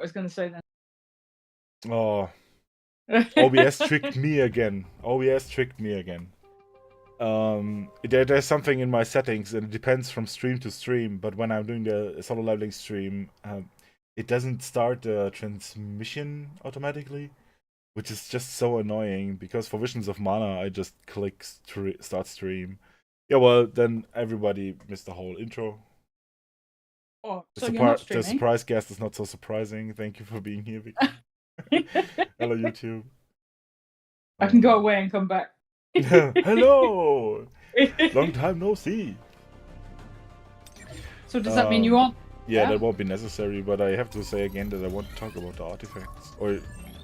I was gonna say then. Oh, OBS tricked me again. OBS tricked me again. There's something in my settings, and it depends from stream to stream. But when I'm doing the solo leveling stream, it doesn't start the transmission automatically, which is just so annoying. Because for Visions of Mana, I just click start stream. Yeah, well then everybody missed the whole intro. Oh, so you're not The streaming? surprise guest is not so surprising. Thank you for being here, Vicky. Hello, YouTube. I can go away and come back. Hello! Long time no see. So does that mean you aren't? Yeah, that won't be necessary, but I have to say again that I want to talk about the artifacts. Or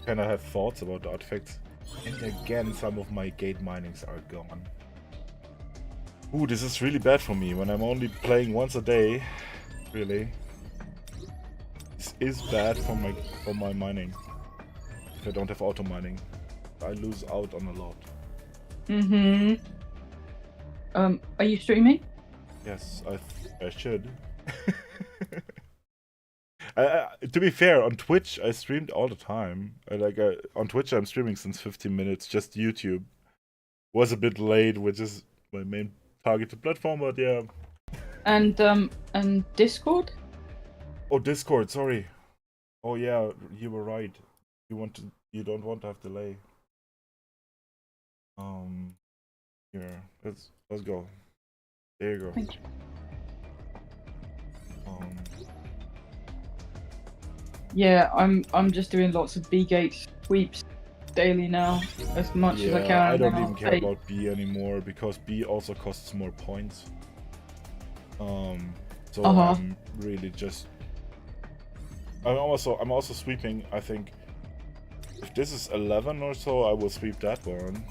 can I have thoughts about the artifacts? And again, some of my gate minings are gone. Ooh, this is really bad for me when I'm only playing once a day. Really. This is bad for my mining. If I don't have auto mining, I lose out on a lot. Are you streaming? Yes, I should. To be fair, on Twitch I streamed all the time. On Twitch I'm streaming since 15 minutes. Just YouTube was a bit late, which is my main targeted platform. But yeah. And Discord? Oh, Discord. Sorry. Oh yeah, you were right. You don't want to have delay. Here, let's go. There you go. Thank you. Yeah, I'm just doing lots of B gate sweeps daily now, as much as I can. I don't even care about B anymore because B also costs more points. So I'm really just. I'm also sweeping. I think if this is 11 or so, I will sweep that one,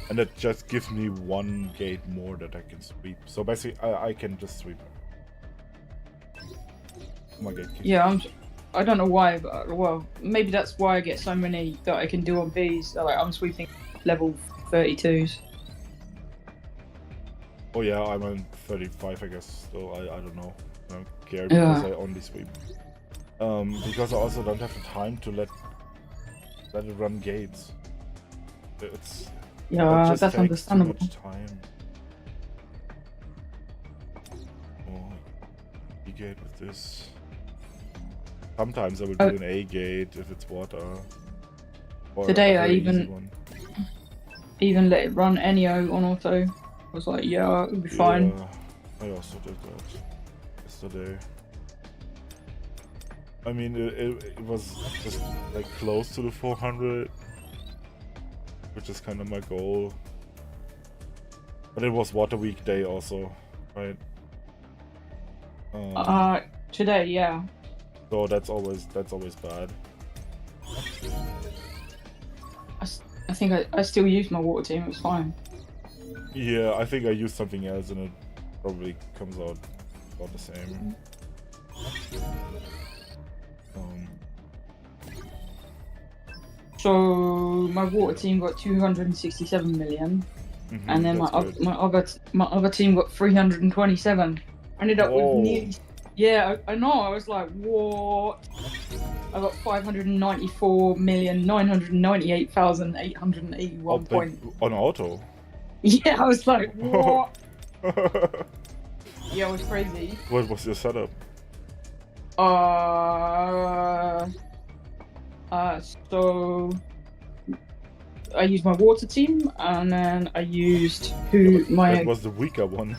and that just gives me one gate more that I can sweep. So basically, I can just sweep it. My gate. Yeah, I don't know why, but well, maybe that's why I get so many that I can do on Bs. Like I'm sweeping level 32s. Oh yeah, I'm on 35, I guess. So I don't know. I don't care because I only sweep. Because I also don't have the time to let it run gates. It's that's understandable. Too much time. Oh, B gate with this. Sometimes I will do an A gate if it's water. Today I even let it run Enio on auto. I was like, yeah, it'll be fine. I also did that yesterday. I mean, it was just like close to the 400, which is kind of my goal. But it was water week day also, right? Today, yeah. So that's always bad. I think I still use my water team. It was fine. Yeah, I think I used something else, and it probably comes out about the same. So my water team got 267 million, and then my other team got 327. I ended up with nearly. Yeah, I know. I was like, what? I got 594,998,881 points on auto. Yeah, I was like, what? Yeah, it was crazy. What was your setup? So I used my water team, and then I used that was the weaker one.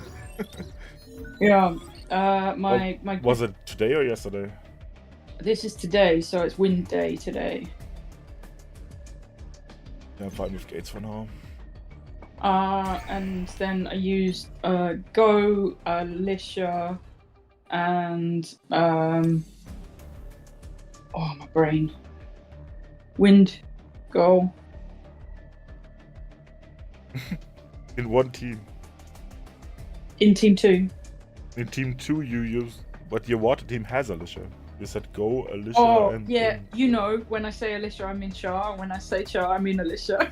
Yeah. Was it today or yesterday? This is today, so it's wind day today. Yeah, I'm fine with gates for now. And then I used Go, Alicia, and oh my brain. Wind, Go. In one team. In team 2. In team 2 you use, but your water team has Alicia. You said Go, Alicia, and... yeah, you know, when I say Alicia, I mean Char. When I say Char, I mean Alicia.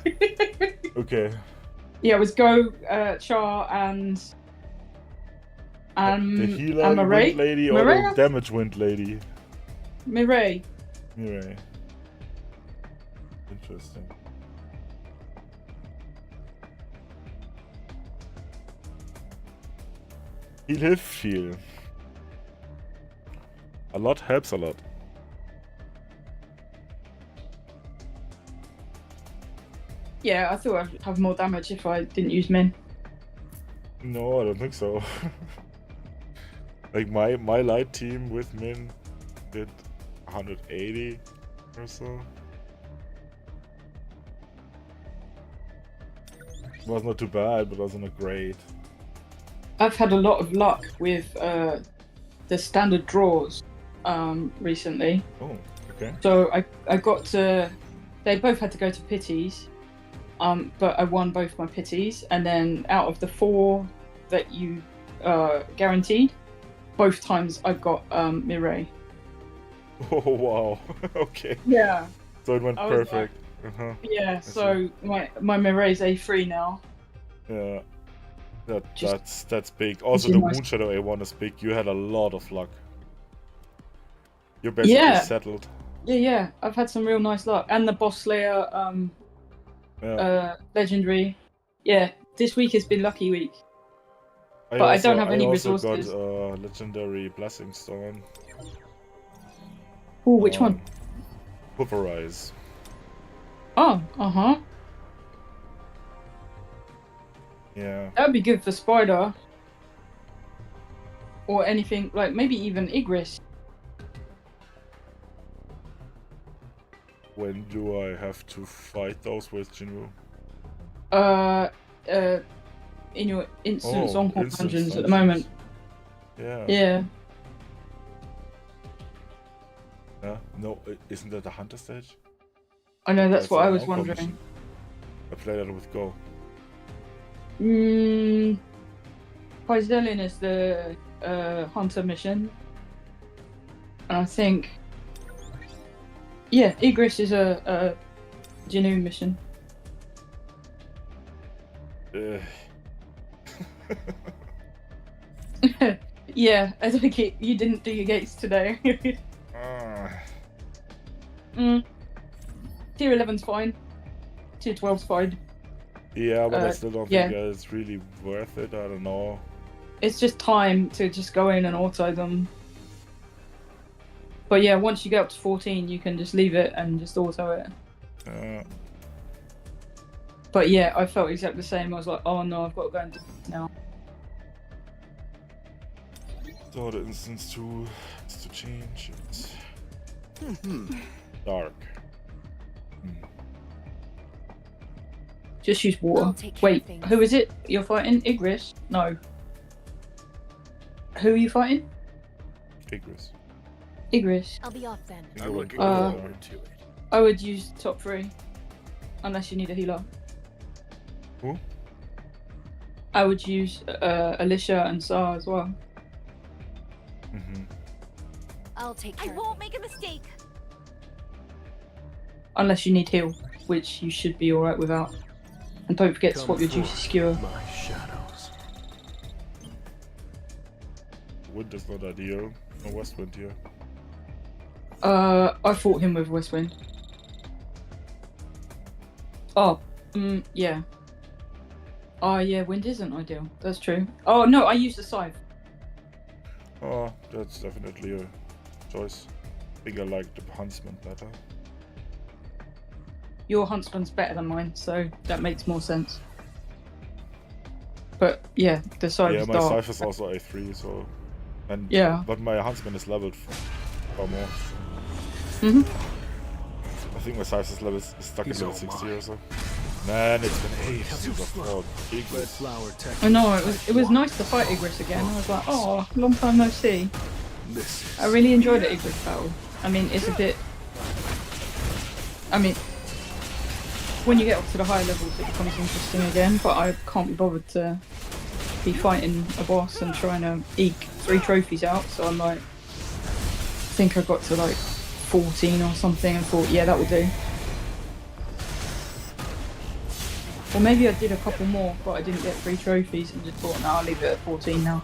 Okay. Yeah, it was Go, Char, and the healer wind lady or the damage wind lady? Mireille. Mireille. Interesting. Heal. Heal. A lot helps a lot. Yeah, I thought I'd have more damage if I didn't use Min. No, I don't think so. Like my light team with Min did 180 or so. It was not too bad, but wasn't a great. I've had a lot of luck with the standard draws recently. Oh, okay. So I got to. They both had to go to pities, but I won both my pities, and then out of the 4 that you guaranteed, both times I got Mireille. Oh wow. Okay. Yeah. So it went perfect. Yeah. So my Mireille's A3 now. Yeah. That's big. Also, the Moonshadow A1 is big. You had a lot of luck. You're basically settled. Yeah. I've had some real nice luck, and the Boss Slayer legendary. Yeah, this week has been lucky week. But I don't have any resources. I also got legendary Blessing Stone. Oh, which one? Pulverize. Oh, Yeah. That would be good for Spider. Or anything, like maybe even Igris. When do I have to fight those with Jinwoo? In your instant song dungeons dungeons at the moment. Yeah. Yeah. Yeah? No, isn't that the Hunter stage? I know, that's what I was wondering. I play that with Go. Paisdelian is the Hunter mission. And I think... Yeah, Igris is a Jinwoo mission. Yeah, I think you didn't do your gates today. Tier 11's fine. Tier 12's fine. Yeah, but I still don't think it's really worth it. I don't know. It's just time to just go in and auto them. But yeah, once you get up to 14, you can just leave it and just auto it. But yeah, I felt exactly the same. I was like, oh no, I've got to go and do this now. So the instance 2 is to change it. Dark. Just use water. Wait, who is it? You're fighting? Igris? No. Who are you fighting? Igris. Igris. I'll be off then. I'm looking forward to it. I would use top 3. Unless you need a healer. Who? I would use Alicia and Sar as well. I'll take care. I won't make a mistake. Unless you need heal, which you should be alright without. And don't forget to swap your juicy skewer. My shadows. Wind is not ideal. No West Wind here. I fought him with West Wind. Oh, yeah. Oh, yeah, Wind isn't ideal. That's true. Oh, no, I used the Scythe. Oh, that's definitely a choice. I think I like the Huntsman better. Your Huntsman's better than mine, so that makes more sense. But yeah, the Scythe is my dark. Scythe is also A3, so... And, yeah. But my Huntsman is leveled far more. I think my Scythe is level stuck at level 60 or so. Man, it's been ages of fought Igris. I know, it was nice to fight Igris again. I was like, oh, long time no see. I really enjoyed the Igris battle. I mean, it's a bit... I mean, when you get up to the higher levels it becomes interesting again, but I can't be bothered to be fighting a boss and trying to eke 3 trophies out, so I'm like... I think I got to like 14 or something and thought, yeah, that will do. Or maybe I did a couple more, but I didn't get 3 trophies and just thought, no, I'll leave it at 14 now.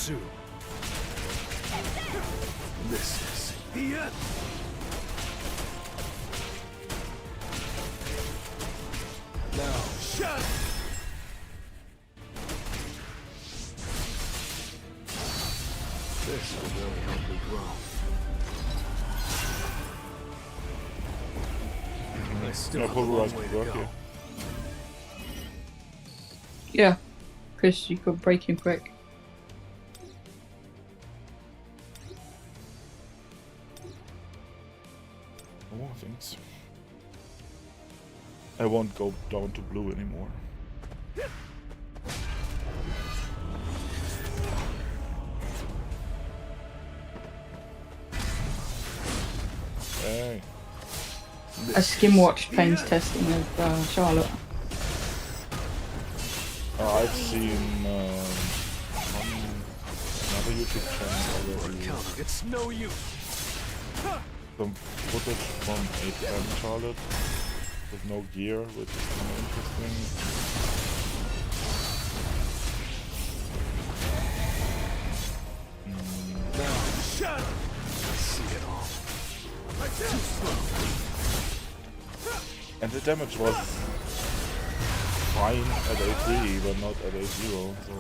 pursue. This is the end. Now, shut. This will really help me grow. I still have a long way to go. Yeah, because you could break him quick. Oh, thanks. I won't go down to blue anymore. Hey. A skim-watched Pain's testing of Charlotte. I've seen on another YouTube channel already It's no use. some footage from 8M Charlotte with no gear, which is kind of interesting. Now, shut up. I see it all. Too slow. And the damage was fine at A3, but not at A0, so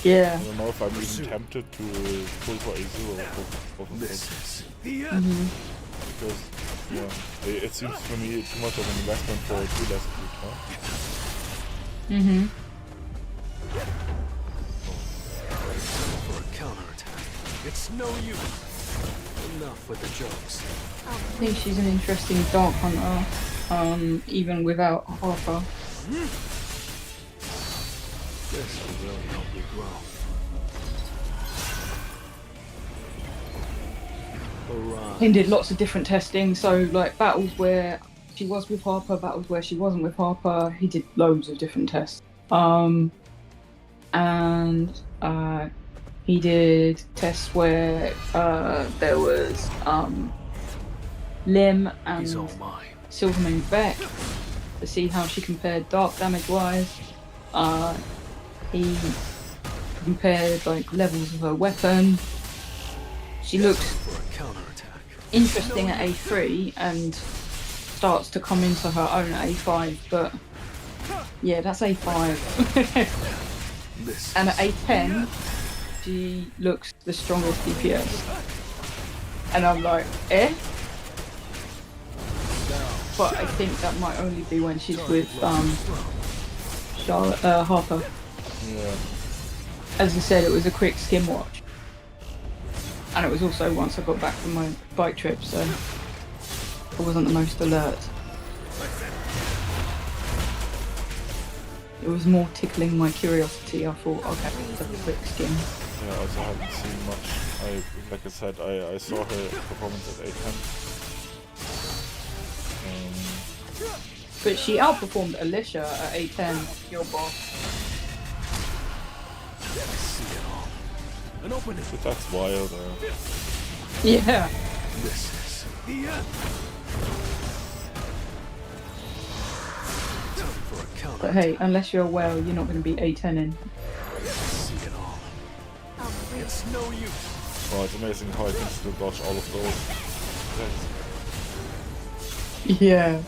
Yeah. I don't know if I'm even tempted to pull for A0 This is the end. because yeah, it seems for me too much of an investment for 2 less good, huh? For a counterattack. It's no use. Enough with the jokes. I think she's an interesting Dark Hunter, even without Harper. This will really help me grow. Hurrah. He did lots of different testing, so like battles where she was with Harper, battles where she wasn't with Harper, he did loads of different tests. He did tests where there was Lim He's all and mine. Silvermane Beck to see how she compared dark damage wise. He compared like levels of her weapon. She looks For a counterattack. interesting at A3 and starts to come into her own at A5, but yeah, that's A5. This And at A10, she looks the strongest DPS. And I'm like, eh? But I think that might only be when she's with Charlotte, Harper. Yeah. As I said, it was a quick skim watch. And it was also once I got back from my bike trip, so I wasn't the most alert. It was more tickling my curiosity. I thought, okay, it's a quick skim. Yeah, I also haven't seen much. Like I said, I saw her performance at 810. But she outperformed Alicia at A10, your boss. I see it all. An opening. But that's wild. Yeah. This is the end. Time for a counter. But hey, unless you're well, you're not going to be A10 in. I see it all. It's no use. Oh, it's amazing how I can still dodge all of those. Yeah.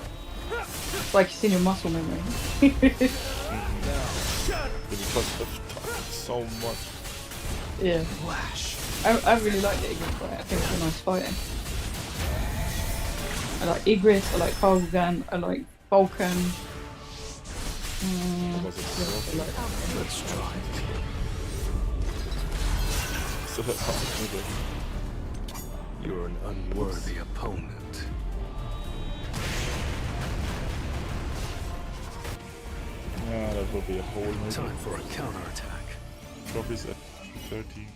It's like you've seen your muscle memory. Because I've talked so much. Yeah. Flash. I really like the Igris fight. I think it's a nice fighting. I like Igris, I like Karlgan, I like Vulcan. Let's try. So that's how I do it. You're an unworthy opponent. Yeah, that will be a whole maybe. Time for a counterattack. Trophies at 230.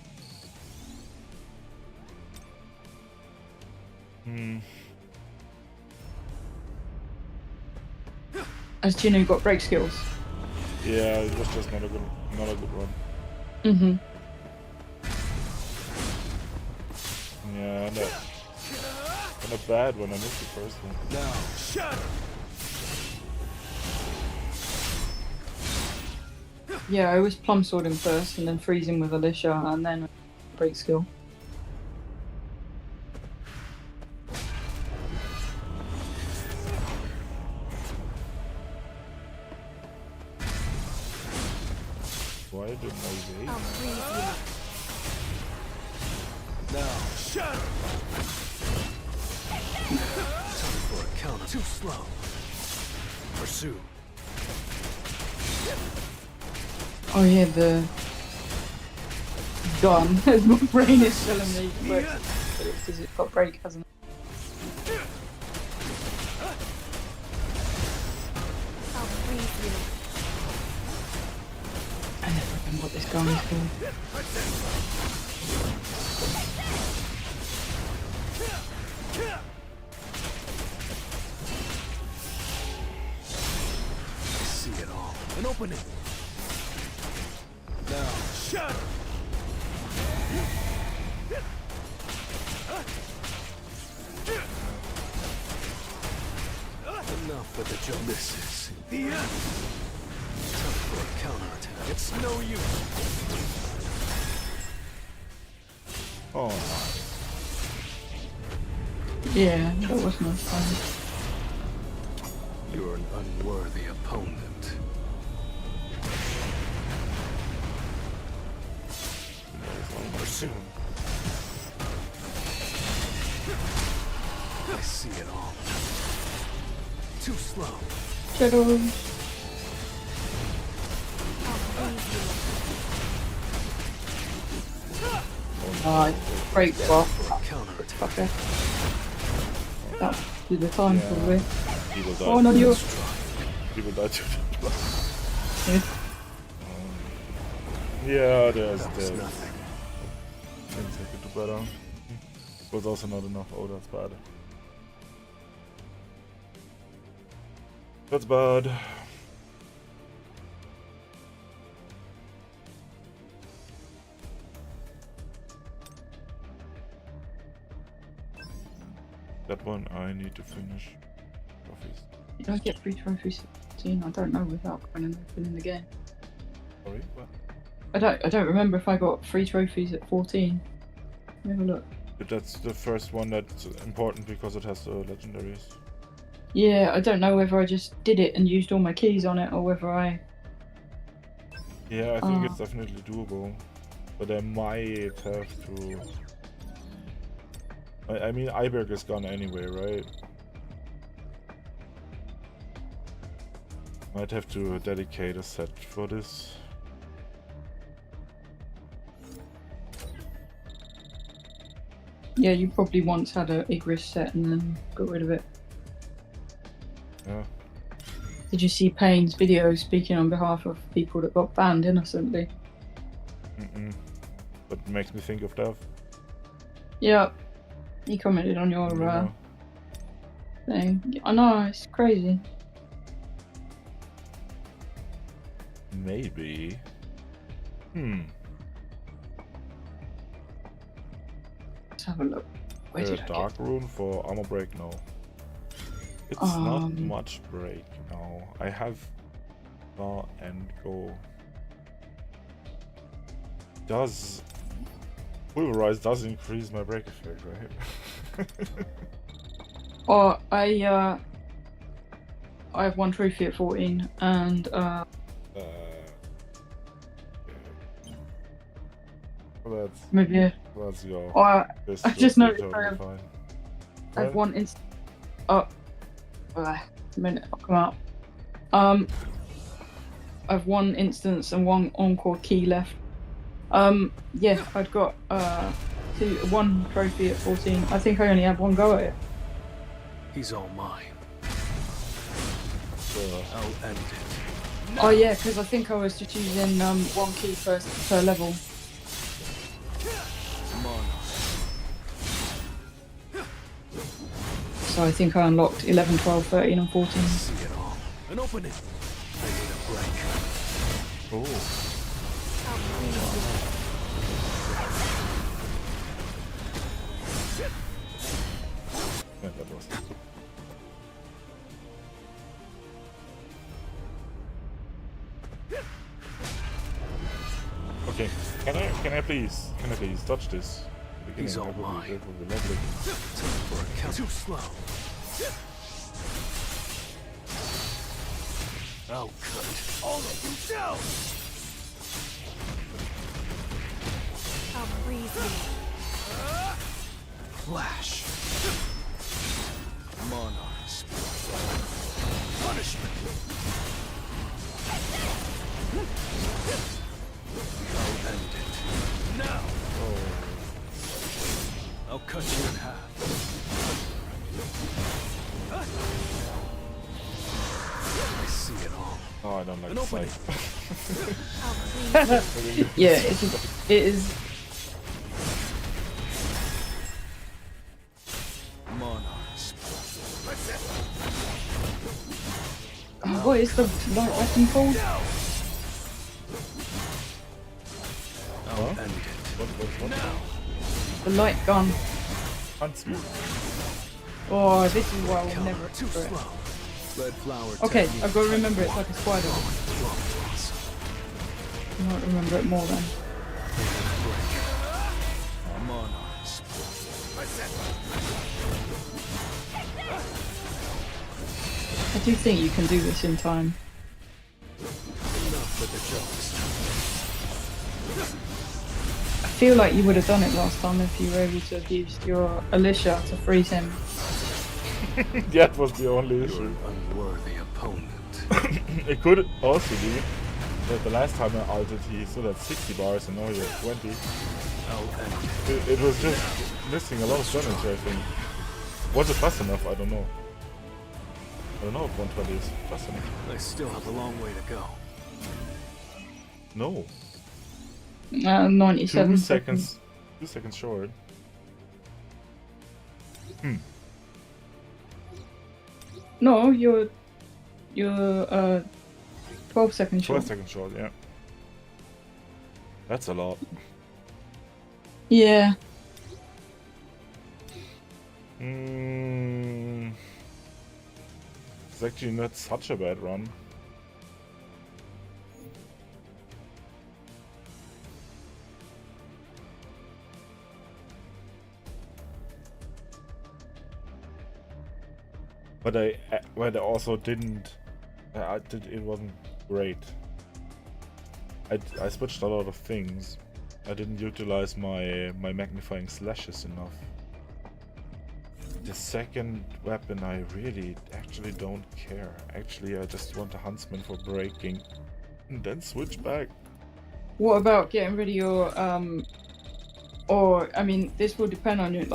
Has Jinu got break skills? Yeah, it was just not a good run. Mm-hmm. Yeah, and kind of bad when I missed the first one. Now, shut up. Yeah, I always plum sword him first, and then freeze him with Alicia, and then break skill. Why didn't I I'll wait? freeze you. Now, shatter! Time for a counter. Too slow. Pursue. Oh yeah, the gun. My brain is telling me, but it's because it's got break, hasn't it? I'll freeze you. I never remember what this gun is called. I see it all. An opening. Now, shatter! Enough with the joke. This is the end. Time for a counterattack. It's no use. Oh, Yeah, that was no fun. You're an unworthy opponent. Pursue. I see it all. Too slow. Shadow. I'll freeze you. Break well. For a counterattack. Okay. That would be the time Yeah. probably. people died. Oh, not you. People died to the Yeah. Yeah, there's That was the nothing. things I could do better. Was also not enough. Oh, that's bad. That's bad. That one I need to finish. Trophies. You don't get free trophies 14. I don't know without going and opening the game. Sorry, what? I don't remember if I got free trophies at 14. Let me have a look. But that's the first one that's important because it has the legendaries. Yeah, I don't know whether I just did it and used all my keys on it or whether I... Yeah, I think it's definitely doable. But I might have to... I mean, Iberg is gone anyway, right? Might have to dedicate a set for this. Yeah, you probably once had a Igris set and then got rid of it. Yeah. Did you see Payne's video speaking on behalf of people that got banned innocently? But it makes me think of Dev. Yeah, he commented on your Yeah. thing. I know, it's crazy. Maybe. Let's have a look. Where did I Dark get... rune for armor break? No. It's not much break, no. I have and go. Does pulverize does increase my break effect, right? Oh, I have one trophy at 14 and Let's maybe go. I This I will just be noticed totally fine. I have one a minute, I'll come out. I have one instance and one encore key left. Yeah, I'd got one trophy at 14. I think I only had one go at it. He's all mine. So, I'll end it. Oh yeah, because I think I was just using one key per level. So I think I unlocked 11, 12, 13 and 14. See it all. An opening. I need a break. oh, I'll freeze yeah, that was. Can I please dodge this? He's all That would be- mine. that would be lovely. Time for a count. Too slow. I'll cut all of you down. I'll freeze you. Flash. Monarchs. Punishment. I'll end it. Now. I'll cut you in half. I see it all. Oh, I don't like An the opening. sight. I'll freeze you. Yeah, it is. Monarchs. Oh, what is the light weapon called? I'll end it. What? Now. The light gun. Huntsman. Oh, this is why I will Counter. never Too remember it. slow. Red flower. Okay, technique. I've got to remember it's like a spider. Long I might remember it more then. Monarchs. I do think you can do this in time. Enough with the jokes. I feel like you would have done it last time if you were able to have used your Alicia to freeze him. That was the only You're issue. an unworthy opponent. It could also be that the last time I altered he stood at 60 bars and now he's at 20. I'll end it. It was just missing a lot of damage, I think. Was it fast enough? I don't know. I don't know if 120 is fast enough. I still have a long way to go. No. 97 2 seconds. 2 seconds short. No, you're 12 seconds 12 short. seconds short, yeah. That's a lot. Yeah. It's actually not such a bad run. But I also didn't. It wasn't great. I switched a lot of things. I didn't utilize my magnifying slashes enough. The second weapon I really actually don't care. Actually, I just want a huntsman for breaking, and then switch back. What about getting rid of your or I mean, this will depend on your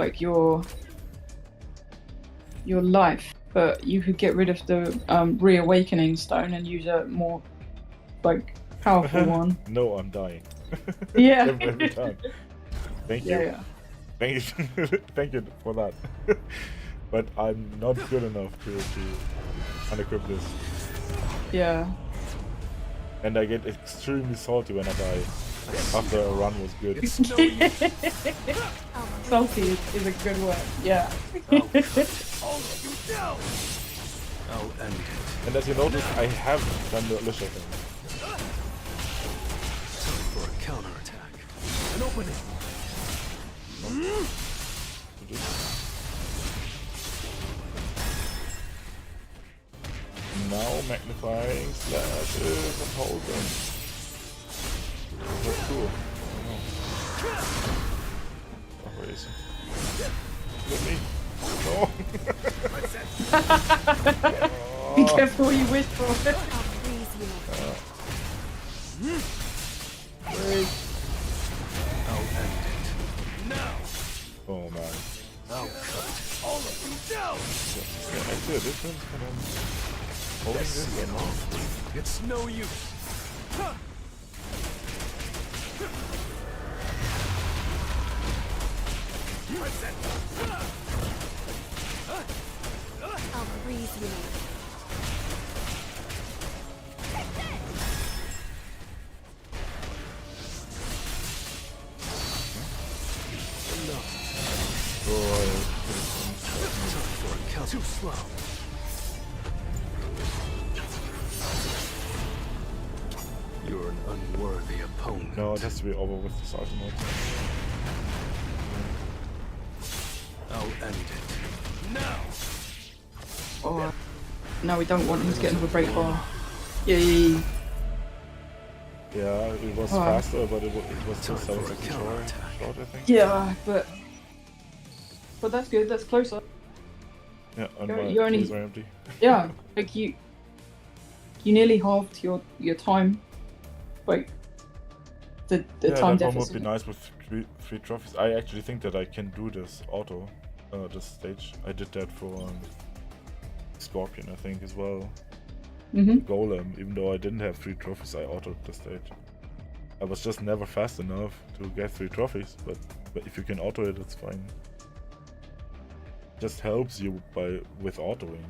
life, but you could get rid of the reawakening stone and use a more powerful one. No, I'm dying. Yeah. Every time. Thank you. Yeah. Thank you. Thank you for that. But I'm not good enough to unequip this. Yeah. And I get extremely salty when I die. After a run was good. It's no use. Salty is a good word. Yeah. I'll cut all of you down. I'll end it. And as you notice, I have done the Alicia thing. Time for a counterattack. An opening. Now magnifying slashes and hold them. That's cool. Oh, where is he? Look me. No. Be careful what you wish for. I'll freeze you. Wait. I'll end it. Now. Oh man. I'll cut all of you down. Yeah, I see a difference when I'm holding this or not. It's no use. I'll freeze you. Time for a count. Too slow. You're an unworthy opponent. opponent. No, it has to be over with this ultimate. I'll end it. Now! Or no, we don't want him to get another break bar. Yay! Yeah, it was Oh. faster, but it was still Time 7 for a seconds counterattack. short, I think. Yeah, but that's good. That's closer. Yeah, and You're- my you're only- keys are empty. Yeah, like you nearly halved your time. Like the Yeah, time that one would deficit. be nice with three trophies. I actually think that I can do this auto, this stage. I did that for Scorpion, I think, as well. Mhm. Golem, even though I didn't have 3 trophies, I autoed the stage. I was just never fast enough to get 3 trophies, but if you can auto it, it's fine. Just helps you with autoing.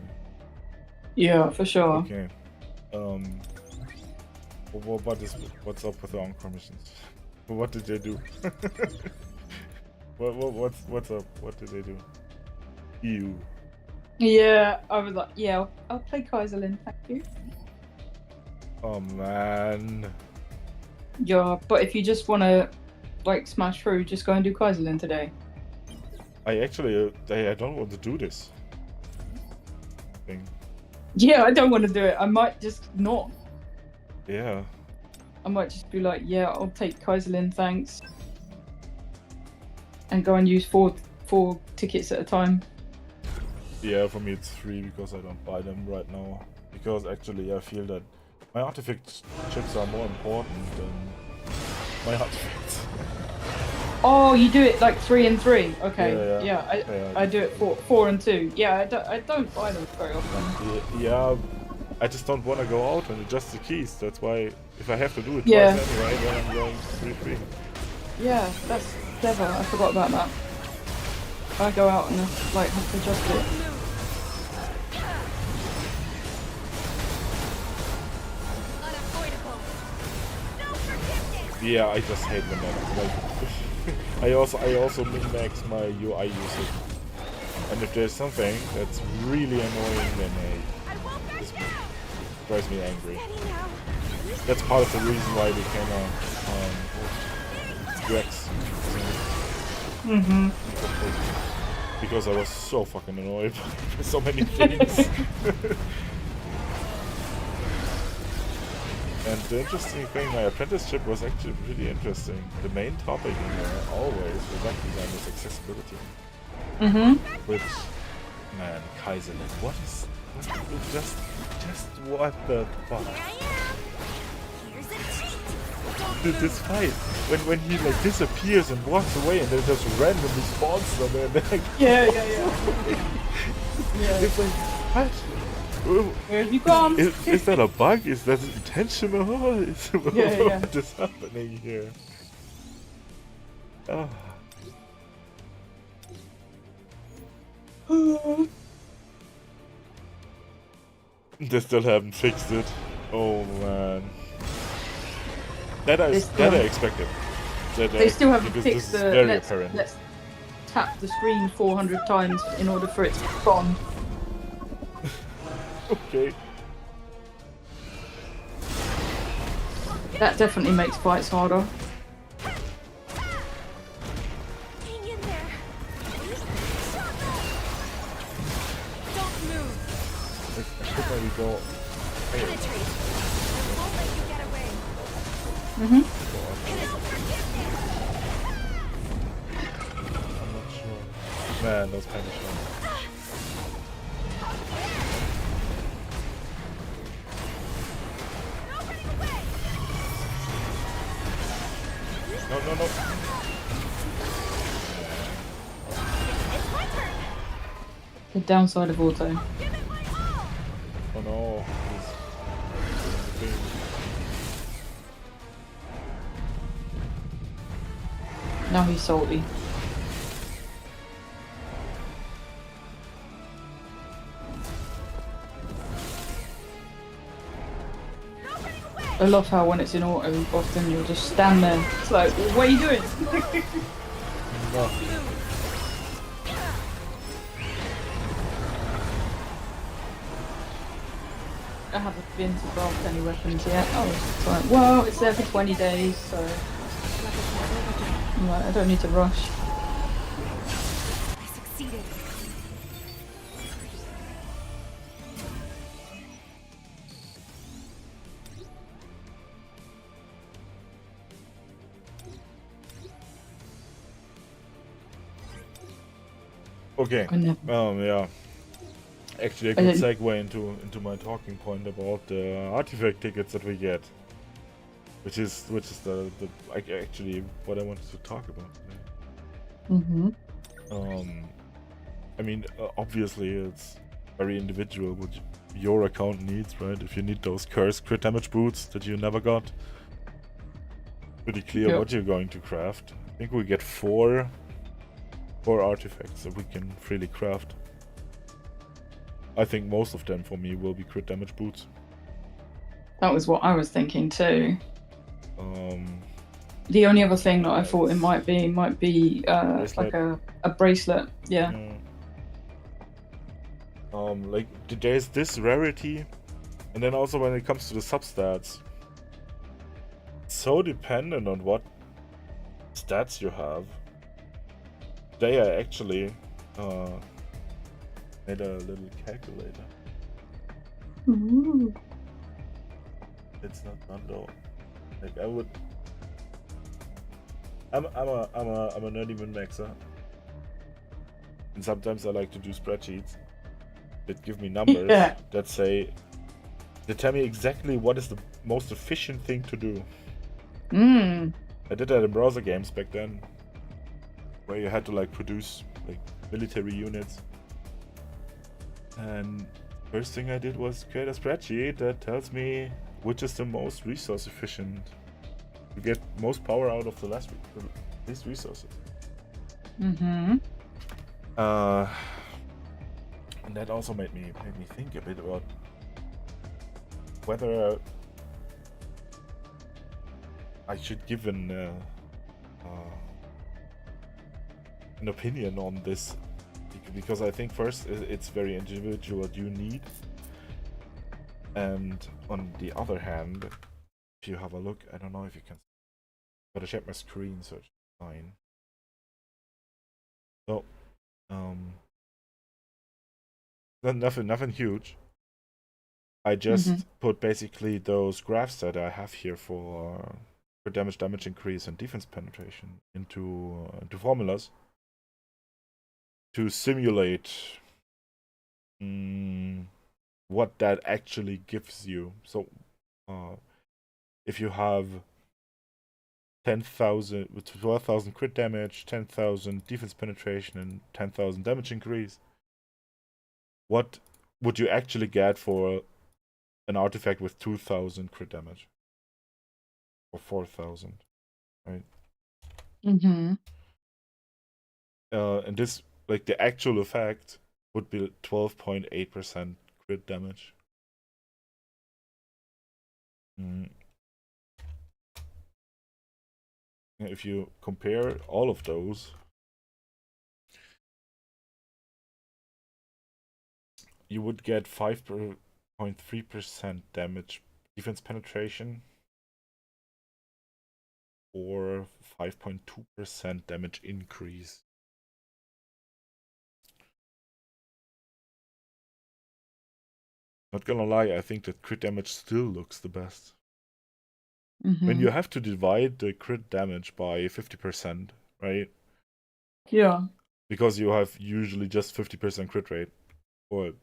Yeah, for sure. Okay. What's up with the encore missions? What did they do? What's up? What did they do? EU. Yeah, I was like, yeah, I'll play Kaiserlin, thank you. Oh man. Yeah, but if you just want to like smash through, just go and do Kaiserlin today. I actually I don't want to do this thing. Yeah, I don't want to do it. I might just not. Yeah. I might just be like, yeah, I'll take Kaiserlin, thanks. And go and use four tickets at a time. Yeah, for me it's 3 because I don't buy them right now. Because actually I feel that my artifact chips are more important than my artifacts. Oh, you do it like 3 and 3. Okay. Yeah. I do it 4 and 2. Yeah, I don't buy them very often. Yeah, I just don't want to go out and adjust the keys. That's why if I have to do it Yeah. twice anyway, then I'm going 3-3. Yeah, that's clever. I forgot about that. I go out and like have to adjust it. Unavoidable. No forgiveness. Yeah, I just hate the map. Like, I also min-max my UI usage. And if there's something that's really annoying, then I won't back this down. drives me angry. Steady now. That's part of the reason why we came Rex. Mhm. Because I was so fucking annoyed by so many things. And the interesting thing, my apprenticeship was actually pretty interesting. The main topic in there always was actually this accessibility. Mhm. Which, man, Kaiserlin, just what the fuck? Here I am. Here's a treat. Don't Dude, this fight, when he like disappears and walks away and then just randomly spawns somewhere, and then like, Yeah. Yeah. it's like, what? Where have you gone? Is that a bug? Is that intentional? Yeah. What is happening here? Ah. They still haven't fixed it. Oh man. That I expected. They still haven't because fixed this is the very let's apparent. tap the screen 400 times in order for it to be gone. Okay. That definitely makes fights harder. hang in there. Don't move. I could maybe go. Penetrate. I won't let you get away. Mhm. No forgiveness. I'm not sure. Man, those punishments. No running away. No. It's my turn. The downside of auto. Give it my all. Oh no. He's Now he's salty. No running away. I love how when it's in auto, often you'll just stand there. It's like, what are you doing? no. I haven't been to craft any weapons yet. I was like, well, it's there for 20 days, so I'm like, I don't need to rush. I succeeded. Okay. I never. Yeah. Actually, I could segue into my talking point about the artifact tickets that we get, which is actually what I wanted to talk about. I mean, obviously it's very individual what your account needs, right? If you need those cursed crit damage boots that you never got, pretty clear what you're going to craft. I think we get four artifacts that we can freely craft. I think most of them for me will be crit damage boots. That was what I was thinking too. The only other thing that I thought it might be like a bracelet. Yeah. Like there's this rarity, and then also when it comes to the substats, it's so dependent on what stats you have. They are actually made a little calculator. Ooh. It's not done though. Like I would. I'm a nerdy min-maxer, and sometimes I like to do spreadsheets that give me numbers that tell me exactly what is the most efficient thing to do. I did that in browser games back then, where you had to like produce like military units. And first thing I did was create a spreadsheet that tells me which is the most resource efficient to get most power out of the least resources. And that also made me think a bit about whether I should give an opinion on this, because I think first it's very individual what you need, and on the other hand, if you have a look, I don't know if you can, but I check my screen, so it's fine. So nothing huge. I just put basically those graphs that I have here for damage increase and defense penetration into formulas to simulate what that actually gives you. So if you have 10,000 with 12,000 crit damage, 10,000 defense penetration, and 10,000 damage increase, what would you actually get for an artifact with 2,000 crit damage? Or 4,000, right? And this, like, the actual effect would be 12.8% crit damage. If you compare all of those, you would get 5.3% damage defense penetration or 5.2% damage increase. Not gonna lie, I think that crit damage still looks the best. When you have to divide the crit damage by 50%, right? Yeah. Because you have usually just 50% crit rate. Or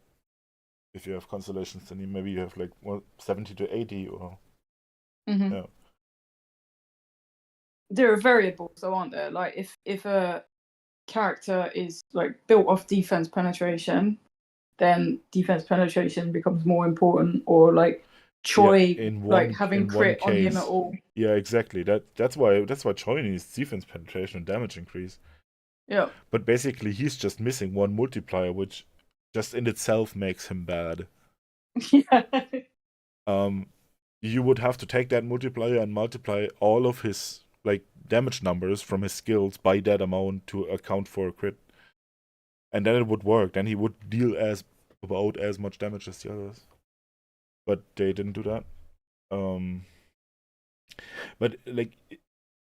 if you have constellations, then maybe you have like 70 to 80 or... Yeah. There are variables though, aren't there? Like if a character is like built off defense penetration, then defense penetration becomes more important, or like Choi having crit on him at all. Yeah, exactly. That's why Choi needs defense penetration and damage increase. Yeah. But basically he's just missing one multiplier, which just in itself makes him bad. Yeah. You would have to take that multiplier and multiply all of his like damage numbers from his skills by that amount to account for a crit. And then it would work. Then he would deal about as much damage as the others. but they didn't do that. But like,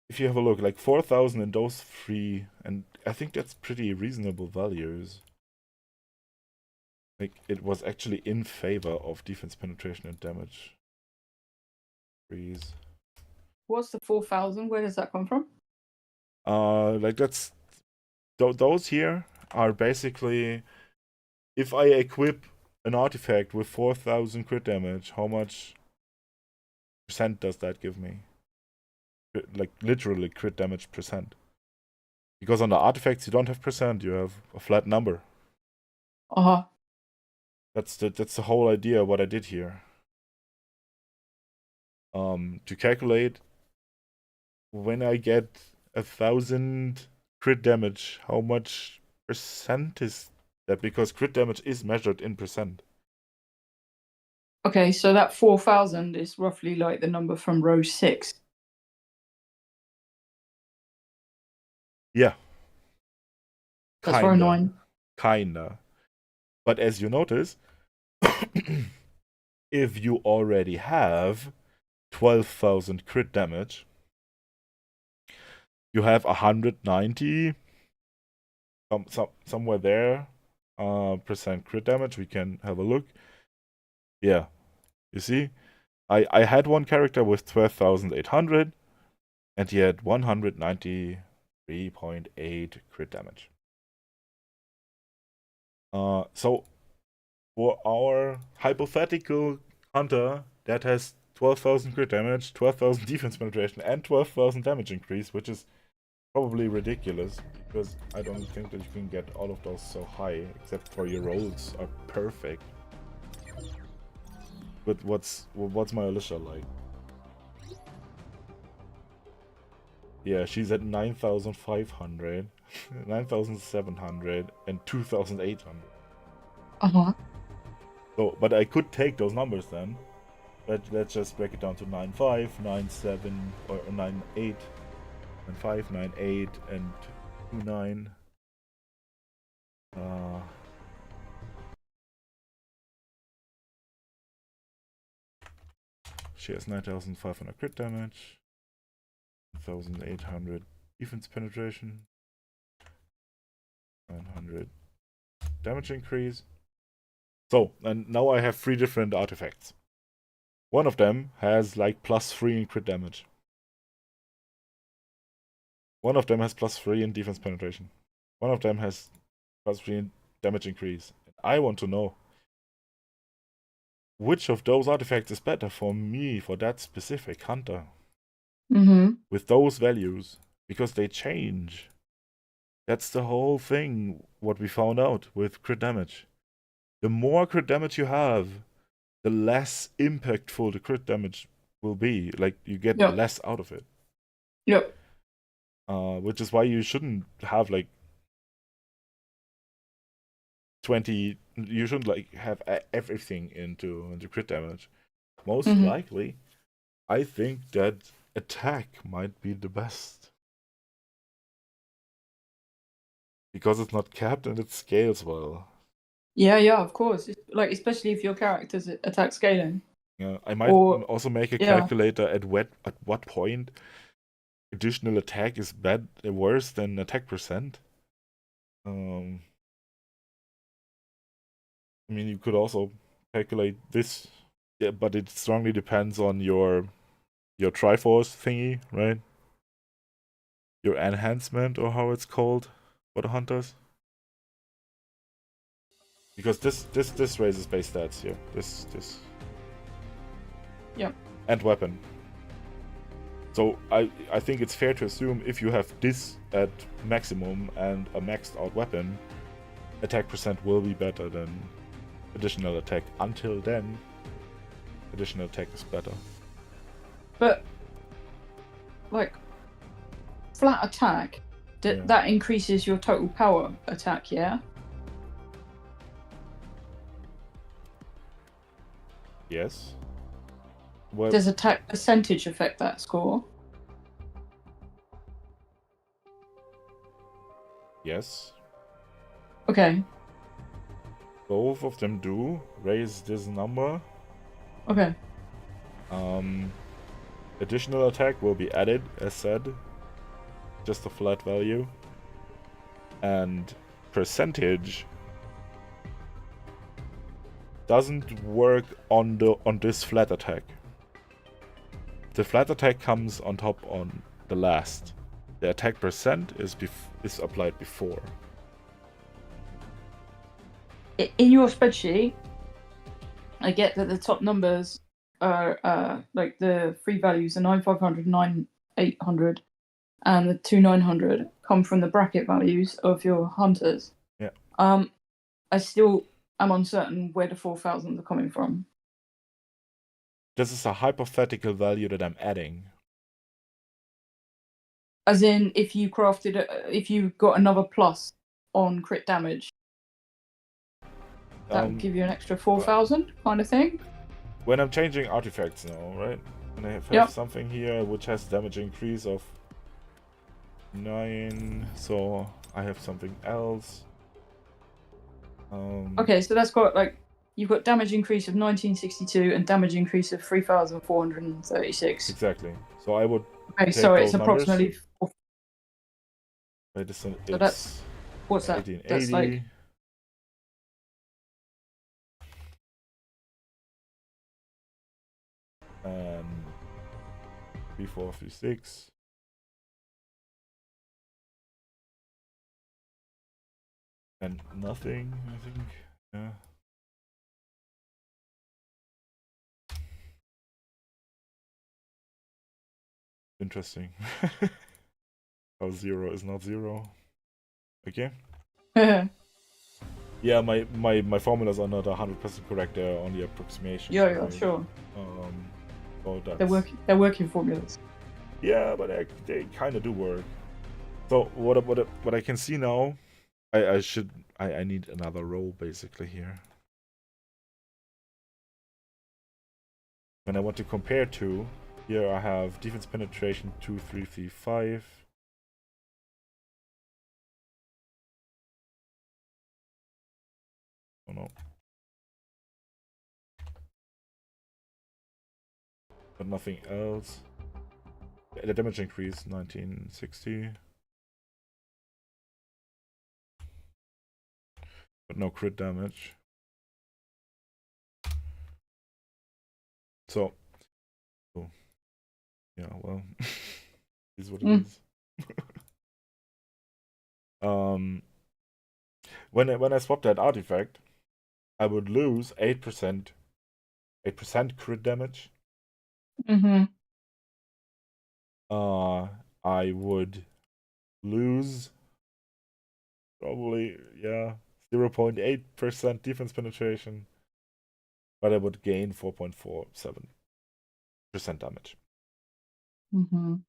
if you have a look, like 4,000 in those three, and I think that's pretty reasonable values. Like, it was actually in favor of defense penetration and damage. Freeze. What's the 4,000? Where does that come from? Like that's those here are basically, if I equip an artifact with 4,000 crit damage, how much percent does that give me? Like literally crit damage percent. Because on the artifacts you don't have percent, you have a flat number. Uh-huh. That's the whole idea what I did here. To calculate when I get 1,000 crit damage, how much percent is that? Because crit damage is measured in percent. Okay, so that 4,000 is roughly like the number from row 6. Yeah. That's row 9. Kinda. But as you notice, if you already have 12,000 crit damage, you have 190 somewhere there percent crit damage. We can have a look. Yeah, you see, I had one character with 12,800 and he had 193.8 crit damage. So for our hypothetical hunter that has 12,000 crit damage, 12,000 defense penetration, and 12,000 damage increase, which is probably ridiculous, because I don't think that you can get all of those so high, except for your rolls are perfect. But what's my Alicia like? Yeah, she's at 9,500, 9,700, and 2,800. Uh-huh. So, but I could take those numbers then. But let's just break it down to 9.5, 9.7, or 9.8, 9.5, 9.8, and 2.9. She has 9,500 crit damage, 1,800 defense penetration, 900 damage increase. So, and now I have 3 different artifacts. One of them has like +3 in crit damage. One of them has +3 in defense penetration. One of them has +3 in damage increase. I want to know which of those artifacts is better for me, for that specific hunter. With those values, because they change. That's the whole thing, what we found out with crit damage. The more crit damage you have, the less impactful the crit damage will be. Like, you get less out of it. Yep. Which is why you shouldn't have like 20. You shouldn't like have everything into crit damage. Most likely, I think that attack might be the best, because it's not capped and it scales well. Yeah, of course. Like, especially if your character's attack scaling. Yeah, I might also make a calculator at what point additional attack is worse than attack percent. I mean, you could also calculate this, yeah, but it strongly depends on your Triforce thingy, right? Your enhancement, or how it's called for the hunters. Because this raises base stats here. This. Yep. And weapon. So I think it's fair to assume if you have this at maximum and a maxed out weapon, attack percent will be better than additional attack. Until then, additional attack is better. But like, flat attack, that increases your total power attack, yeah? Yes. Does attack percentage affect that score? Yes. Okay. Both of them do raise this number. Okay. Additional attack will be added, as said. Just a flat value. And percentage doesn't work on this flat attack. The flat attack comes on top on the last. The attack percent is applied before. In your spreadsheet, I get that the top numbers are like the three values, the 9500, 9800, and the 2900 come from the bracket values of your hunters. Yeah. I still am uncertain where the 4000 are coming from. This is a hypothetical value that I'm adding. As in, if you if you got another plus on crit damage, that would give you an extra 4000 kind of thing. When I'm changing artifacts now, right? And I have something here which has damage increase of 9, so I have something else. Okay, so that's got like you've got damage increase of 1962 and damage increase of 3436. Exactly. So I would. Okay, so it's approximately. Wait, it's what's that? 1880. That's like. And 3436. And nothing, I think. Yeah. Interesting. How 0 is not 0. Okay. Yeah, my formulas are not 100% correct. They're only approximations. Yeah, sure. So that's... They're working formulas. Yeah, but they kind of do work. So what I can see now, I need another row basically here. When I want to compare to, here I have defense penetration 2, 3, 3, 5. Oh no. But nothing else. The damage increase 1960. But no crit damage. So yeah, well, is what it is. When I swap that artifact, I would lose 8% crit damage. I would lose probably 0.8% defense penetration, but I would gain 4.47% damage. And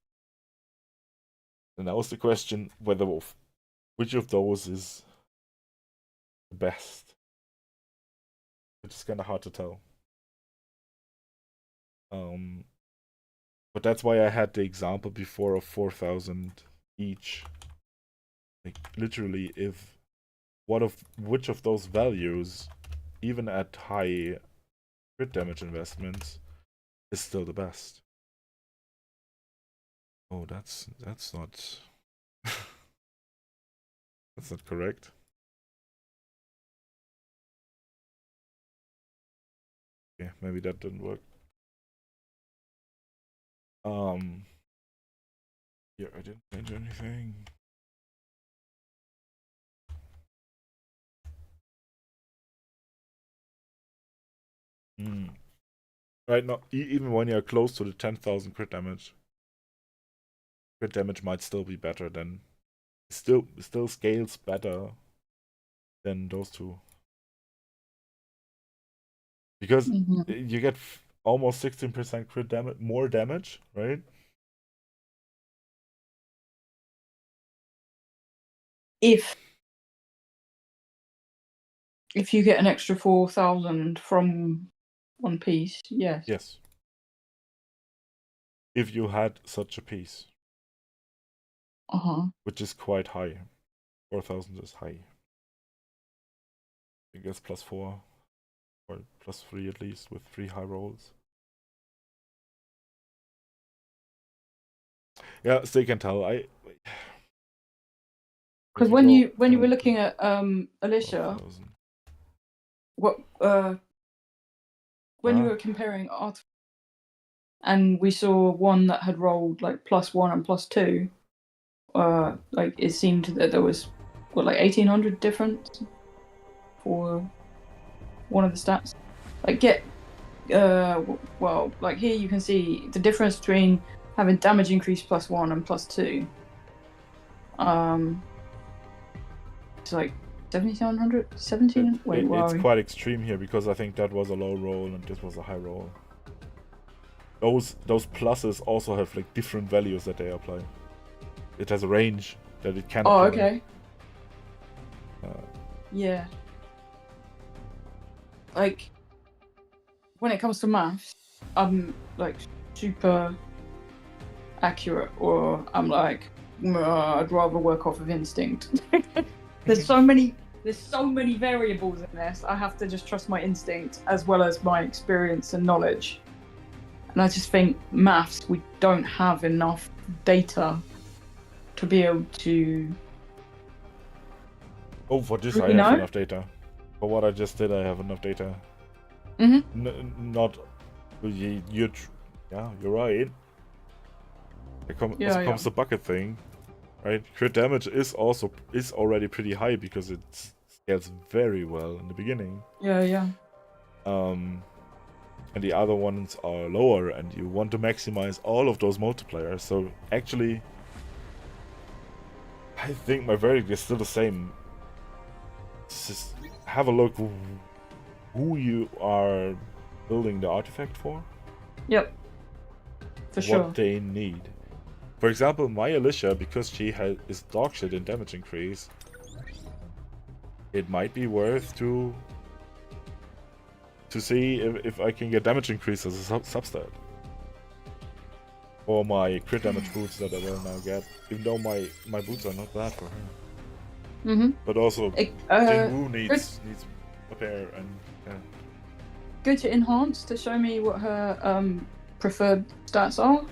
that was the question which of those is the best. Which is kind of hard to tell. But that's why I had the example before of 4000 each. Like literally, which of those values, even at high crit damage investments, is still the best. Oh, that's not that's not correct. Okay, maybe that didn't work. Yeah, I didn't change anything. Right now, even when you're close to the 10,000 crit damage might still be better than still scales better than those two, because you get almost 16% crit damage, more damage, right? If you get an extra 4000 from one piece, yes. Yes. If you had such a piece. Which is quite high. 4000 is high. I guess +4. or +3 at least with 3 high rolls. Yeah, still can tell. Because when you were looking at Alicia, 12,000. what when you were comparing art, and we saw one that had rolled like +1 and +2, like it seemed that there was like 1,800 difference for one of the stats. Like well, like here you can see the difference between having damage increase +1 and +2. It's like 7,700, 17. Wait, it's quite extreme here because I think that was a low roll and this was a high roll. Those pluses also have like different values that they apply. It has a range that it can apply. Oh, okay. Yeah. Like, when it comes to maths, I'm like super accurate, or I'm like, I'd rather work off of instinct. There's so many variables in this. I have to just trust my instinct as well as my experience and knowledge. And I just think maths, we don't have enough data to be able to. Oh, for this really I have enough data. For what I just did, I have enough data. Not. You're right. It comes the bucket thing, right? Crit damage is already pretty high because it scales very well in the beginning. Yeah. And the other ones are lower, and you want to maximize all of those multipliers. So actually, I think my verdict is still the same. Just have a look who you are building the artifact for. Yep. For sure. What they need. For example, my Alicia, because she is dogshit in damage increase, it might be worth to see if I can get damage increase as a substat. Or my crit damage boots that I will now get, even though my boots are not bad for her. But also, Jingwu needs a pair, and yeah. Go to enhance to show me what her preferred stats are.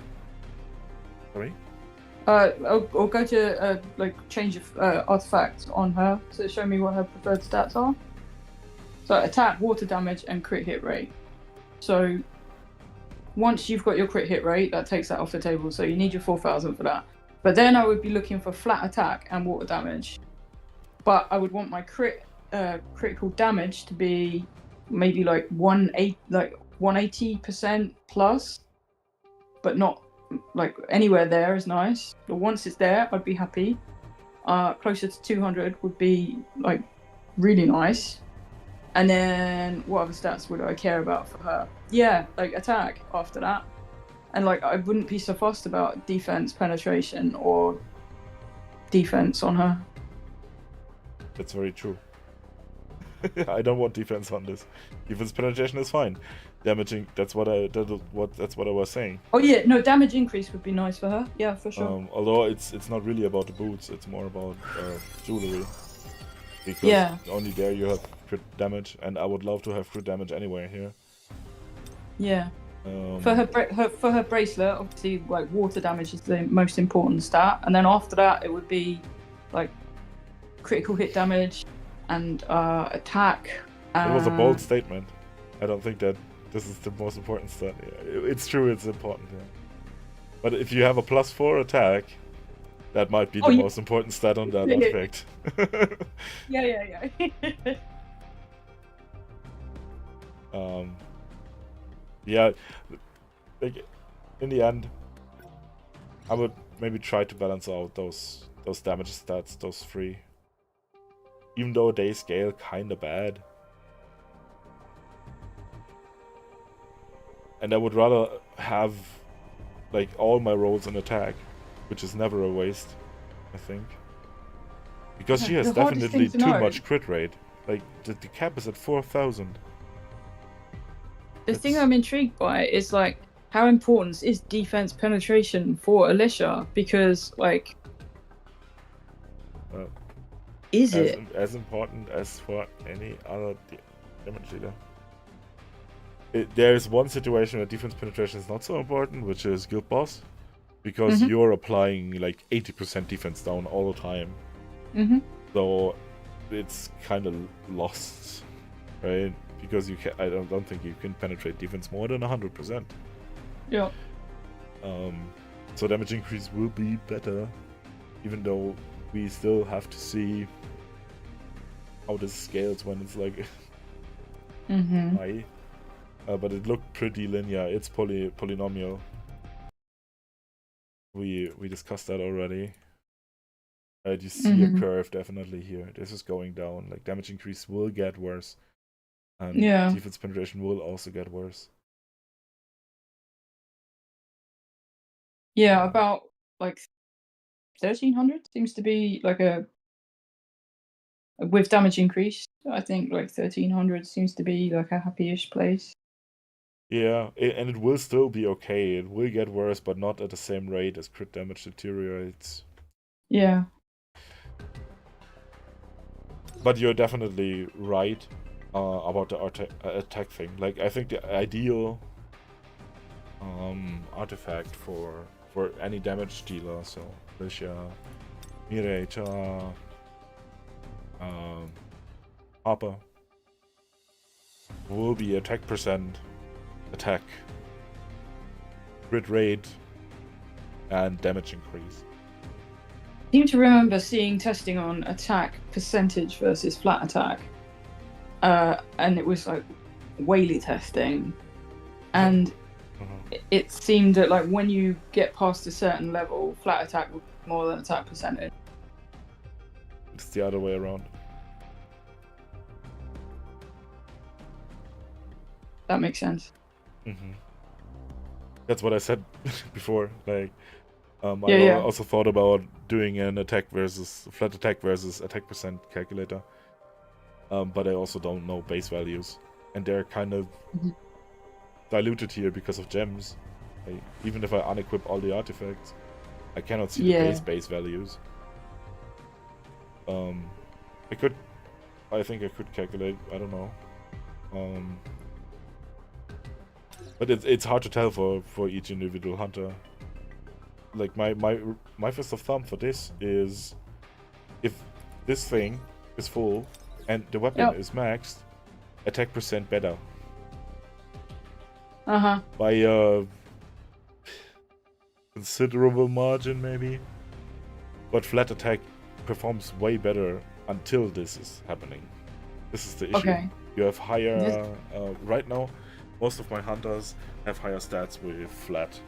Sorry? Or go to like change of artifacts on her to show me what her preferred stats are. So attack, water damage, and crit hit rate. So once you've got your crit hit rate, that takes that off the table. So you need your 4,000 for that. But then I would be looking for flat attack and water damage. But I would want my critical damage to be maybe like 180% plus, but not like anywhere there is nice. But once it's there, I'd be happy. Closer to 200 would be like really nice. And then what other stats would I care about for her? Yeah, like attack after that. And like I wouldn't be so fussed about defense, penetration, or defense on her. That's very true. I don't want defense on this. Defense penetration is fine. Damaging, that's what I was saying. Oh yeah, no, damage increase would be nice for her. Yeah, for sure. Although it's not really about the boots, it's more about jewelry. Because only there you have crit damage, and I would love to have crit damage anywhere here. Yeah. For her bracelet, obviously, like water damage is the most important stat, and then after that it would be like critical hit damage and attack. It was a bold statement. I don't think that this is the most important stat. It's true, it's important. Yeah. But if you have a +4 attack, that might be the most important stat on that artifact. Yeah. Yeah, like in the end, I would maybe try to balance out those damage stats, those 3. Even though they scale kinda bad. And I would rather have like all my rolls in attack, which is never a waste, I think. Because she has definitely too much crit rate. Like the cap is at 4,000. The thing I'm intrigued by is like how important is defense penetration for Alicia? Because like, is it as important as for any other damage dealer? there's one situation where defense penetration is not so important, which is guild boss, because you're applying like 80% defense down all the time. So it's kind of lost, right? Because you can, I don't think you can penetrate defense more than 100%. Yeah. So damage increase will be better, even though we still have to see how this scales when it's like high. But it looked pretty linear. It's polynomial. We discussed that already. You see a curve definitely here. This is going down. Like damage increase will get worse, and defense penetration will also get worse. Yeah, about like 1300 seems to be like with damage increase. I think like 1300 seems to be like a happy-ish place. Yeah, and it will still be okay. It will get worse, but not at the same rate as crit damage deteriorates. Yeah. But you're definitely right about the attack thing. Like, I think the ideal artifact for any damage dealer, so Alicia, Mirage, Harper, will be attack percent, attack, crit rate, and damage increase. I seem to remember seeing testing on attack percentage versus flat attack, and it was like Whaley testing, and it seemed that like when you get past a certain level, flat attack would be more than attack percentage. It's the other way around. That makes sense. That's what I said before. Like, I also thought about doing an attack versus flat attack versus attack percent calculator, but I also don't know base values, and they're kind of diluted here because of gems. Even if I unequip all the artifacts, I cannot see the base values. I think I could calculate. I don't know. But it's hard to tell for each individual hunter. Like my first of thumb for this is, if this thing is full and the weapon is maxed, attack percent better. By a considerable margin maybe. But flat attack performs way better until this is happening. This is the issue. Okay. You have higher right now. Most of my hunters have higher stats with flat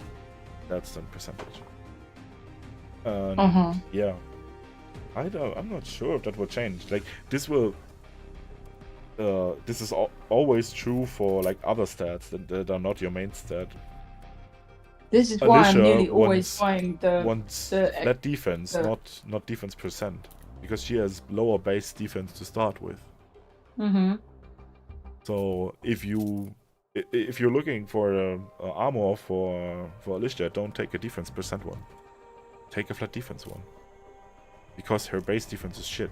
stats than percentage. Yeah, I'm not sure if that will change. Like this will. This is always true for like other stats that are not your main stat. This is why I'm nearly always buying the flat defense, not defense percent, because she has lower base defense to start with. So if you're looking for armor for Alicia, don't take a defense percent one. Take a flat defense one, because her base defense is shit.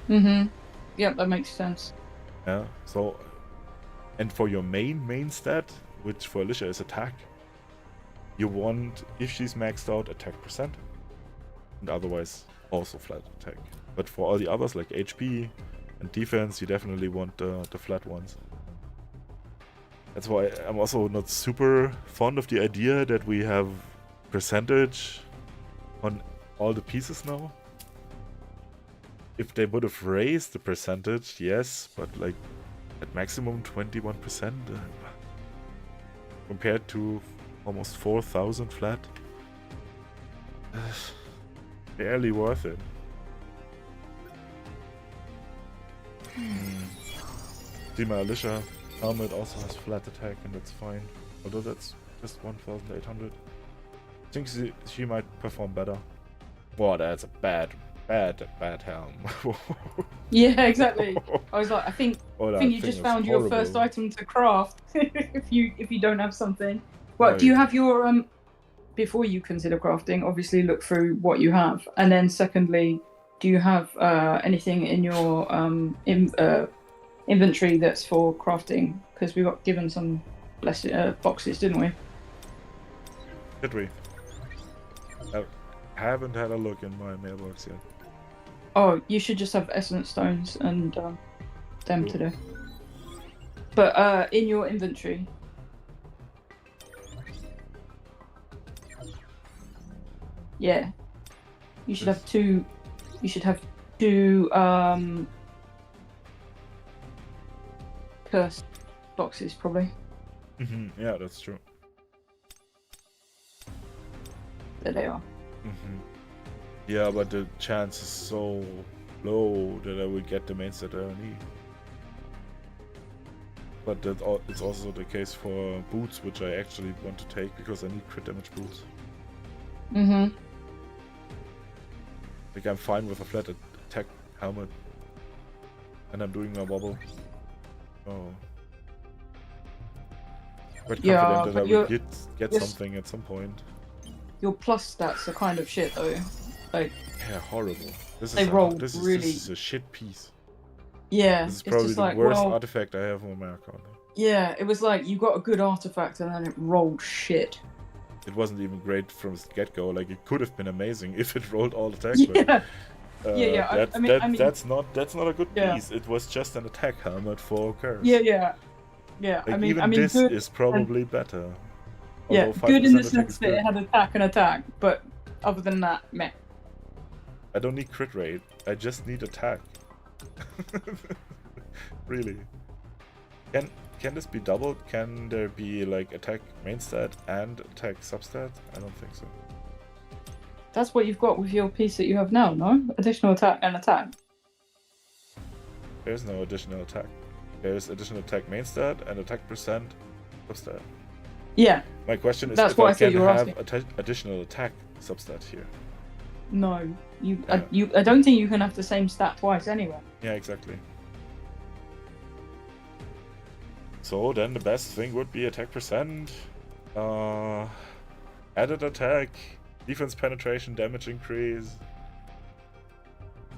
Yep, that makes sense. Yeah. So, and for your main stat, which for Alicia is attack, you want, if she's maxed out, attack percent, and otherwise also flat attack. But for all the others like HP and defense, you definitely want the flat ones. That's why I'm also not super fond of the idea that we have percentage on all the pieces now. If they would have raised the percentage, yes, but like at maximum 21% compared to almost 4,000 flat, barely worth it. See, my Alicia helmet also has flat attack, and that's fine. Although that's just 1,800. I think she might perform better. Wow, that's a bad helm. Yeah, exactly. I was like, I think you just found your first item to craft. if you don't have something. Well, do you have your before you consider crafting? Obviously, look through what you have, and then secondly, do you have anything in your inventory that's for crafting because we got given some boxes, didn't we? Did we? I haven't had a look in my mailbox yet. Oh, you should just have essence stones and them Cool. to do. But in your inventory. Yeah. You should have two. You should have two curse boxes probably. Yeah, that's true. There they are. Yeah, but the chance is so low that I will get the mains that I need. But it's also the case for boots, which I actually want to take because I need crit damage boots. Like, I'm fine with a flat attack helmet. And I'm doing my wobble. Oh. Quite confident that I will get something at some point. Your plus stats are kind of shit though. Like, yeah, horrible. This is a shit piece. Yeah, this is probably just the like, worst artifact I have on my account. Yeah, it was like you got a good artifact and then it rolled shit. It wasn't even great from the get-go. Like, it could have been amazing if it rolled all attack. Yeah. But, I mean, that's not a good piece. It was just an attack helmet for curse. Yeah. Like, I mean, this good is probably better. Yeah, good in the sense that it had attack, but other than that, meh. I don't need crit rate. I just need attack. Really. Can this be doubled? Can there be like attack main stat and attack substat? I don't think so. That's what you've got with your piece that you have now, no? Additional attack and attack. There's no additional attack. There's additional attack main stat and attack percent substat. Yeah. My question is if I can have additional attack substat here. No, I don't think you can have the same stat twice anyway. Yeah, exactly. So then the best thing would be attack percent, added attack, defense penetration, damage increase,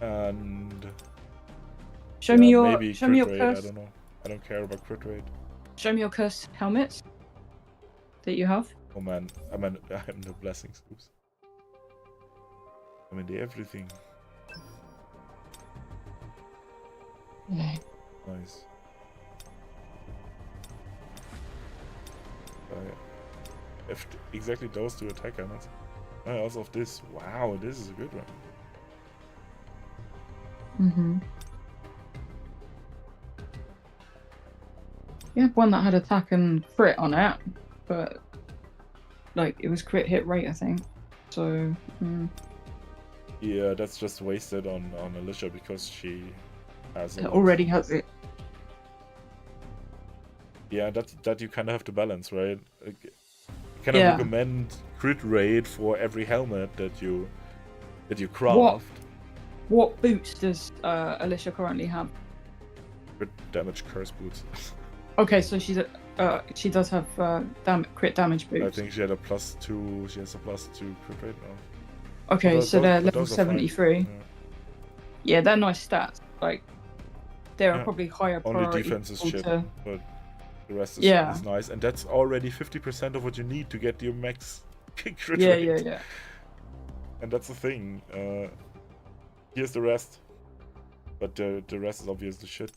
and show me your maybe crit rate. curse. I don't know. I don't care about crit rate. Show me your cursed helmets that you have. Oh man, I'm the blessings. Oops. I'm in the everything. Nice. I have exactly those two attack helmets. I also have this. Wow, this is a good one. You had one that had attack and crit on it, but like it was crit hit rate, I think. So. Yeah, that's just wasted on Alicia because she has it. Already has it. Yeah, that you kind of have to balance, right? I kind of recommend crit rate for every helmet that you craft. What boots does Alicia currently have? Crit damage curse boots. Okay, so she does have crit damage boots. I think she had a +2. She has a +2 crit rate now. Okay, so they're level 73. Yeah, they're nice stats. Like, they're probably higher priority. Only defense is shit, but the rest is nice. And that's already 50% of what you need to get your max crit rate. Yeah. And that's the thing. Here's the rest. But the rest is obviously shit.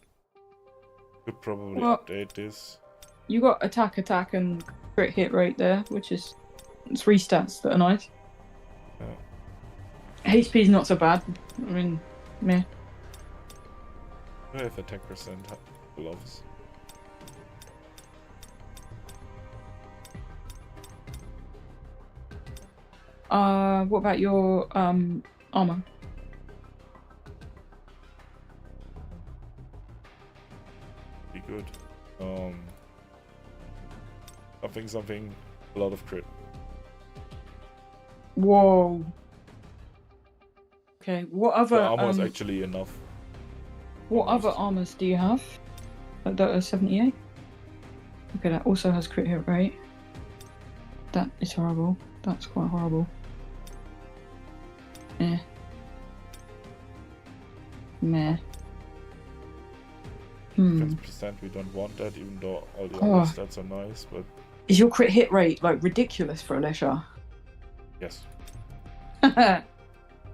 Could probably update this. You got attack, and crit hit rate there, which is 3 stats that are nice. HP's not so bad. I mean, meh. I have attack percent gloves. What about your armor? Be good. Something. A lot of crit. Whoa. Okay, what other The armor is actually enough. What other armors do you have? That are 78? Okay, that also has crit hit rate. That is horrible. That's quite horrible. Meh. defense percent, we don't want that, even though all the Oh. other stats are nice, but Is your crit hit rate like ridiculous for Alicia? yes.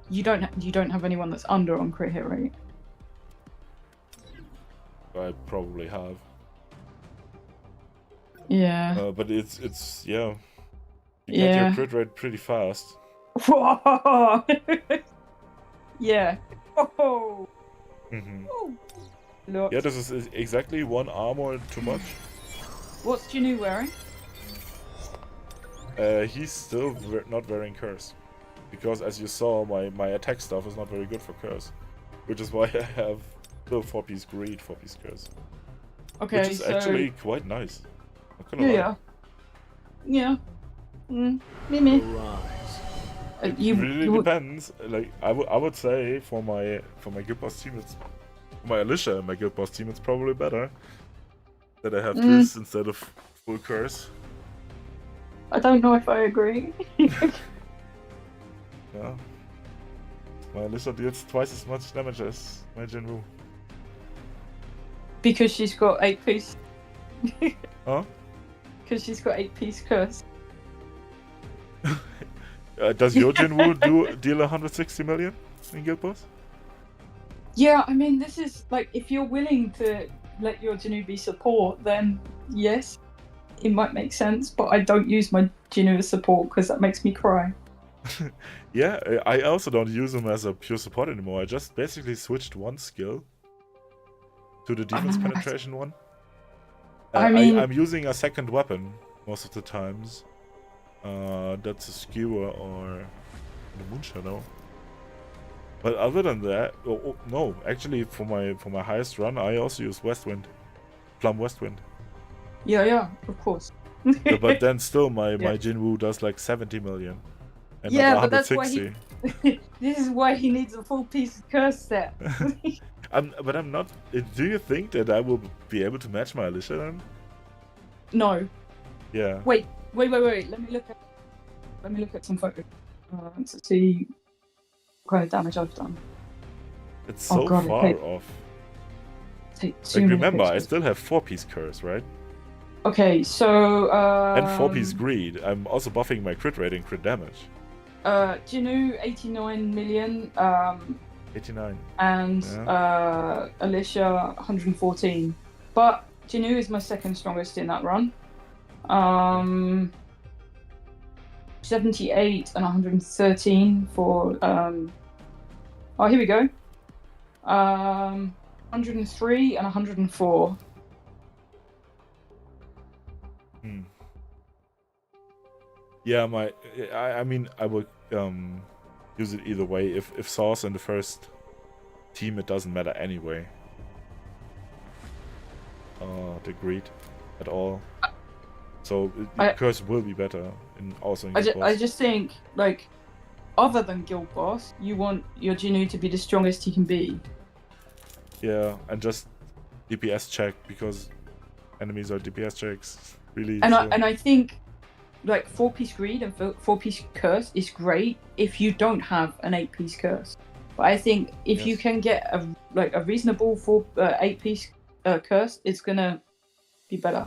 You don't have anyone that's under on crit hit rate. I probably have. Yeah. But it's yeah. You get your Yeah. crit rate pretty fast. Yeah. Oh. Mm-hmm. Look. Yeah, this is exactly one armor too much. What's Jinu wearing? He's still not wearing curse. Because as you saw, my attack stuff is not very good for curse. Which is why I have still 4-piece greed, 4-piece curse. Okay, Which is so actually quite nice. Not gonna lie. Yeah. Me. Arise. It really depends. Like I would say for my guild boss team, it's for my Alicia and my guild boss team, it's probably better that I have this instead of full curse. I don't know if I agree. Yeah. My Alicia deals twice as much damage as my Jinwoo. Because she's got 8-piece. Huh? Because she's got 8-piece curse. Does your Jinwoo deal 160 million in guild boss? Yeah, I mean, this is like, if you're willing to let your Jinu be support, then yes, it might make sense, but I don't use my Jinu as support because that makes me cry. Yeah, I also don't use him as a pure support anymore. I just basically switched one skill to the defense penetration one. I mean, I'm using a second weapon most of the times. That's a skewer or the Moonshadow. But other than that, no, actually for my highest run, I also use Westwind, Plum Westwind. Yeah, of course. Yeah, but then still, my Jinwoo does like 70 million. And Yeah, not but that's 160. why this is why he needs a full piece of curse set. But I'm not. Do you think that I will be able to match my Alicia then? No. Yeah. Wait. Let me look at some photos to see what kind of damage I've done. It's so God, far off. Take Like, too many remember, I pictures. still have 4-piece curse, right? Okay, so And 4-piece greed. I'm also buffing my crit rate and crit damage. Jinu 89 million. 89. And Alicia 114. But Jinu is my second strongest in that run. 78 and 113 for oh, here we go. 103 and 104. Yeah, I mean, I would use it either way. If Sauce in the first team, it doesn't matter anyway. The greed at all. So curse will be better also in Guild Boss. I just think, like, other than Guild Boss, you want your Jinu to be the strongest he can be. Yeah, and just DPS check, because enemies are DPS checks. Really. And so. I think, like, 4-piece greed and 4-piece curse is great if you don't have an 8-piece curse. But I think if you can get a reasonable 8-piece curse, it's gonna be better.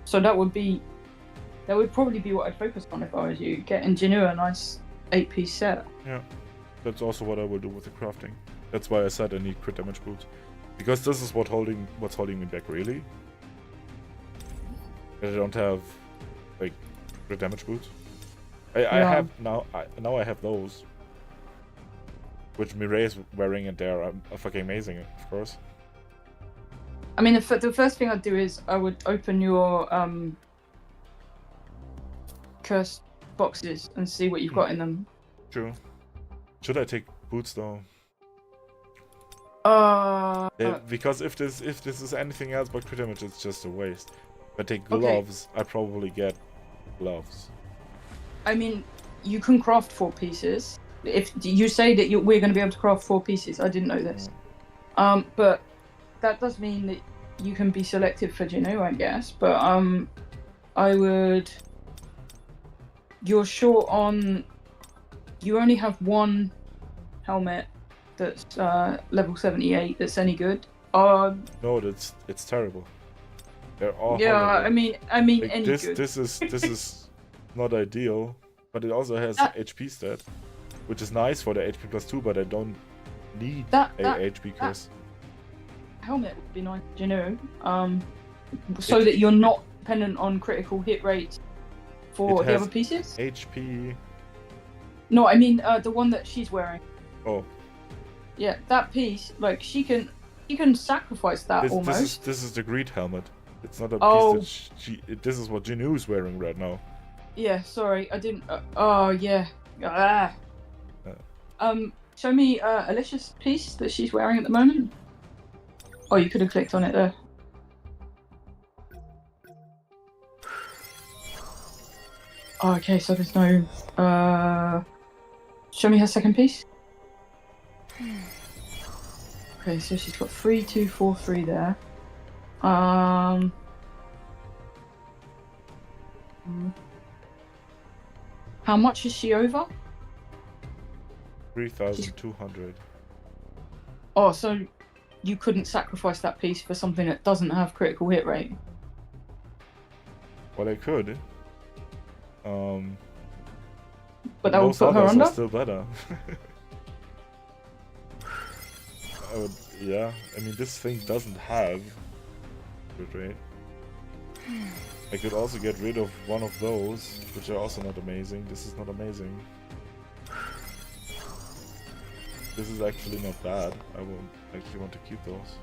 So that would probably be what I'd focus on if I was you. Getting Jinu a nice 8-piece set. Yeah, that's also what I will do with the crafting. That's why I said I need crit damage boots, because this is what's holding me back really. I don't have like crit damage boots. I have now. Now I have those, which Mireille is wearing, and they're fucking amazing, of course. I mean, the first thing I'd do is I would open your curse boxes and see what you've got in them. True. Should I take boots though? Because if this is anything else but crit damage, it's just a waste. If I take gloves, I probably get gloves. I mean, you can craft 4 pieces. If you say that we're going to be able to craft 4 pieces, I didn't know this. But that does mean that you can be selective for Jinu, I guess. But I would. You're short on. You only have one helmet that's level 78 that's any good. No, it's terrible. They're all Yeah, horrible. I mean, Like, any good. this is not ideal, but it also has HP stat, which is nice for the HP plus 2, but I don't need a HP curse. Helmet would be nice, you know, so that you're not dependent on critical hit rates for the other pieces. HP. No, I mean the one that she's wearing. Oh. Yeah, that piece, like she can sacrifice that almost. This is the greed helmet. It's not a piece that this is what Jinu's wearing right now. Yeah, sorry, I didn't. Oh yeah. Show me Alicia's piece that she's wearing at the moment. Oh, you could have clicked on it there. Oh, okay, so there's no. Show me her second piece. Okay, so she's got 3, 2, 4, 3 there. How much is she over? 3,200. Oh, so you couldn't sacrifice that piece for something that doesn't have critical hit rate? Well, I could. But that would put her under? Are still better. Yeah, I mean, this thing doesn't have crit rate. I could also get rid of one of those, which are also not amazing. This is not amazing. This is actually not bad. I won't actually want to keep those.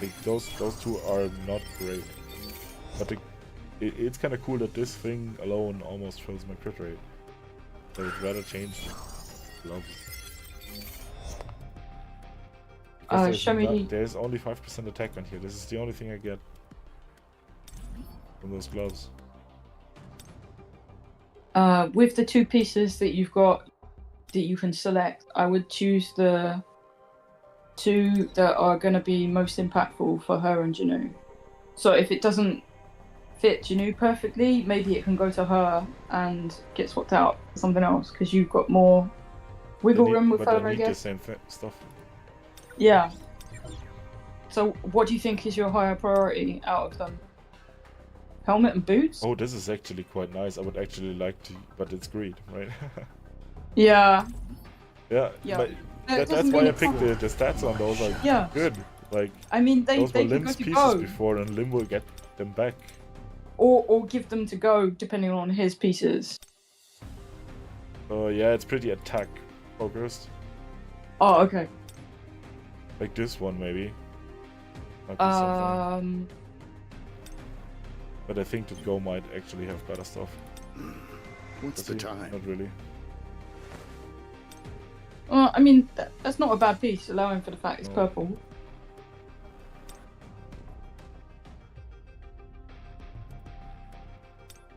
Like, those two are not great. But it's kind of cool that this thing alone almost fills my crit rate. I would rather change the gloves. Show me. There's only 5% attack on here. This is the only thing I get from those gloves. With the 2 pieces that you've got that you can select, I would choose the 2 that are going to be most impactful for her and Jinu. So if it doesn't fit Jinu perfectly, maybe it can go to her and get swapped out for something else, because you've got more wiggle room with her, I guess. The same stuff. Yeah. So what do you think is your higher priority out of them? Helmet and boots? Oh, this is actually quite nice. I would actually like to, but it's greed, right? Yeah. Yeah. But that's why I picked the stats on those. Are good. Like, I mean, those they were Lim's could go to pieces go. before, and Lim will get them back. Or give them to go, depending on his pieces. Yeah, it's pretty attack focused. Oh, okay. Like this one, maybe. Might be something. But I think that Go might actually have better stuff. What's the time? Not really. Well, I mean, that's not a bad piece, allowing for the fact it's purple.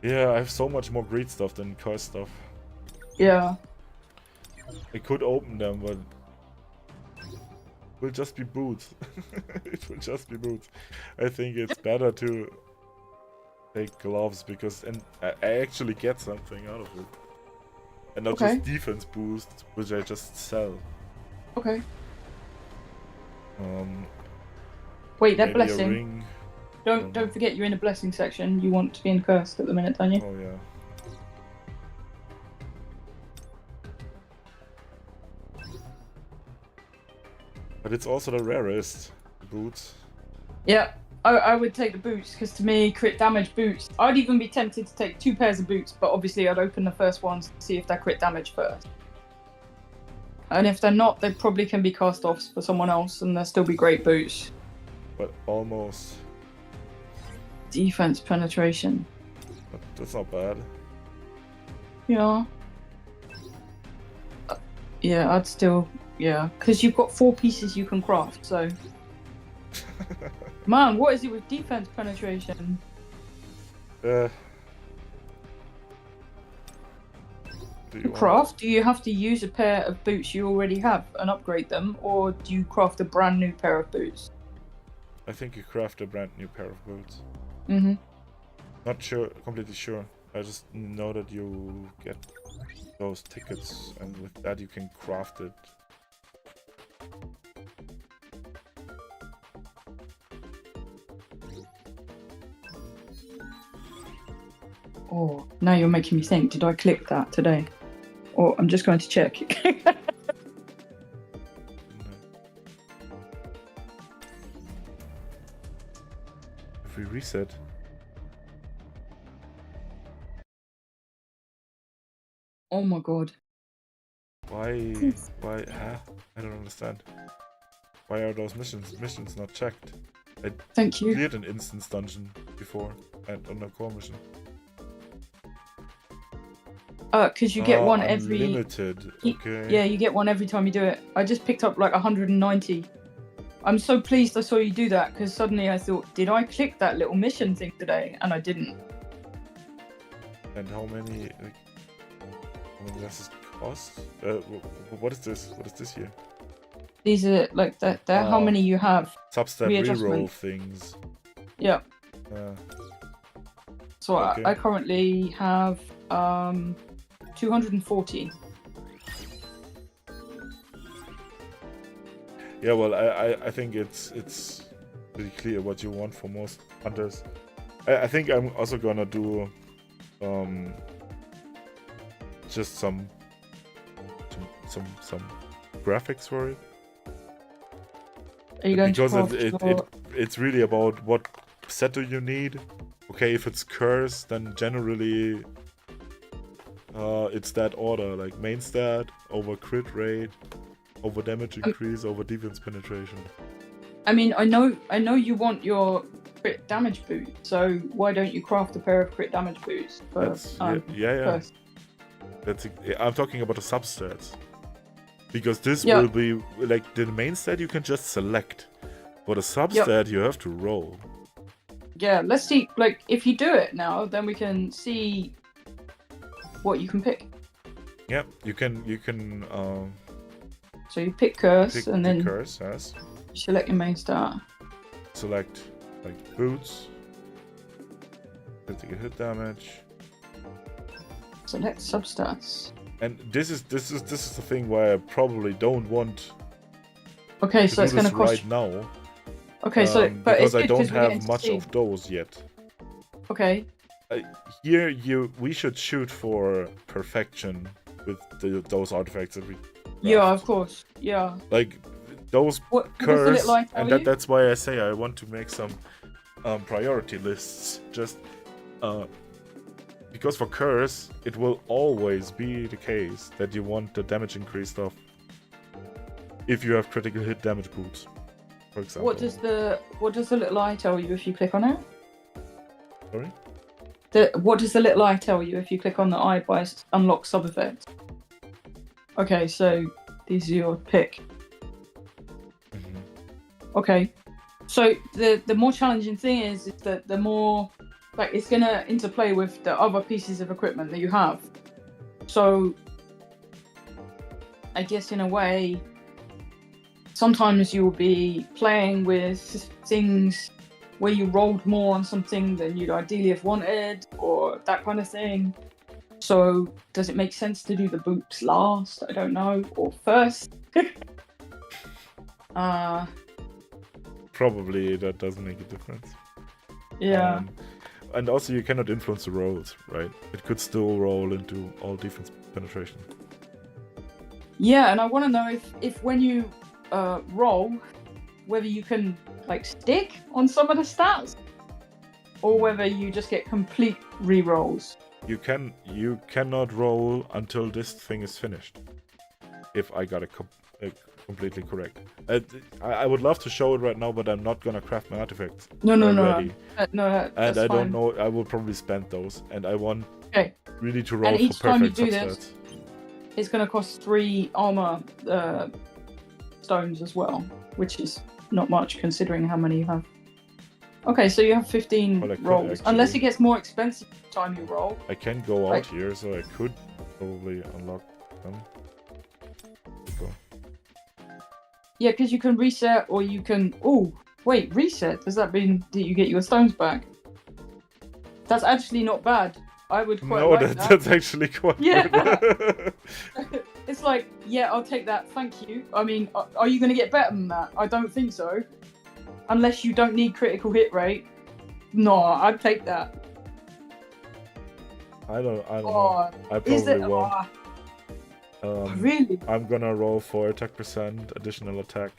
Yeah, I have so much more greed stuff than curse stuff. Yeah. I could open them, but it will just be boots. It will just be boots. I think it's better to take gloves, because I actually get something out of it. And not just defense boost, which I just sell. Okay. Wait, that maybe a blessing. ring. Don't forget you're in the blessing section. You want to be in cursed at the minute, don't you? Oh yeah. But it's also the rarest, boots. Yeah, I would take the boots, because to me, crit damage boots. I'd even be tempted to take 2 pairs of boots, but obviously I'd open the first ones to see if they're crit damage first. And if they're not, they probably can be cast offs for someone else, and they'll still be great boots. But almost. Defense penetration. But that's not bad. Yeah. Yeah, I'd still... Yeah, because you've got 4 pieces you can craft, so... Man, what is it with defense penetration? Do you have to use a pair of boots you already have and upgrade them, or do you craft a brand new pair of boots? I think you craft a brand new pair of boots. Mm-hmm. Not sure, completely sure. I just know that you get those tickets, and with that you can craft it. Oh, now you're making me think. Did I click that today? Or I'm just going to check. If we reset. Oh my god. Why? Huh? I don't understand. Why are those missions not checked? I Thank you. cleared an instance dungeon before and on a core mission. Because you get one every. Unlimited. Okay. Yeah, you get one every time you do it. I just picked up like 190. I'm so pleased I saw you do that because suddenly I thought, did I click that little mission thing today? And I didn't. And how many? Like, how many does this cost? What is this? What is this here? These are like that. How many you have? Substat reroll things. Yeah. So okay. I currently have 240. Yeah, well, I think it's pretty clear what you want for most hunters. I think I'm also gonna do just some graphics for it. Are you going because to it's really about what set do you need. Okay, if it's curse, then generally it's that order, like main stat over crit rate, over damage increase, over defense penetration. I mean, I know you want your crit damage boost, so why don't you craft a pair of crit damage boosts? Yeah. I'm talking about the substats. Because this will be, like, the main stat you can just select. For the substat, you have to roll. Yeah, let's see, like, if you do it now, then we can see what you can pick. Yeah, you can so you pick curse, and then curse, yes. Select your main stat. Select, like, boots. Critical hit damage. Select substats. And this is the thing where I probably don't want. Okay, so it's going to cost right now. Okay, so but because it's I don't have much of those yet. Okay. Here we should shoot for perfection with those artifacts that we. Yeah, of course. Yeah. Like those curse, and that's why I say I want to make some priority lists. Just because for curse, it will always be the case that you want the damage increase stuff if you have critical hit damage boots, for example. What does the little eye tell you if you click on it? Sorry? What does the little eye tell you if you click on the eye by unlock sub effects? Okay, so these are your pick. Okay, so the more challenging thing is that the more like it's gonna interplay with the other pieces of equipment that you have. So I guess in a way, sometimes you'll be playing with things where you rolled more on something than you'd ideally have wanted, or that kind of thing. So does it make sense to do the boots last? I don't know, or first? Probably that doesn't make a difference. Yeah. And also you cannot influence the rolls, right? It could still roll into all defense penetration. Yeah, and I want to know if when you roll, whether you can like stick on some of the stats, or whether you just get complete re-rolls. You cannot roll until this thing is finished. If I got it completely correct. I would love to show it right now, but I'm not gonna craft my artifacts. No. And that's I fine. don't know. I will probably spend those, and I want really to roll and each for perfect time you do substats. this, it's gonna cost 3 armor stones as well, which is not much considering how many you have. Okay, so you have 15 rolls. Unless it gets more expensive each time you roll. I can go out here, so I could probably unlock them. Yeah, because you can reset, or you can... Oh, wait, reset? Does that mean that you get your stones back? That's actually not bad. I would quite like that. That's actually quite good. It's like, yeah, I'll take that, thank you. I mean, are you going to get better than that? I don't think so. Unless you don't need critical hit rate. No, I'd take that. I don't know. Oh, I is probably it? won't. Really? I'm gonna roll for attack percent, additional attack,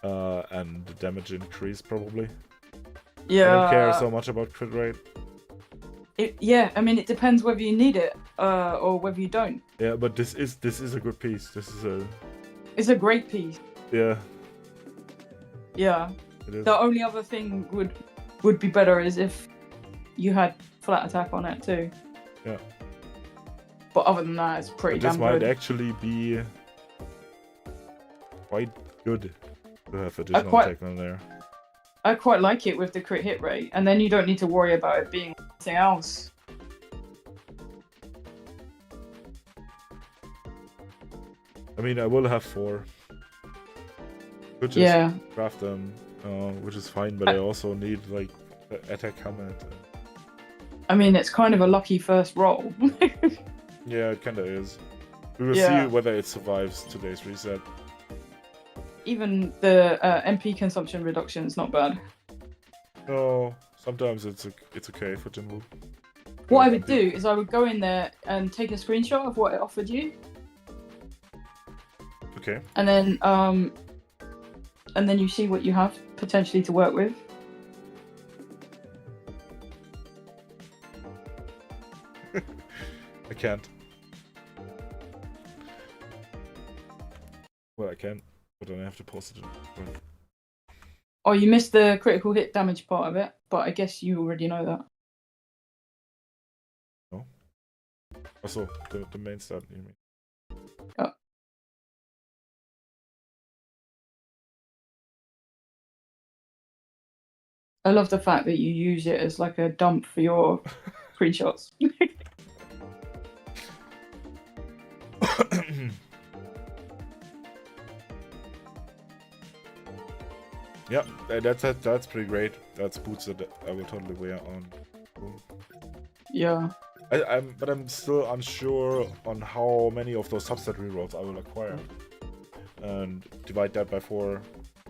and the damage increase probably. Yeah. I don't care so much about crit rate. Yeah, I mean, it depends whether you need it or whether you don't. Yeah, but this is a good piece. This is a It's a great piece. yeah. Yeah. It is. The only other thing would be better is if you had flat attack on it too. Yeah. But other than that, it's pretty But this damn might good. actually be quite good to have additional attack on there. I quite like it with the crit hit rate, and then you don't need to worry about it being anything else. I mean, I will have 4. Could just Yeah. craft them, which is fine, but I also need like attack helmet. I mean, it's kind of a lucky first roll. Yeah, it kinda is. We will Yeah. see whether it survives today's reset. Even the MP consumption reduction is not bad. No, sometimes it's okay for Jinwoo. What I would do is I would go in there and take a screenshot of what it offered you, Okay. and then you see what you have potentially to work with. I can't. Well, I can, but then I have to post it. Oh, you missed the critical hit damage part of it, but I guess you already know that. No. Also, the main stat, you mean? Oh. I love the fact that you use it as like a dump for your screenshots. Yeah, that's pretty great. That's boots that I will totally wear on. Yeah. But I'm still unsure on how many of those subset rerolls I will acquire, and divide that by 4,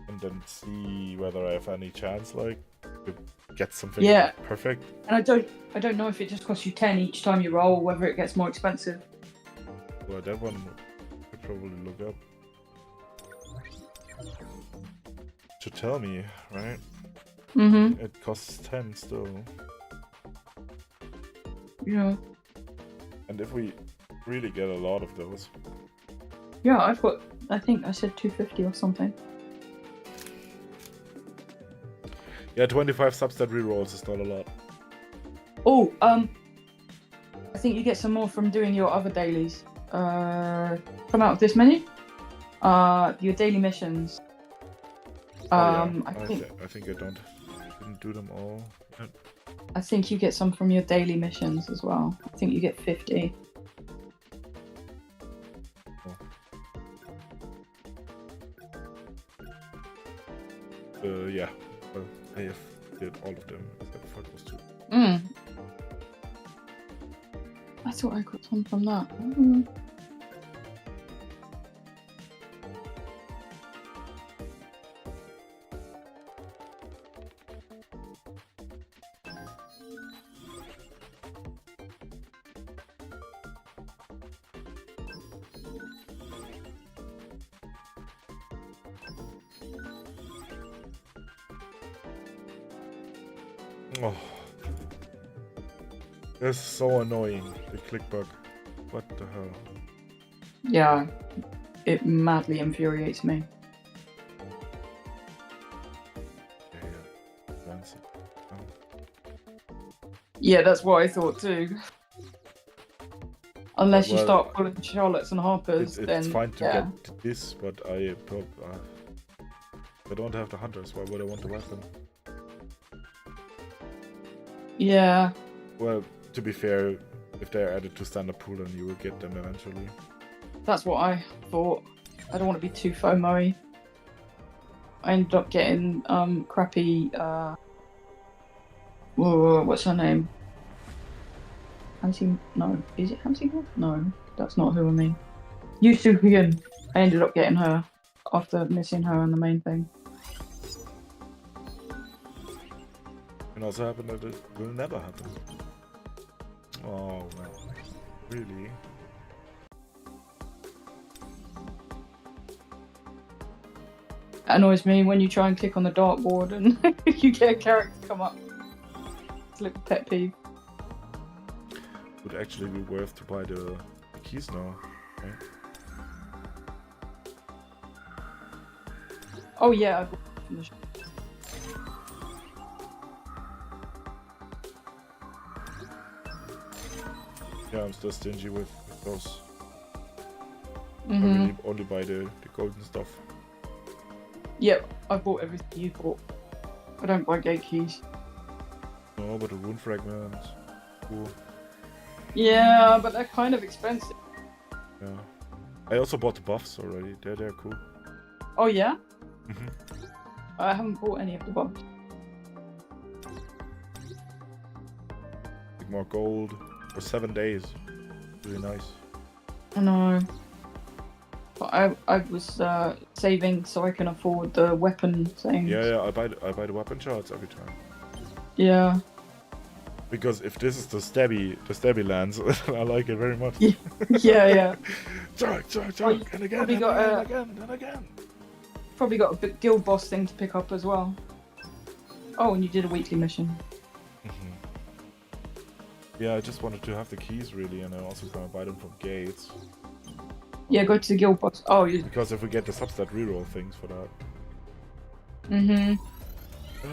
and then see whether I have any chance like to get something perfect. And I don't know if it just costs you 10 each time you roll, or whether it gets more expensive. Well, that one I could probably look up. Should tell me, right? Mm-hmm. It costs 10 still. Yeah. And if we really get a lot of those. Yeah, I've got, I think I said 250 or something. Yeah, 25 substat rerolls is not a lot. Oh, I think you get some more from doing your other dailies. Come out of this menu. Your daily missions. I think I didn't do them all. I think you get some from your daily missions as well. I think you get 50. Yeah. Well, I have did all of them except for those 2. I thought I got some from that. Oh. That's so annoying, the click bug. What the hell? Yeah, it madly infuriates me. Yeah, that's what I thought too. Unless you start pulling Charlottes and Harpers, it's fine to get this, but I don't have the hunters. Why would I want the weapon? Yeah. Well, to be fair, if they're added to standard pool, then you will get them eventually. That's what I thought. I don't want to be too FOMO-y. I ended up getting crappy. What's her name? Hansi? No, is it Hansi? No, that's not who I mean. Yu Hyun. I ended up getting her after missing her on the main thing. Can also happen that it will never happen. Oh man, really? That annoys me when you try and click on the dartboard and you get a character come up. It's a little pet peeve. Would actually be worth to buy the keys now, right? Oh yeah, I bought it from the shop. Yeah, I'm still stingy with those. I Mm-hmm. really only buy the golden stuff. Yep, I bought everything you bought. I don't buy gate keys. No, but the rune fragments. Cool. Yeah, but they're kind of expensive. Yeah. I also bought the buffs already. They're cool. Oh yeah? Mm-hmm. I haven't bought any of the buffs. More gold for 7 days. Really nice. I know. But I was saving so I can afford the weapon things. Yeah, I buy the weapon shards every time. Yeah. Because if this is the stabby lands, I like it very much. Yeah. Charge, Oh, you and again, probably got and again. Probably got a big guild boss thing to pick up as well. Oh, and you did a weekly mission. Yeah, I just wanted to have the keys really, and I'm also gonna buy them from gates. Yeah, go to the guild boss. Oh, you. Because if we get the substat reroll things for that. Mhm.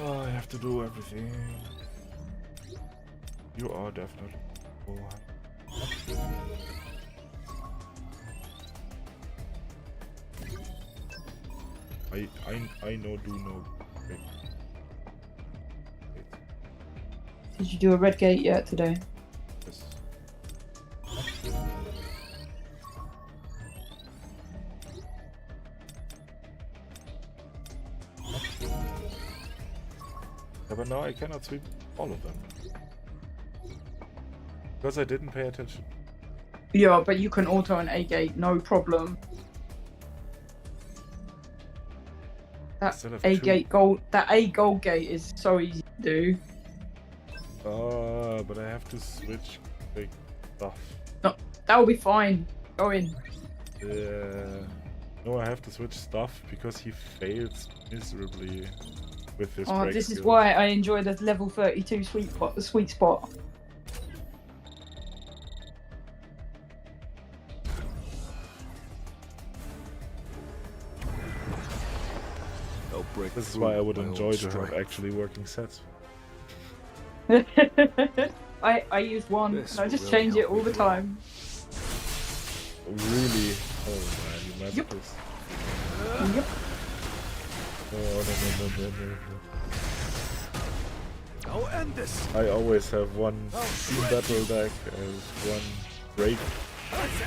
Oh, I have to do everything. You are definitely. I know do know. Wait. Did you do a red gate yet today? Yes. Yeah, but now I cannot sweep all of them. Because I didn't pay attention. Yeah, but you can auto an A gate, no problem. That Instead of A two. gate gold, that A gold gate is so easy to do. But I have to switch big stuff. That will be fine. Go in. No, I have to switch stuff because he fails miserably with his Oh, break this is skills. why I enjoy the level 32 sweet spot. They'll break This is through why I would my enjoy own to have strength. actually working sets. I use one This and I will just really change it help all me the grow. time. Really? Oh man, you magicals. Yep. Oh, no. I'll end this. I always have one team battle deck and one break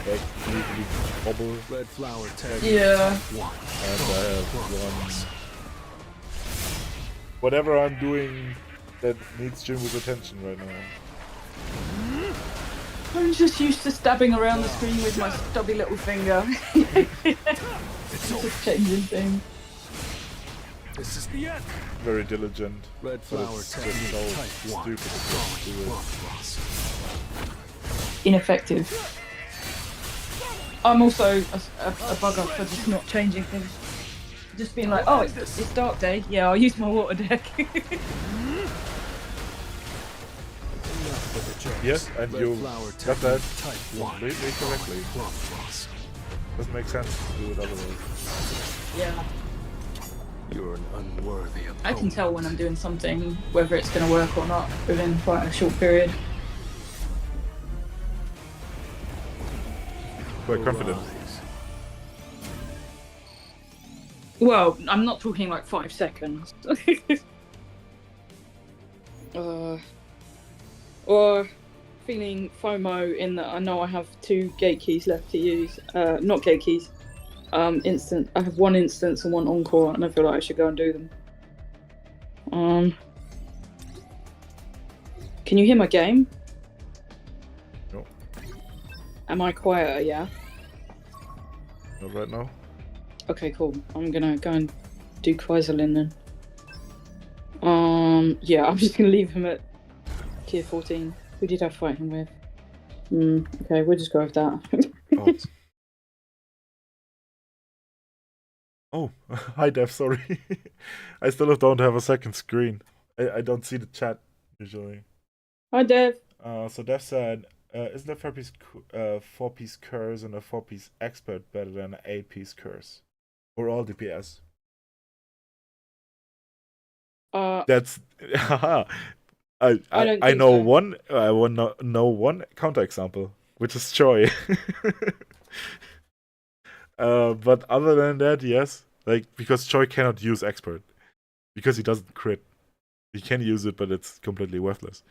deck, usually bubble, Red flower tag. Yeah. One. and I have one. Whatever I'm doing that needs Jinwoo's attention right now. I'm just used to stabbing around the screen with my stubby little finger. It's over. Just changing things. This is the end. Very diligent, Red but flower it's tag. just so Type one. stupid to do it. Ineffective. I'm also a bugger for just not changing things. Just being like, oh, it's dark day. Yeah, I'll use my water deck. Yes, and Red you flower got that type one. completely correctly. Doesn't make sense to do it otherwise. Yeah. You're an unworthy opponent. I can tell when I'm doing something, whether it's going to work or not, within quite a short period. Quite confident. Arise. Well, I'm not talking like 5 seconds. Or feeling FOMO in that I know I have 2 gate keys left to use. Not gate keys. Instant. I have 1 instance and 1 encore, and I feel like I should go and do them. Can you hear my game? No, Am I quieter? Yeah. not right now. Okay, cool. I'm gonna go and do Kaiserlin then. Yeah, I'm just gonna leave him at tier 14. Who did I fight him with? Okay, we'll just go with that. Oh. Oh, hi Dev, sorry. I still don't have a second screen. I don't see the chat usually. Hi, Dev. So Dev said, isn't a four-piece curse and a four-piece expert better than an eight-piece curse? For all DPS? That's haha. I don't know think so. one. I want know one counterexample, which is Choi. But other than that, yes. Like, because Choi cannot use expert because he doesn't crit. He can use it, but it's completely worthless.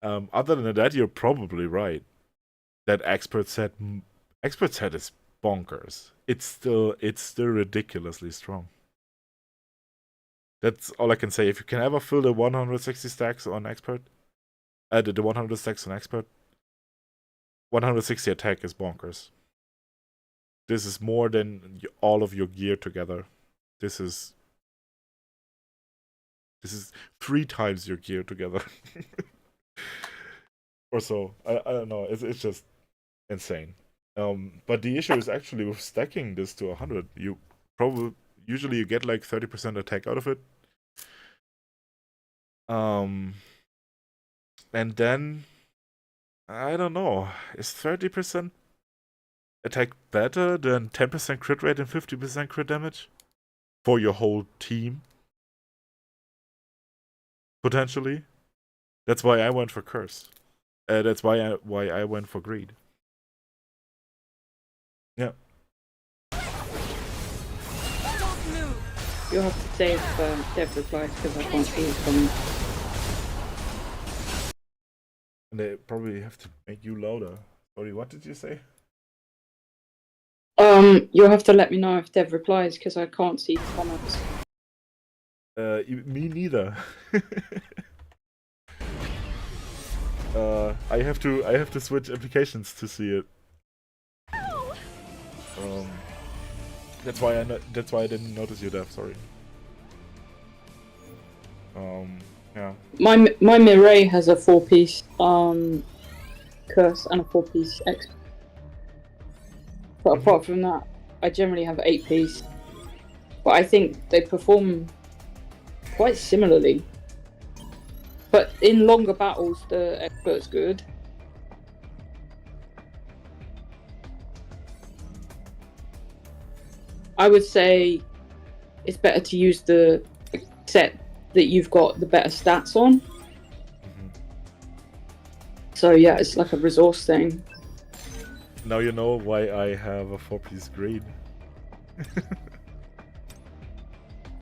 Other than that, you're probably right. That expert set is bonkers. It's still ridiculously strong. That's all I can say. If you can ever fill the 160 stacks on expert, the 100 stacks on expert, 160 attack is bonkers. This is more than all of your gear together. This is 3 times your gear together. Or so. I don't know. It's just insane. But the issue is actually with stacking this to 100. You usually you get like 30% attack out of it. And then I don't know. Is 30% attack better than 10% crit rate and 50% crit damage for your whole team? Potentially. That's why I went for curse. That's why I went for greed. Yeah. Don't move. You'll have to save Dev replies because I can't see it coming. And they probably have to make you louder. Sorry, what did you say? You'll have to let me know if Dev replies because I can't see the comments. Me neither. I have to switch applications to see it. That's why I didn't notice you, Dev. Sorry. Yeah. My Mireille has a 4-piece curse and a 4-piece X. But apart from that, I generally have 8-piece. But I think they perform quite similarly. But in longer battles, the expert's good. I would say it's better to use the set that you've got the better stats on. So yeah, it's like a resource thing. Now you know why I have a 4-piece greed.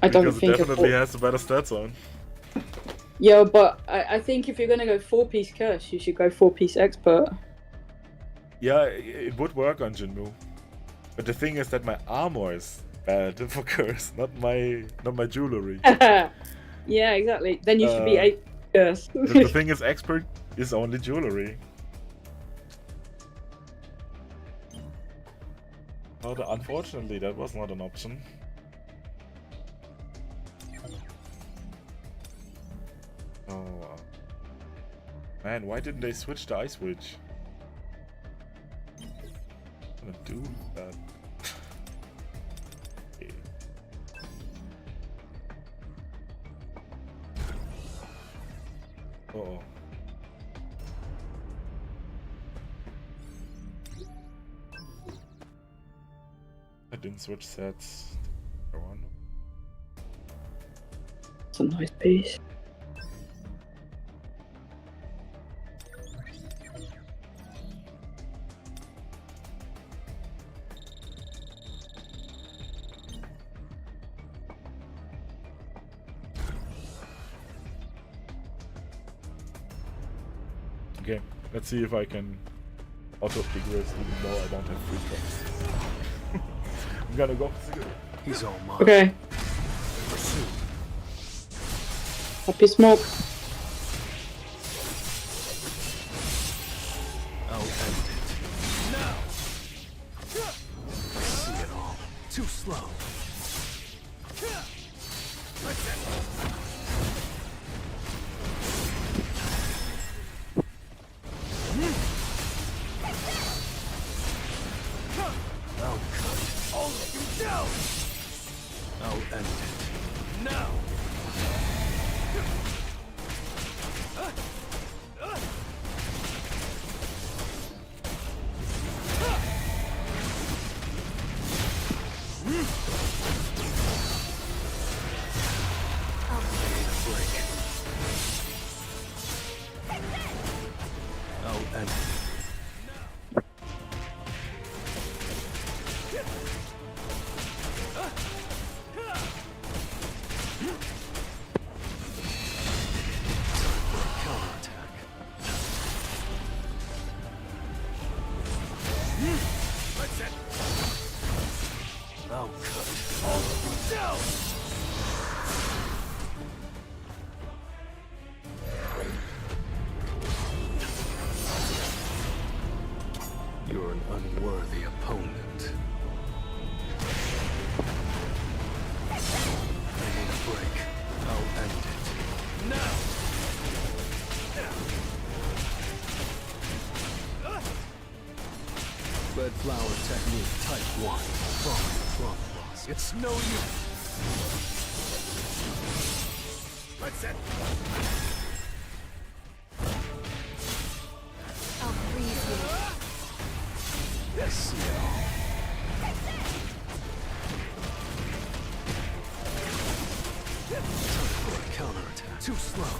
I don't because think it definitely has the better stats on. Yeah, but I think if you're gonna go 4-piece curse, you should go 4-piece expert. Yeah, it would work on Jinmu. But the thing is that my armor is bad for curse, not my jewelry. Yeah, exactly. Then you should be 8 curse. The thing is, expert is only jewelry. Oh, unfortunately, that was not an option. Oh, man, why didn't they switch the ice switch? I'm gonna do that. Okay. Uh-oh. I didn't switch sets. It's a nice piece. Okay, let's see if I can auto figures even though I don't have free trucks. I'm gonna go for cigarette. He's all mine. Okay. Pursue. Happy smoke. I'll end it. Now! I see it all. Too slow. end it. Now! I'll end it. I'll cut all of you down! You're an unworthy opponent. I need a break. I'll end it. Now! Red flower technique type 1. From loss. It's no use. Let's it. I'll freeze you. Yes, see it all. Time for a counterattack. Too slow.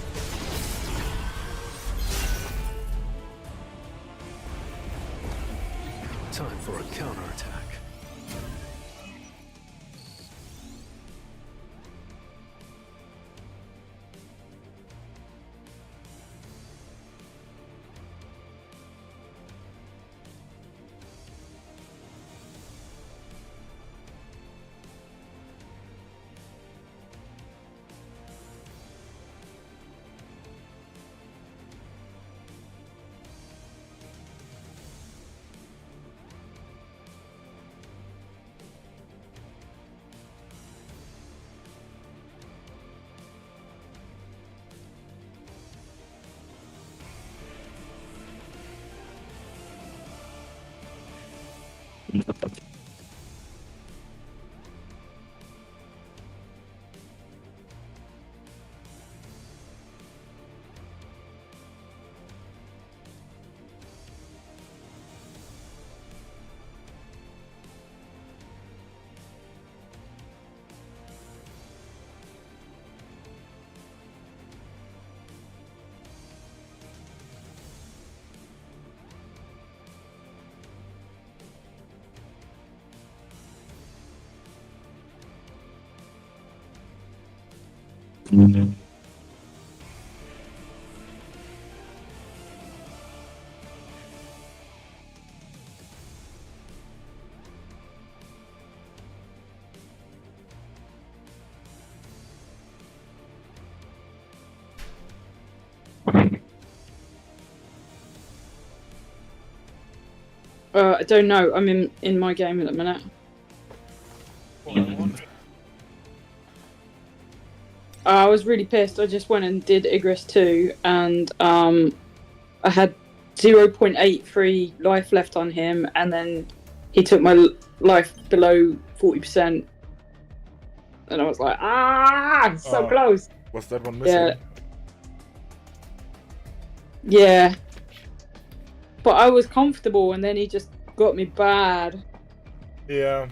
Time for a counterattack. I don't know. I'm in my game at the minute. I was really pissed. I just went and did Igris 2, and I had 0.83 life left on him, and then he took my life below 40%. And I was like, so close. Was that one missing? Yeah. But I was comfortable, and then he just got me bad. Yeah.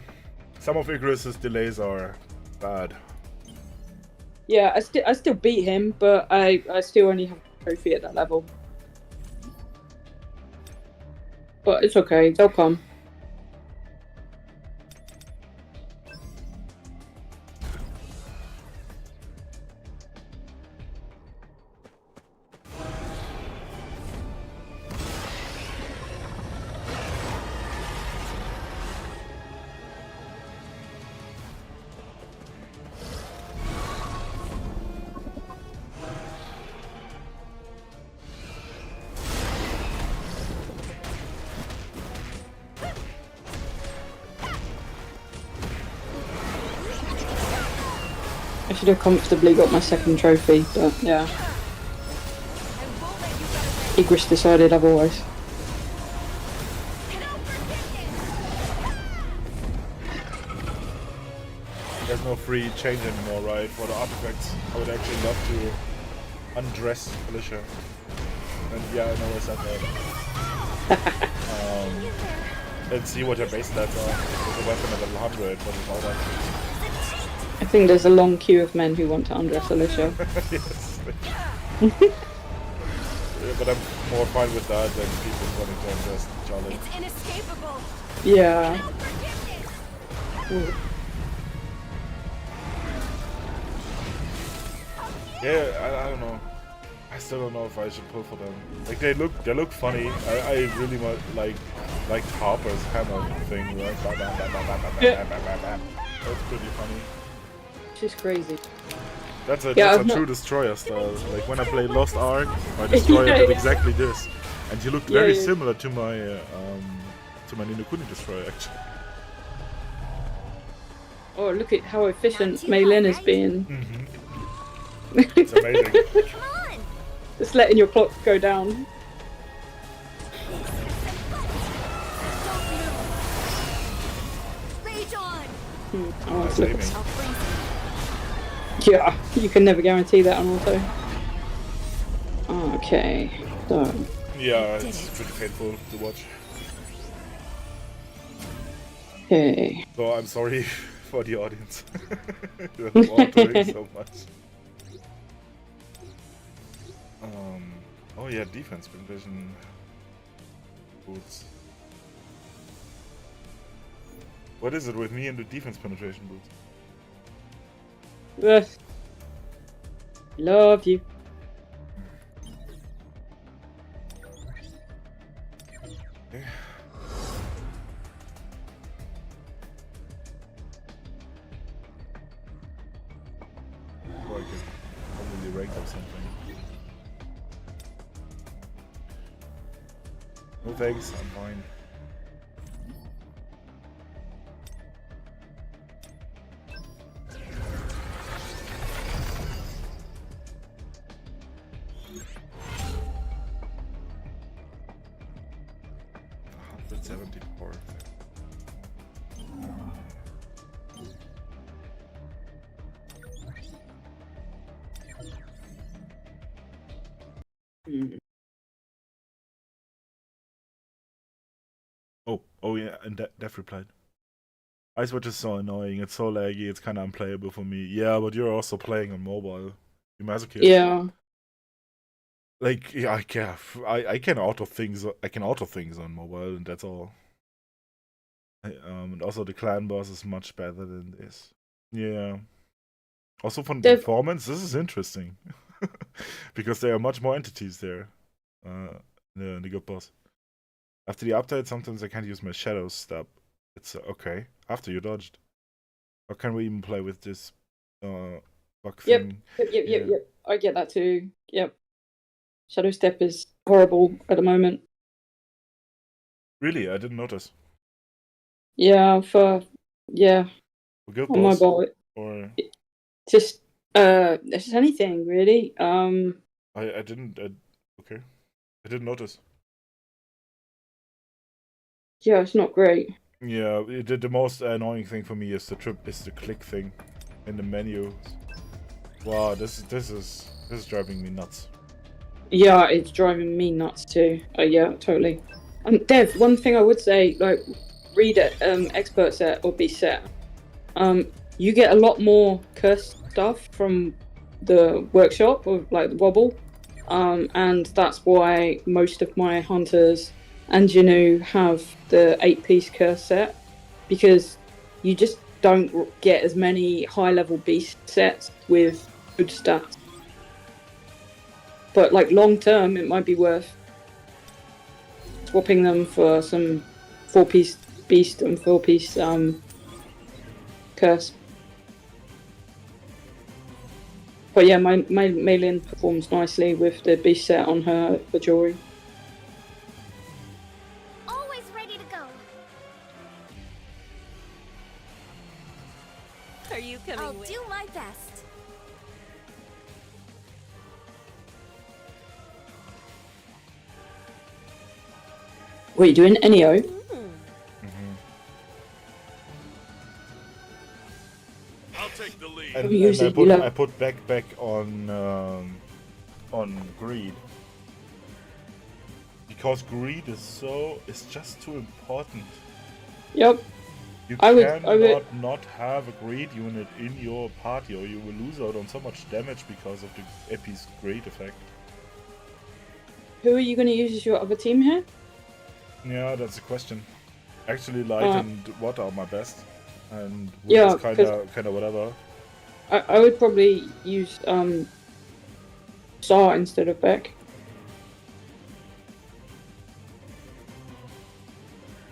Some of Igris's delays are bad. Yeah, I still beat him, but I still only have a trophy at that level. But it's okay, they'll come. I should have comfortably got my second trophy, but yeah. Igris decided otherwise. There's no no free change anymore, right? For the artifacts, I would actually love to undress Alicia. And yeah, I know I said that. And see what her base stats are with a weapon at level 100, but without that. I think there's a long queue of men who want to undress Alicia. Yes. Yeah, but I'm more fine with that than people wanting to undress Charlotte. It's inescapable. Yeah. No forgiveness. Ooh. Yeah, I don't know. I still don't know if I should pull for them. Like they look funny. I really like Harper's hammer thing. Right? That's pretty funny. She's crazy. That's a Yeah, true destroyer style. Like when I played Lost Ark, my destroyer did exactly this, and he looked very similar to my Ni no Kuni destroyer actually. Oh, look at how efficient Mei Lin is being. It's amazing. Come on. Just letting your clock go down. Don't move. Rage on. Oh, Nice look. aiming. I'll freeze Yeah, you can never guarantee that on auto. Okay, so Yeah, it's pretty painful to watch. okay. So I'm sorry for the audience. You're doing so much. Oh yeah, defense penetration boots. What is it with me and the defense penetration boots? Ugh. Love you. Okay. Or I could probably rank up something. No thanks, I'm fine. $174. Oh yeah, and Def replied. Icewatch is so annoying, it's so laggy, it's kinda unplayable for me. Yeah, but you're also playing on mobile. You masochist. Yeah. Like, yeah, I can auto things on mobile, and that's all. And also the clan boss is much better than this. Yeah. Also from the performance, this is interesting. Because there are much more entities there. The good boss. After the update, sometimes I can't use my shadow step. It's okay. After you dodged. How can we even play with this bug thing? Yep. I get that too. Yep. Shadow step is horrible at the moment. Really? I didn't notice. Yeah, for Guild on my boss? ball. Or Just anything really. I didn't okay. I didn't notice. Yeah, it's not great. Yeah, the most annoying thing for me is the click thing in the menu. Wow, this is driving me nuts. Yeah, it's driving me nuts too. Yeah, totally. Dev, one thing I would say, like, read it, expert set or beast set. You get a lot more curse stuff from the workshop or like the wobble, and that's why most of my hunters and Jinu have the 8-piece curse set, because you just don't get as many high-level beast sets with good stats. But like long term, it might be worth swapping them for some 4-piece beast and 4-piece curse. But yeah, my Mei Lin performs nicely with the beast set on her jewelry. Always ready to go. Are you coming I'll with? do my best. What are you doing, Enio? I'll take And, use and a healer. I put back on greed. Because greed is just too important. Yep. You I would not have a greed unit in your party, or you will lose out on so much damage because of the Epi's greed effect. Who are you going to use as your other team here? Yeah, that's a question. Actually, light and water are my best, and wood Yeah, is kind of whatever. I would probably use Sar instead of Beck.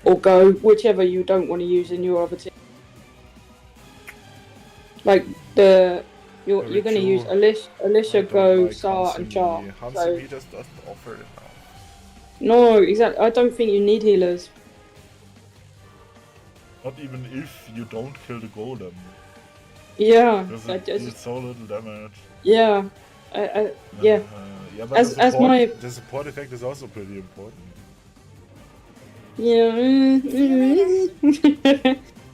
Or Go, whichever you don't want to use in your other team. Like you're going to use Alicia, Go, Sar, and Char. So, just doesn't offer it now. no, exactly. I don't think you need healers. Not even if you don't kill the golem. Yeah, Because it deals so little damage. yeah, yeah. Yeah, but the support effect is also pretty important. Yeah.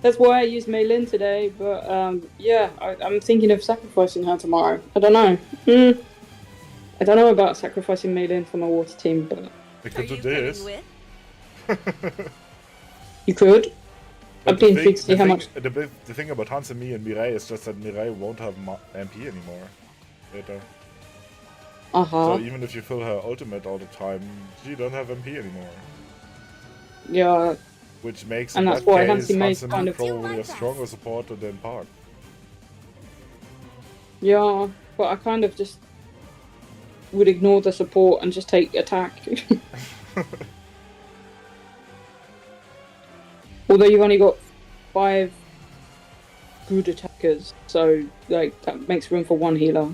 That's why I used Maylin today, but yeah, I'm thinking of sacrificing her tomorrow. I don't know. I don't know about sacrificing Maylin for my water team, but I could do this. You could. I'd be intrigued to see how much. The thing about Hans and me and Mirai is just that Mirai won't have MP anymore later. So even if you fill her ultimate all the time, she don't have MP anymore. Yeah. Which makes and in that's that why case Hans and probably a stronger supporter than Park. Yeah, but I kind of just would ignore the support and just take attack. Although you've only got 5 good attackers, so like that makes room for 1 healer.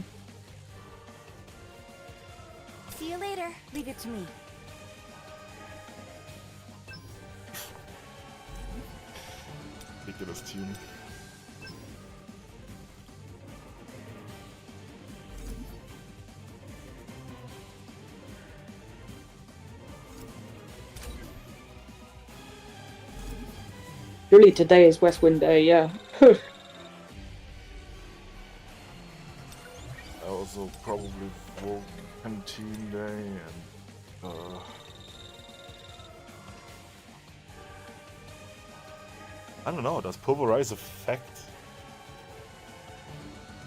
See you later. Leave it to me. Ridiculous team. Really, today is West Wind Day, yeah. I also probably Vulcan Team Day and I don't know, does Pulverize affect?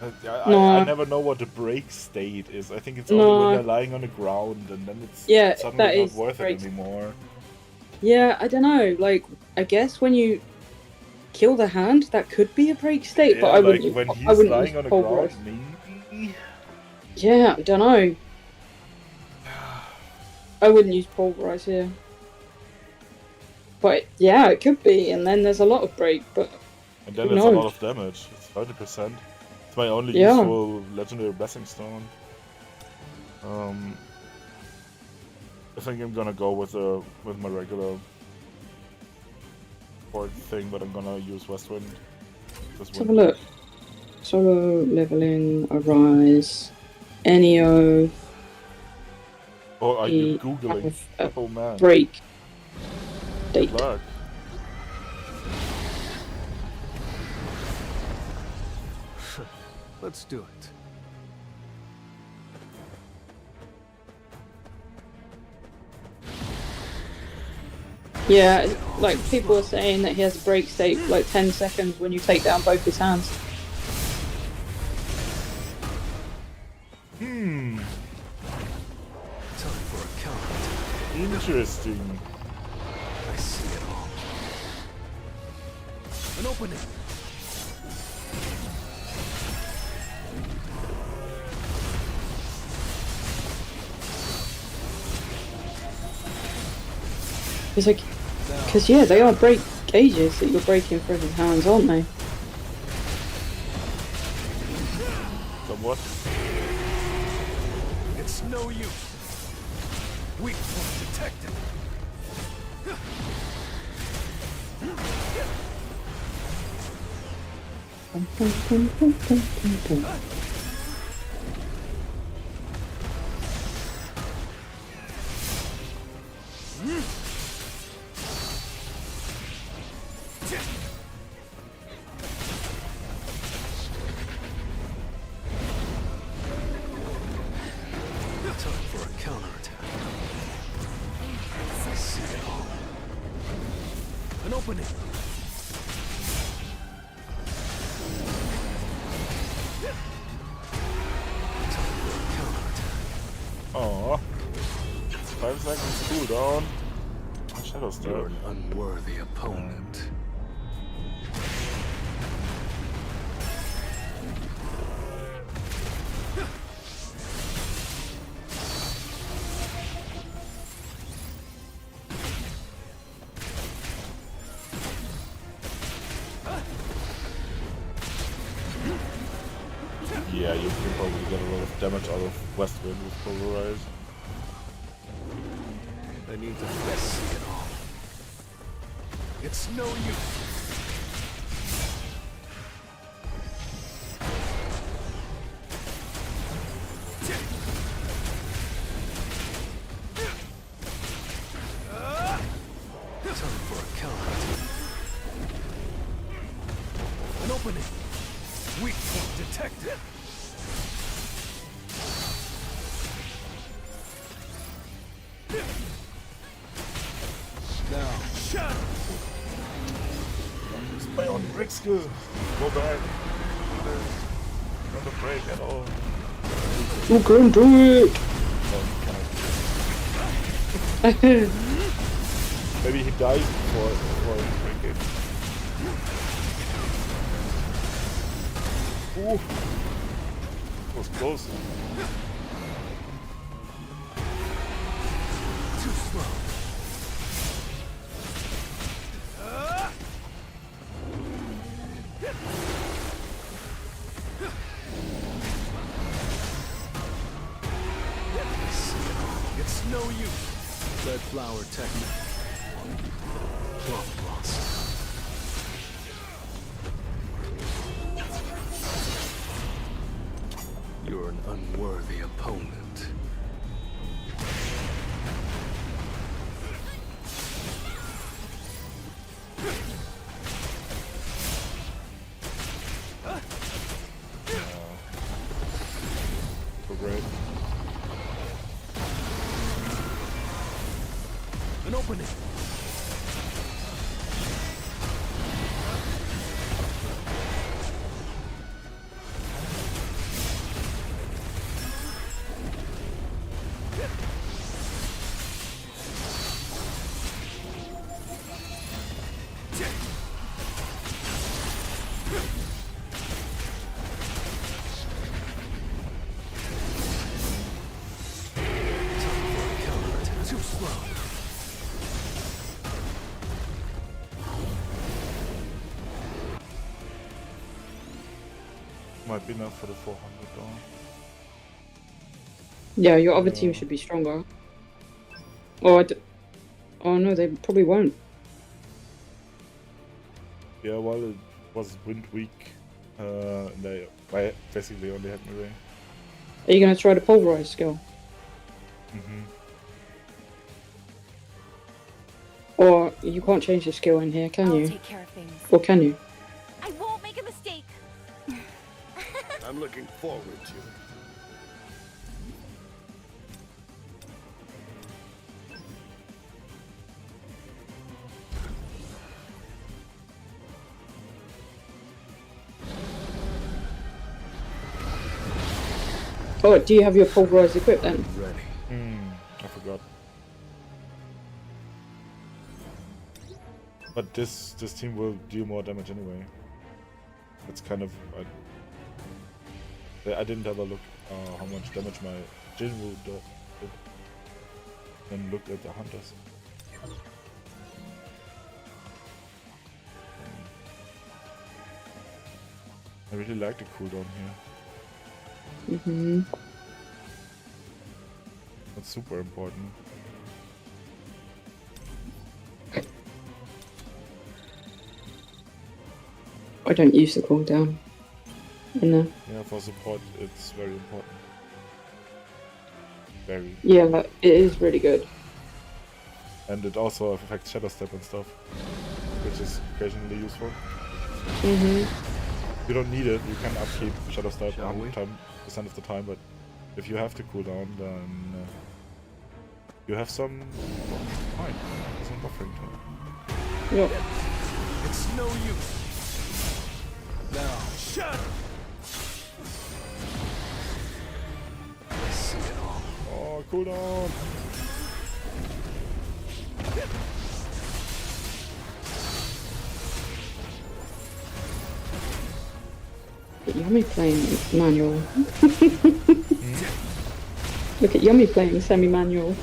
I never know what the break state is. I think it's only when they're lying on the ground and then it's suddenly not worth it anymore. Yeah, I don't know, like, I guess when you kill the hand, that could be a break state, but I wouldn't. When he's lying on the ground, maybe? Yeah, I don't know. I wouldn't use Pulverize here. But yeah, it could be, and then there's a lot of break, but and then it's a lot of damage. It's 30%. It's my only useful legendary blessing stone. I think I'm gonna go with my regular board thing, but I'm gonna use Westwind. Let's have a look. Solo, leveling, Arise, Enio. Oh, are you googling? Oh man. Break. Date. Good luck. Let's do it. Yeah, like people are saying that he has a break state for like 10 seconds when you take down both his hands. Time for a counterattack. Interesting. I see it all. An opening. It's like, because yeah, they are break gauges that you're breaking through his hands, aren't they? Somewhat. It's no use. Weak point detected. opening. Time for a counterattack. Aww. 5 seconds cooldown. Shadow Step. You're an unworthy opponent. Yeah, you can probably get a lot of damage out of West Wind with Pulverize. I need to see it all. It's no use. Time for a counterattack. An opening. Weak point detected. Now, shut. My own brick skill. Go back. Not afraid at all. You can do it! Maybe he dies before break it. Ooh. That was close. Too slow. It's no use. Red flower technique. Plum blossom. You're an unworthy opponent. Great. An opening. Too slow. Might be enough for the 400 though. Yeah, your other team should be stronger. Oh, oh no, they probably won't. Yeah, well, it was wind weak. They basically only had me. Are you gonna try the pulverize skill? Or you can't change the skill in here, can I'll you? take care of things. Or can you? I won't make a mistake. I'm looking forward to it. Oh, do you have your pulverize equipped then? Ready. I forgot. But this team will deal more damage anyway. It's kind of I didn't have a look how much damage my Jin will do. And looked at the hunters. I really like the cooldown here. That's super important. I don't use the cooldown in there. Yeah, for support it's very important. Very. Yeah, like, it is really good. And it also affects Shadow Step and stuff, which is occasionally useful. You don't need it, you can upkeep Shadow Step 100% of the time, but if you have to cooldown, then you have some time, some buffering time. Yeah. It's no use. Now, shut. I see it all. Oh, cool down. Yummy playing manual. Look at Yummy playing semi-manual.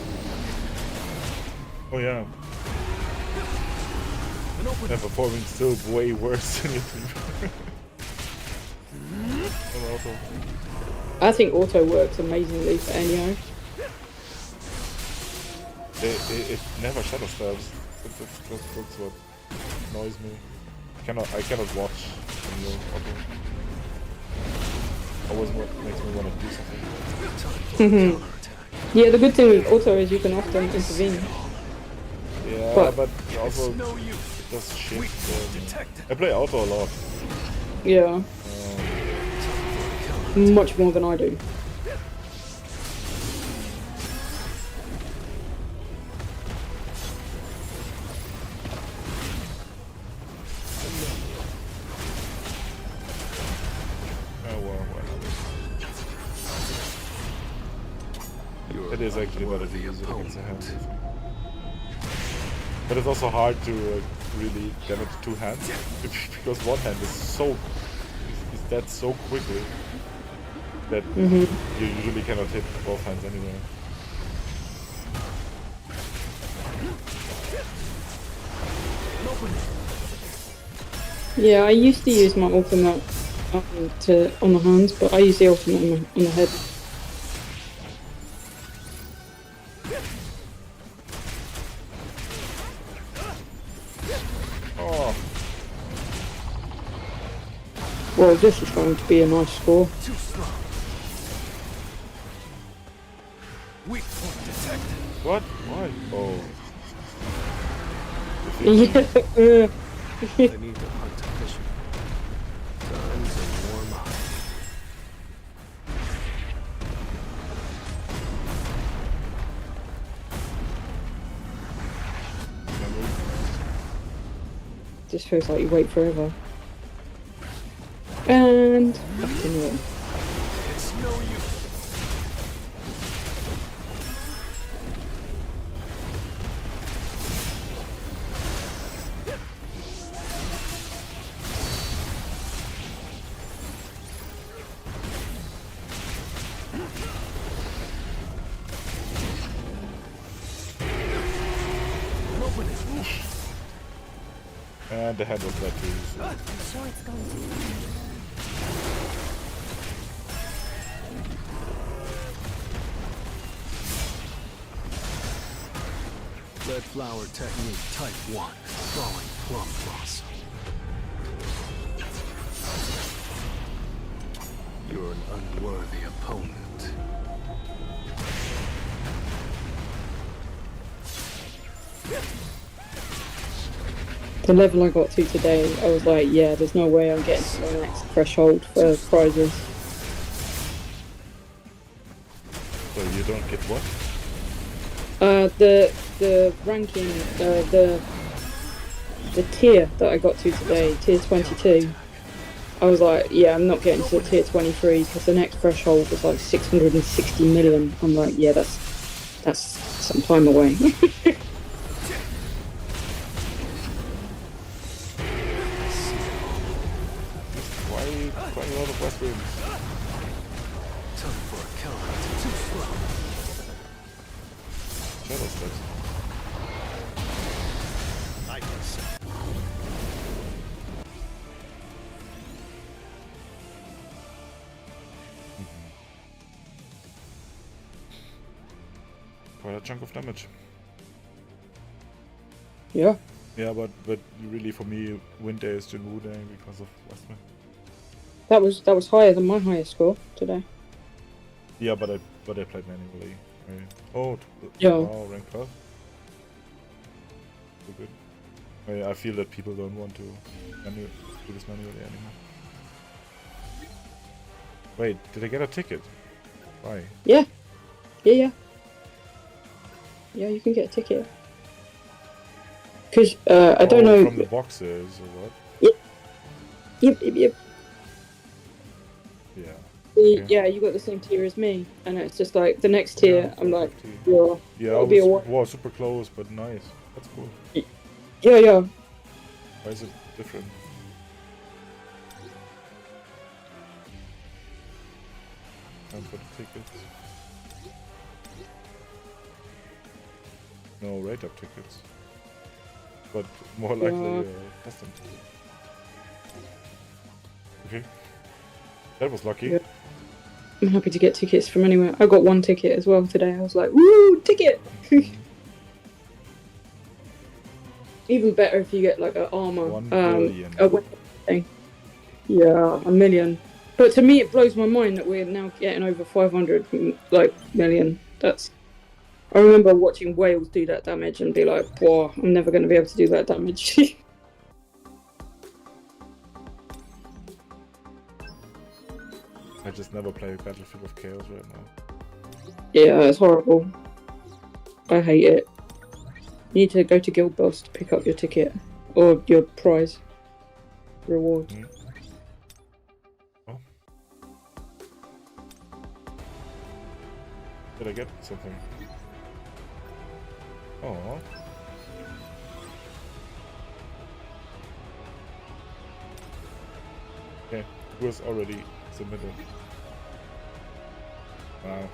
Oh yeah. They're performing still way worse than you. Auto. I think auto works amazingly for Enyo. It never shadow stabs. That's what annoys me. I cannot watch Enyo auto. Always what makes me want to do something. Yeah, the good thing with auto is you can often intervene. Yeah, but also No use. it does shit. I play auto a lot. Yeah. Much more than I do. Oh well. It is actually better to use it against the hand. But it's also hard to really damage two hands because one hand is dead so quickly that you usually cannot hit both hands anyway. Yeah, I used to use my ultimate on the hands, but I use the ultimate on the head. Oh, Well, this is going to be a nice score. Too strong. Weak point detected. what? Why? Oh. Yeah. I need to hunt efficiently. Time to warm up. Just feels like you wait forever. And fucking It's no use. And the head was bad too. So. I'm sure it's going to be. Red flower technique type 1. Falling plum blossom. You're an unworthy opponent. the level I got to today, I was like, yeah, there's no way I'm getting to the next threshold for prizes. So you don't get what? The ranking, the tier that I got to today, tier 22. I was like, yeah, I'm not getting to tier 23 because the next threshold was like 660 million. I'm like, yeah, that's some time away. Quite a lot of West Winds. Time for a counter. Too slow. Shadow steps. I can see. Quite a chunk of damage. Yeah. Yeah, but really for me, Wind Day is Jinwoo Day because of Westman. That was higher than my highest score today. Yeah, but I played manually. Oh, Yeah. wow, rank 12. So good. I feel that people don't want to do this manually anymore. Wait, did I get a ticket? Why? Yeah. Yeah, you can get a ticket. Because I don't know. From the boxes or what? Yep. Yeah. Okay. Yeah, you got the same tier as me, and it's just like the next tier. I'm like, yeah, I was super close, but nice. That's cool. Yeah. Why is it different? Time for the tickets. No rate up tickets, but more likely custom. Okay, that was lucky. Yeah. I'm happy to get tickets from anywhere. I got 1 ticket as well today. I was like, woo, ticket! Even better if you get like an armor. 1 billion. A weapon thing. Yeah, 1 million. But to me, it blows my mind that we're now getting over 500 million. I remember watching whales do that damage and be like, "Whoa, I'm never going to be able to do that damage." I just never play Battlefield of Chaos right now. Yeah, it's horrible. I hate it. You need to go to Guild Boss to pick up your ticket or your prize reward. Oh. Did I get something? Oh. Okay, it was already submitted. Wow.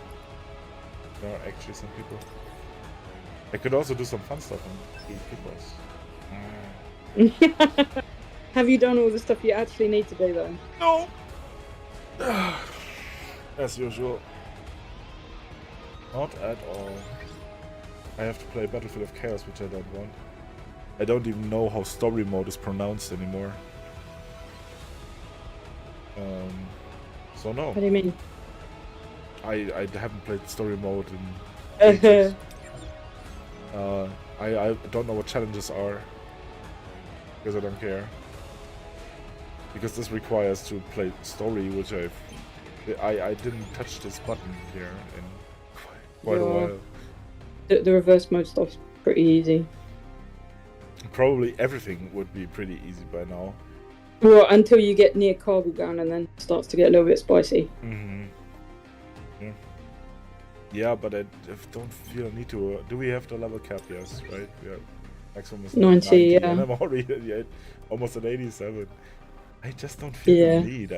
There are actually some people. I could also do some fun stuff and eat people's. Have you done all the stuff you actually need to do though? No! As usual. Not at all. I have to play Battlefield of Chaos, which I don't want. I don't even know how story mode is pronounced anymore. So no. What do you mean? I haven't played story mode in ages. I don't know what challenges are. Because I don't care. Because this requires to play story, which I didn't touch this button here in quite a while. The reverse mode stuff's pretty easy. Probably everything would be pretty easy by now. Well, until you get near Cargogun and then it starts to get a little bit spicy. Yeah, but I don't feel a need to. Do we have the level cap? Yes, right? Yeah. Maximum is 90, yeah. And I'm already almost at 87. I just don't feel the need.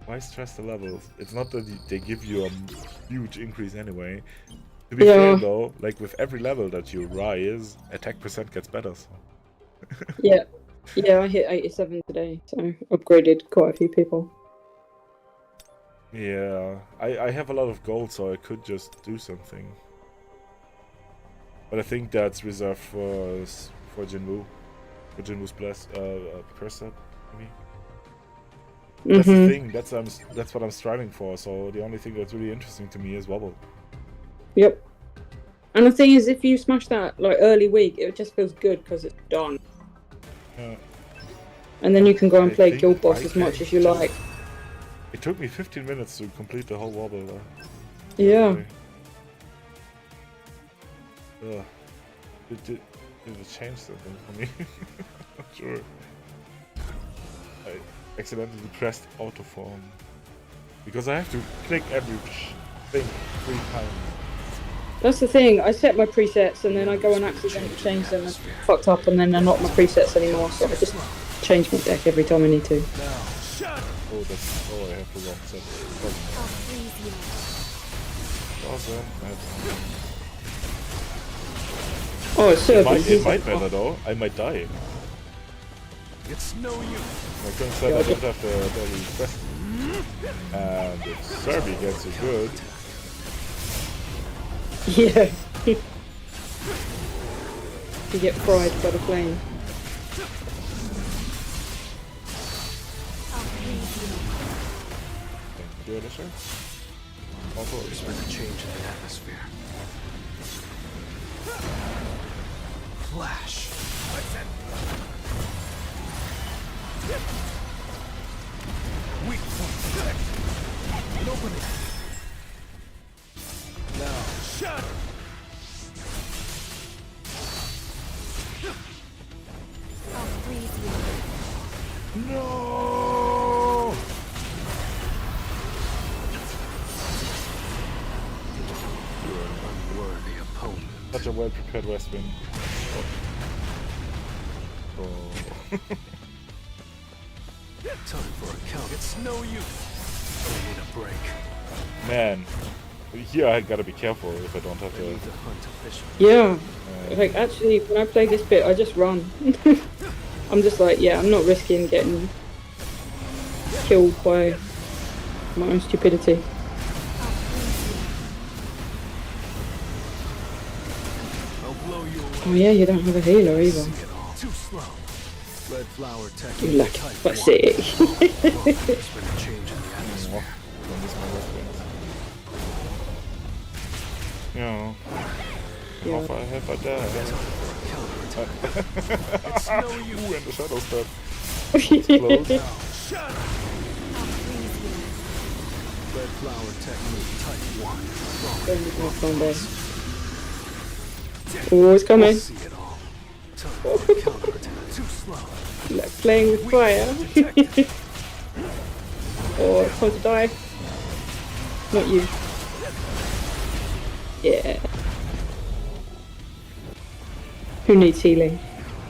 Why stress the levels? It's not that they give you a huge increase anyway. To be fair though, like with every level that you rise, attack percent gets better. So. Yeah, I hit 87 today, so upgraded quite a few people. Yeah, I have a lot of gold, so I could just do something. But I think that's reserved for Jinwoo. For Jinwoo's curse set, maybe. That's the thing. That's what I'm striving for. So the only thing that's really interesting to me is Wobble. Yep. And the thing is, if you smash that like early week, it just feels good because it's done. Yeah. And then you can go and play Guild Boss as much as you like. It took me 15 minutes to complete the whole Wobble though. Yeah. Did it change something for me? Not sure. I accidentally pressed autoform because I have to click every thing 3 times. That's the thing. I set my presets and then I go and accidentally change them and fucked up, and then they're not my presets anymore. So I just change my deck every time I need to. Oh, I have the wrong set. Oh, it's so it might matter though. I might die. It's no use. My current set I don't have the request. And if Serbi gets it good. Yeah. You get fried by the flame. Do it, sir? Also, there's been a change in the atmosphere. Flash. Weak point detected. An opening. Now, shatter. a well-prepared West Wind. Oh. Time for a count. It's no use. I need a break. Man, here I gotta be careful if I don't have I need the... to hunt efficiently. Yeah. Like, actually, when I play this bit, I just run. I'm just like, yeah, I'm not risking getting killed by my own stupidity. I'll blow you away. Oh yeah, you don't have a healer either. See it all. Too slow. Red flower You technique. lucky type pussy. 1. There's been a change in the atmosphere. Don't miss my West Winds. Yeah. How far have I died? It's no use. Ooh, and the shadow step. Shut up. Red flower technique type 1. Oh, it's coming. See it all. Time for a counterattack. Too slow. Like playing with fire. Oh, it's time to die. Not you. Yeah. Who needs healing?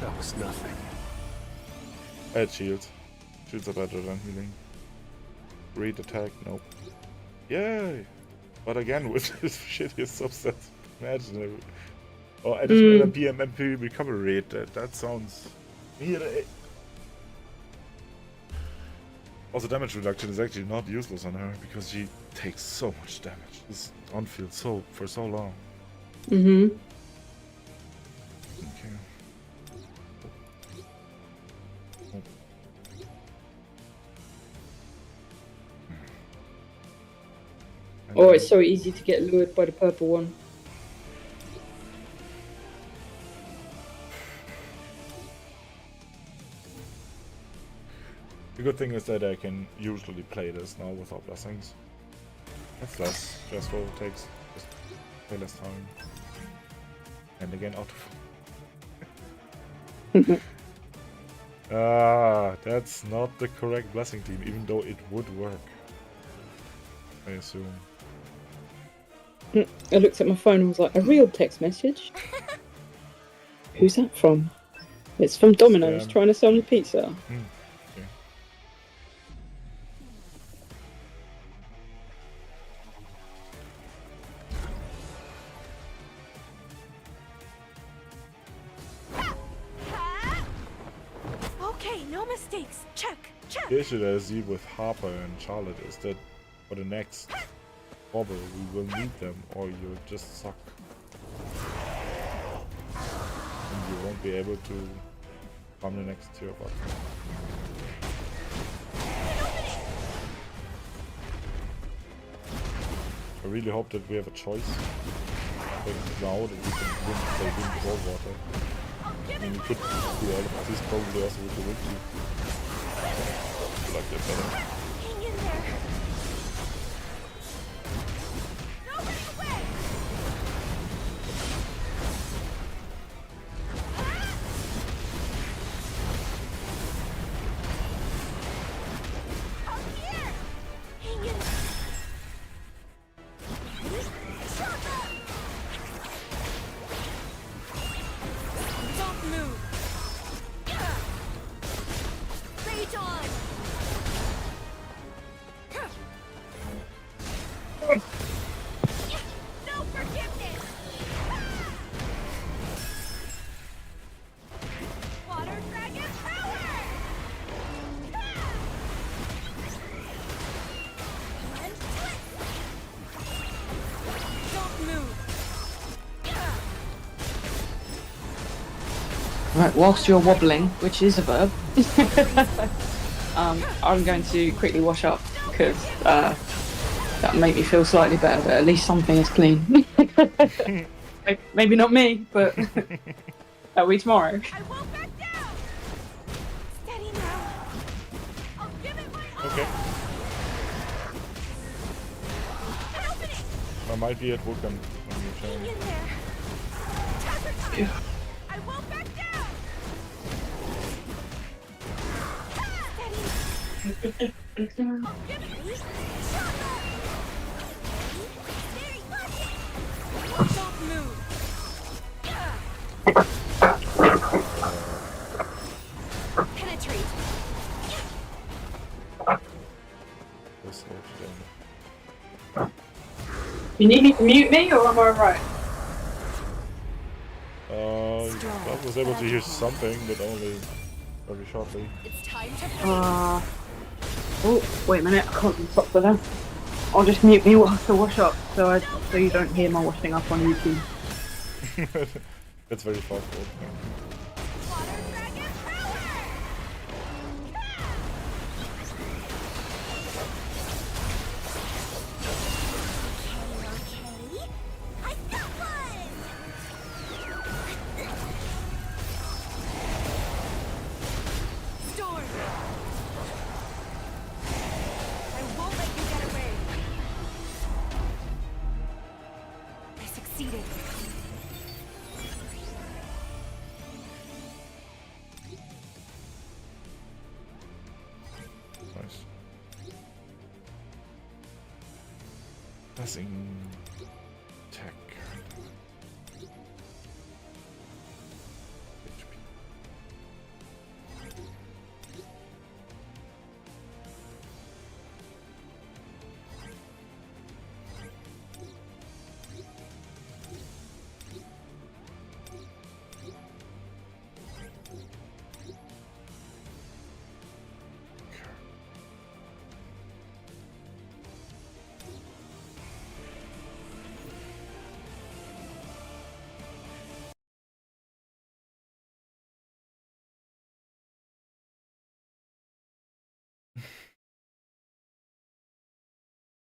That was nothing. I had shields. Shields are better than healing. Read attack, nope. Yay! But again, with this shittiest subsets imaginable. Or additional MP recovery rate, that sounds... Also, damage reduction is actually not useless on her, because she takes so much damage. It's on field for so long. Mm-hmm. Okay. Oh, it's so easy to get lured by the purple one. The good thing is that I can usually play this now without blessings. It's less stressful, it takes just way less time. And again, out of... that's not the correct blessing team, even though it would work. I assume. I looked at my phone and was like, a real text message? Who's that from? It's from Domino's trying to sell me pizza. Okay. Okay, no mistakes. Check. The issue that I see with Harper and Charlotte is that for the next bobble we will need them or you'll just suck. And you won't be able to farm the next tier of us. I really hope that we have a choice. Like now that we can win before water. And we could do all of this probably also with the wiki. I like that better. Hang in there. No running away. Up here. Hang in. Don't move. Rage on. No forgiveness. Water dragon power. And twist. Don't move. Right, whilst you're wobbling, which is a verb, I'm going to quickly wash up because that'll make me feel slightly better, but at least something is clean. Maybe not me, but that'll be tomorrow. I won't back down. Steady now. I'll give it my all. Okay. Open it. I might be at Vulcan when you Hang turn. in there. Attacker time. I won't back down. Steady. I'll give it. Very lucky. Don't move. Penetrate. Let's slow it down. You need me to mute me, or am I right? I was able to hear something, but only very shortly. It's time to Oh, wait a minute, I can't stop for that. I'll just mute me whilst I wash up, so you don't hear my washing up on YouTube. That's very thoughtful. water dragon power. Okay. I got one. Storm. I won't let you get away. I succeeded. Nice. Passing tech. HP.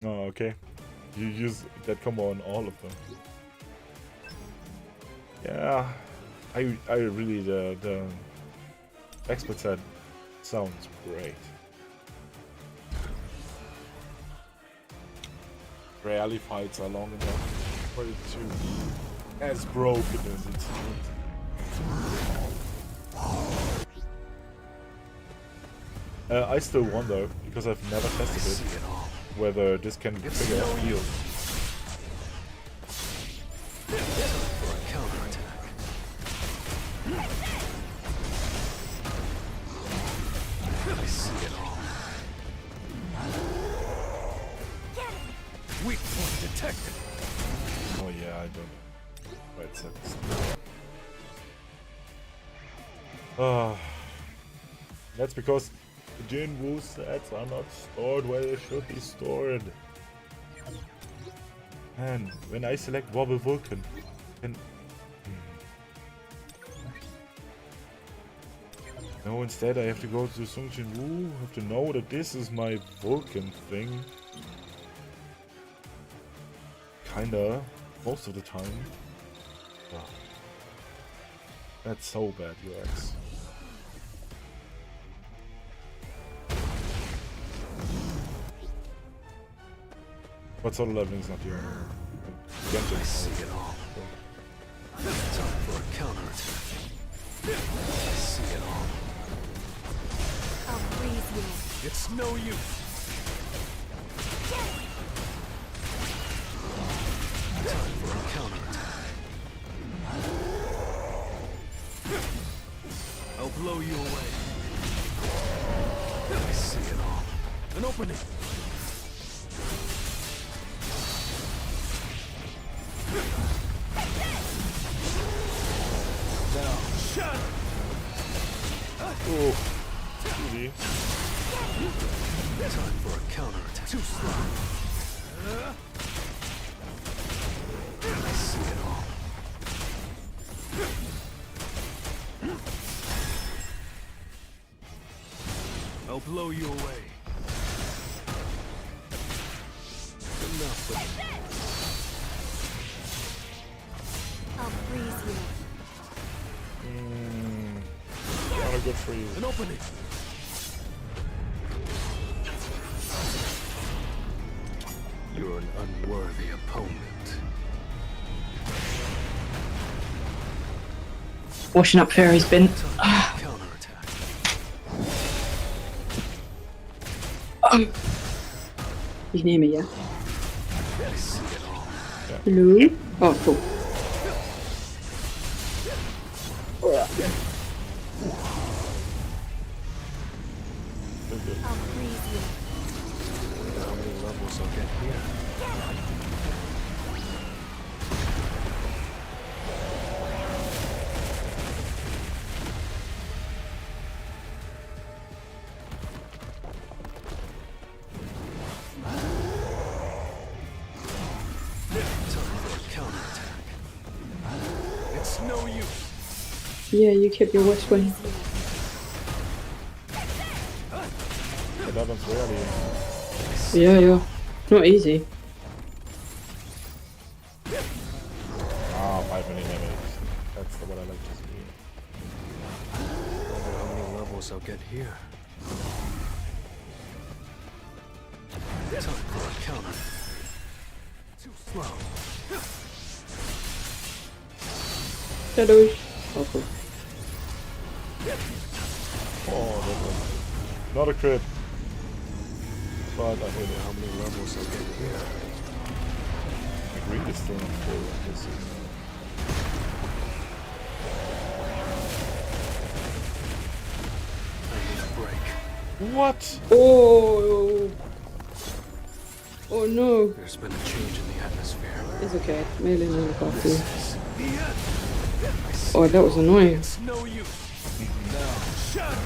Oh, okay. You use that combo on all of them. Yeah, I really the expert set sounds great. Rarely fights are long enough for it to be as broken as it's I still wonder, because I've never tested it, whether this can trigger a heal. For a counterattack. I see it all. Weak point detected. Oh yeah, I don't know. Right, set this. That's because the Jin Wu sets are not stored where they should be stored. And when I select Wobble Vulcan, then no, instead I have to go to Sung Jin Wu, have to know that this is my Vulcan thing. Kinda, most of the time. Oh. That's so bad, UX. What sort of leveling is not your Genshin? I see it all. Time for a counterattack. I see it all. I'll freeze you. It's no use. Time for a counterattack. I'll blow you away. I see it all. An opening. Now, shatter. Oh, really? Time for a counterattack. Too slow. I see it all. I'll blow you away. Enough with it. I'll freeze you. Not a good for you. An opening. You're an unworthy opponent. Washing up Fairy's bin. Counterattack. He's near me, yeah? I see it all. Hello? Oh, cool. I'll freeze you. How many levels I'll get here? Time for a counterattack. It's no use. Yeah, you kept your west wing. But that one's really... Yeah. Not easy. Ah, 5 million damage. That's what I like to see. Wonder how many levels I'll get here. Time for a counter. Too slow. Shadows. Oh, cool. Oh, that was not a crit. But I hit Wonder it. how many levels I'll get here. My greed is still not full. This is... I need a break. What? Oh. Oh no. There's been a change in the atmosphere. It's okay. Melee will look after you. This is the end. I see Oh, that was annoying. it's no use. Now, shut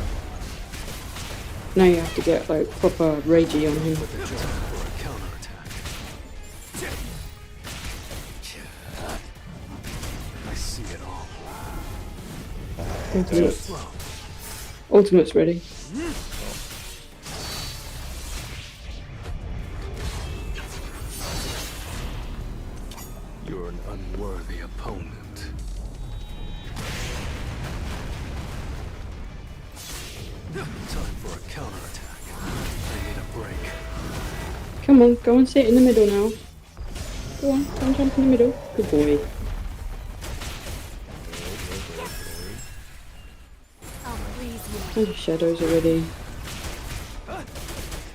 Now you have to get like proper ragey on him. with the jump for a counterattack. I see it all. Too Ultimate's, slow. ultimate's ready. You're an unworthy opponent. Time for a counterattack. I need a break. Come on, go and sit in the middle now. Go on, go and jump in the middle. Good boy. I'll freeze you. Oh, shadows already.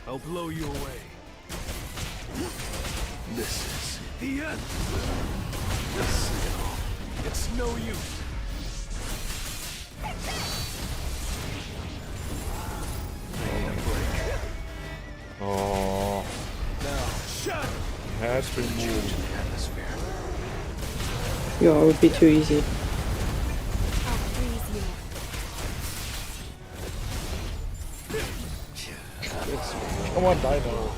I'll blow you away. This is the end. I see it all. It's no use. I need a break. Oh, Now, shut. he had to Change move. in the atmosphere. Yeah, it would be too easy. I'll freeze you. Come on, Dino.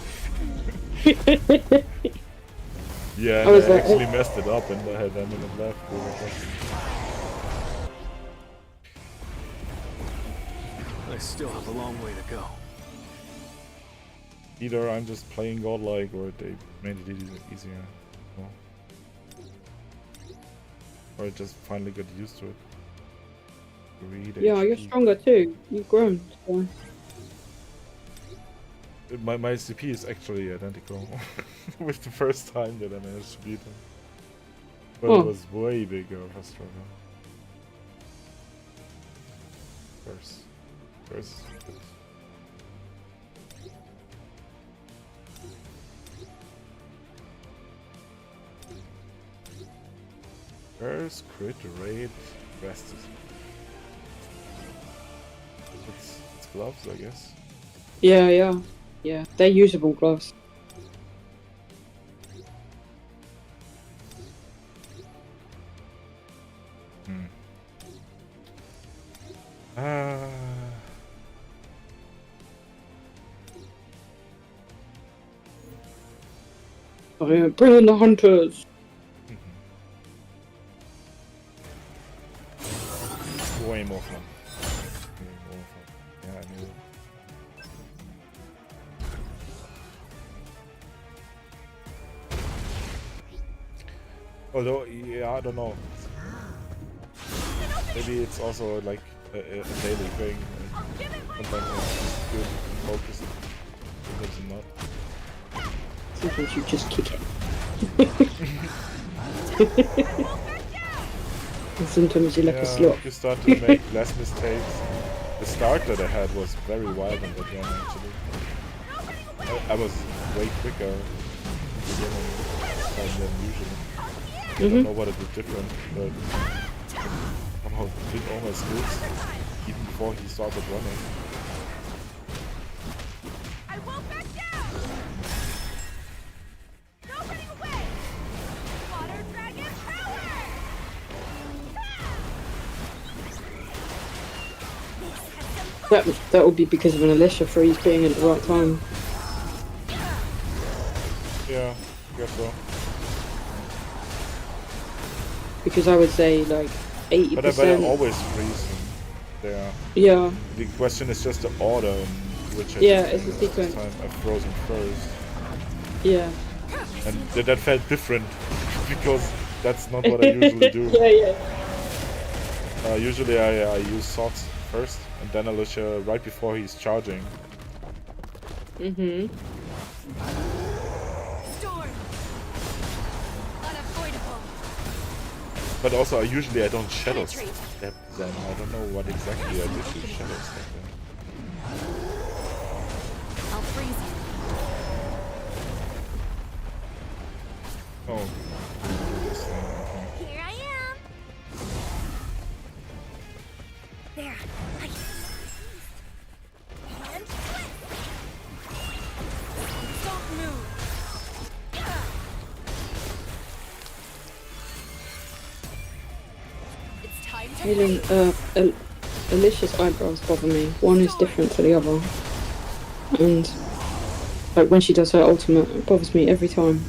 Yeah, I and was I like, actually messed it up and I had a minute left. I still have a long way to go. Either I'm just playing godlike or they made it easier. No. Or I just finally got used to it. Greed, Yeah, you're HP. stronger too. You've grown. So. My CP is actually identical with the first time that I managed to beat him. But Oh. it was way bigger of a struggle. Curse. Curse, crit rate, rest is... It's gloves, I guess. Yeah. They're usable gloves. Oh, yeah, bring in the hunters. Way more fun. Yeah, I knew it. Although, yeah, I don't know. Maybe it's also like a daily thing. Sometimes it's good and focused, sometimes not. Sometimes you just kick it. And sometimes you're like a slot. You start to make less mistakes. The start that I had was very wild in that game actually. I was way quicker in the beginning than usually. I don't know what it did different, but somehow did all my skills even before he started running. I won't back down! No running away! Water dragon power! That would be because of an Alicia freeze being at the right time. Yeah, I guess so. Because I would say like 80%. But I always freeze him there. Yeah. The question is just the order in which I it's the sequence. time I've frozen first. Yeah. And that felt different because that's not what I usually do. Yeah. Usually I use swords first and then Alicia right before he's charging. Mhm. Storm! Unavoidable! But also usually I don't shadow step them. I don't know what exactly I did to shadow step them. I'll freeze you. Oh, this thing, okay. Here I am! There! I and twist! Don't move! It's time to Aileen, Alicia's eyebrows bother me. One is different to the other. And like when she does her ultimate, it bothers me every time.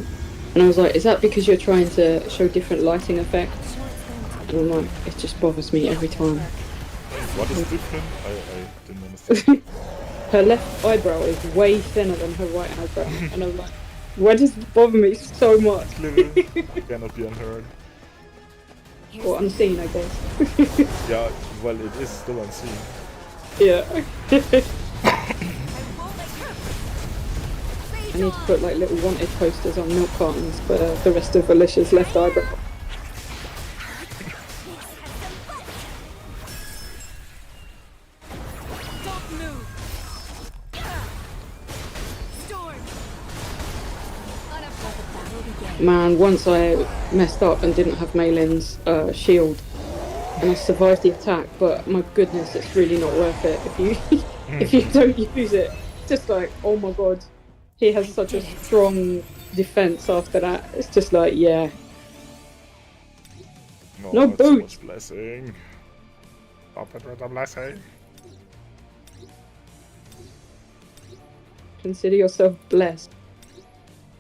And I was like, is that because you're trying to show different lighting effects? And I'm like, it just bothers me every time. What is different? I didn't understand. Her left eyebrow is way thinner than her right eyebrow. And I'm like, why does it bother me so much? Cannot be unheard. Or unseen, I guess. Yeah, well, it is still unseen. Yeah. I need to put like little wanted posters on milk cartons for the rest of Alicia's left eyebrow. Don't move! Storm! Man, once I messed up and didn't have Malin's shield, and I survived the attack, but my goodness, it's really not worth it if you if you don't use it. Just like, oh my god, he has such a strong defense after that. It's just like, yeah. No that's boots. So much blessing. Stop it with the blessing. Consider yourself blessed.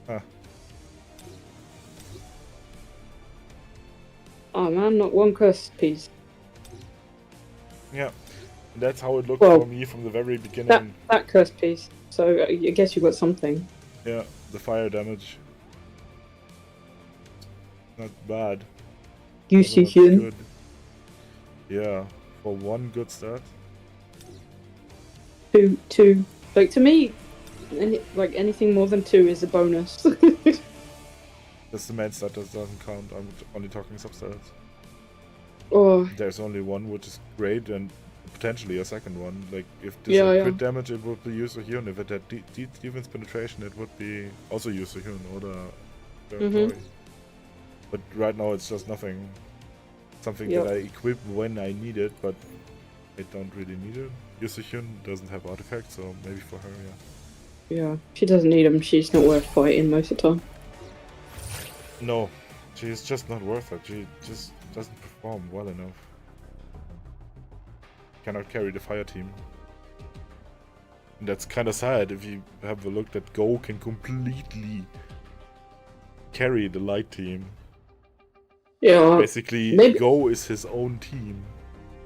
Huh. Oh man, not one curse piece. Yeah, that's how it looked Well, for me from the very beginning. That curse piece. So I guess you got something. Yeah, the fire damage. Not bad. You Although see not him. good. Yeah, for one good start. Two. Like to me, like anything more than 2 is a bonus. That's the main stat that doesn't count. I'm only talking substats. Or There's only one which is great and potentially a second one. Like if this Yeah, had yeah. crit damage, it would be Use of Hyun. If it had defense penetration, it would be also Use of Hyun or the territory. But right now it's just nothing. Something Yep. that I equip when I need it, but I don't really need it. Use of Hyun doesn't have artifacts, so maybe for her, yeah. yeah, she doesn't need them. She's not worth fighting most of the time. No, she's just not worth it. She just doesn't perform well enough. Cannot carry the fire team. And that's kind of sad if you have a look that Go can completely carry the light team. Yeah, Basically, maybe- Go is his own team.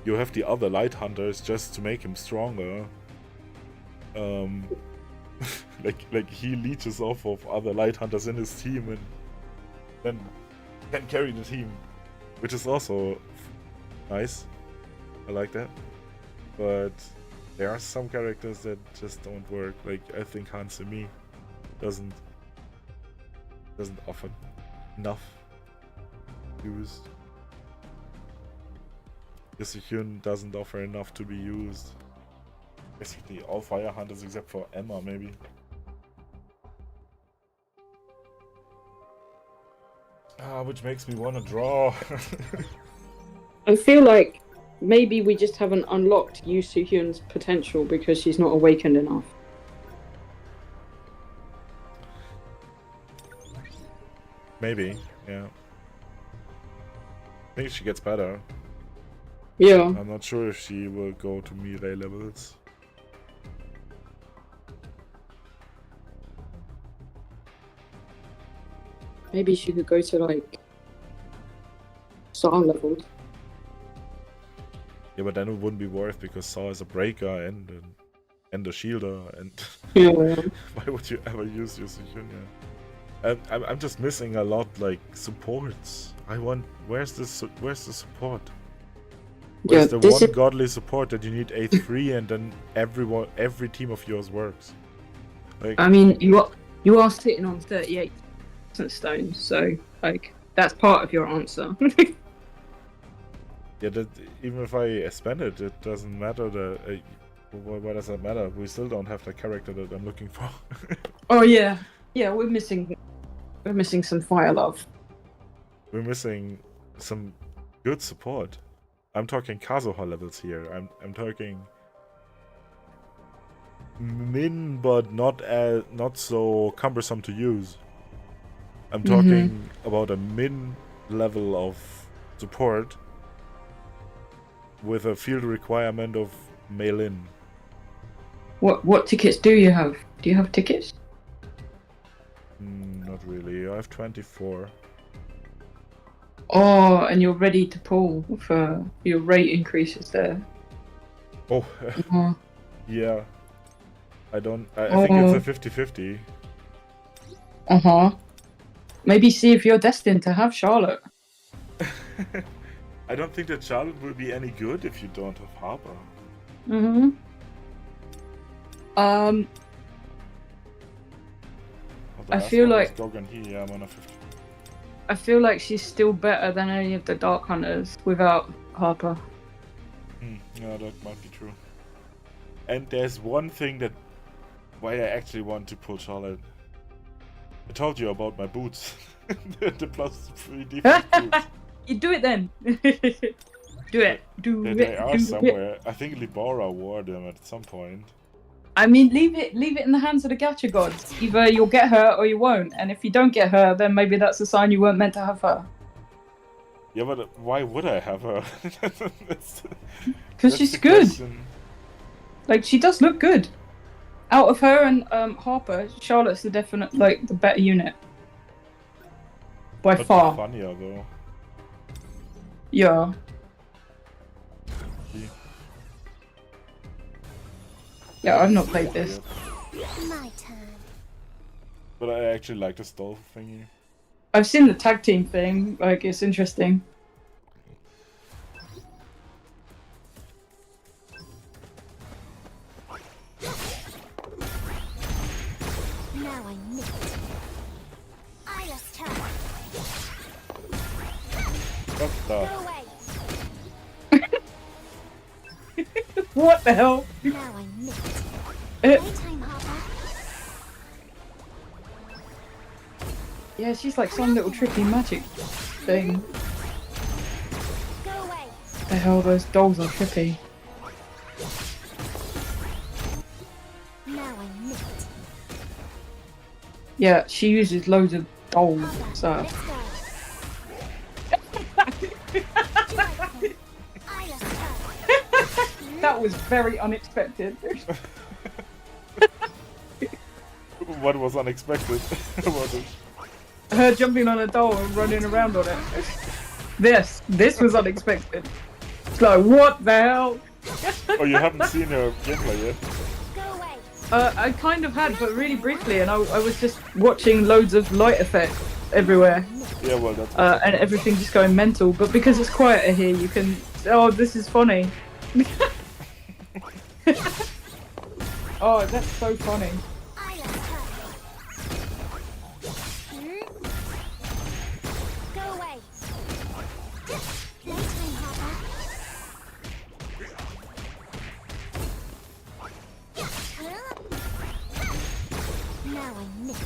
You have the other light hunters just to make him stronger. Like he leeches off of other light hunters in his team and then can carry the team, which is also nice. I like that. But there are some characters that just don't work. Like I think Hansemi doesn't offer enough used. Hyun doesn't offer enough to be used. Basically all fire hunters except for Emma maybe. Which makes me want to draw. I feel like maybe we just haven't unlocked Yu Su-hyun's potential because she's not awakened enough. Maybe, yeah. I think she gets better. Yeah. I'm not sure if she will go to melee levels. Maybe she could go to like Star levels. Yeah, but then it wouldn't be worth because Saw is a breaker and a shielder, and Yeah. why would you ever use your Suhyun? I'm just missing a lot, like supports. Where's the support? Where's the one godly support that you need A3 and then every team of yours works? Like, I mean, you are sitting on 38 stones, so like that's part of your answer. yeah, even if I spend it, it doesn't matter. Why does that matter? We still don't have the character that I'm looking for. Oh yeah, we're missing some fire love. We're missing some good support. I'm talking Kazuha levels here. I'm talking min, but not so cumbersome to use. I'm talking about a min level of support with a field requirement of mail-in. What tickets do you have? Do you have tickets? Not really. I have 24. Oh, and you're ready to pull for your rate increases there. Oh, yeah. I think it's a 50-50. Maybe see if you're destined to have Charlotte. I don't think that Charlotte will be any good if you don't have Harper. I feel like Dog and he, I'm on a 50. I feel like she's still better than any of the Dark Hunters without Harper. Yeah, that might be true. And there's one thing why I actually want to pull Charlotte. I told you about my boots. the +3 defense boots. You do it then. Do it. They are somewhere. I think Libora wore them at some point. I mean, leave it in the hands of the gacha gods. Either you'll get her or you won't. And if you don't get her, then maybe that's a sign you weren't meant to have her. Yeah, but why would I have her? Because she's good. Question. Like, she does look good. Out of her and Harper, Charlotte's the definite, like, the better unit. By far. Funnier though. Yeah. Yeah, I've not played this. My turn. But I actually like the stall thingy. I've seen the tag team thing, like, it's interesting. Now I knit. Iris turn. What's Go that? away. What the hell? Now I knit. Uh, Playtime, Harper. yeah, she's like some little tricky magic thing. Go away. The hell, those dolls are trippy. Now I knit. Yeah, she uses loads of dolls, Harper, so... let's go. Iris turn. That was very unexpected. What was unexpected about it? Her jumping on a doll and running around on it. This was unexpected. It's like, what the hell? Oh, you haven't seen her gameplay yet? Go away. I kind of had, but really briefly, and I was just watching loads of light effects everywhere. Yeah, well, that's... And everything just going mental, but because it's quieter here, you can... Oh, this is funny. Oh, that's so funny. Iris turn. Go away. Playtime, Harper. Now I knit.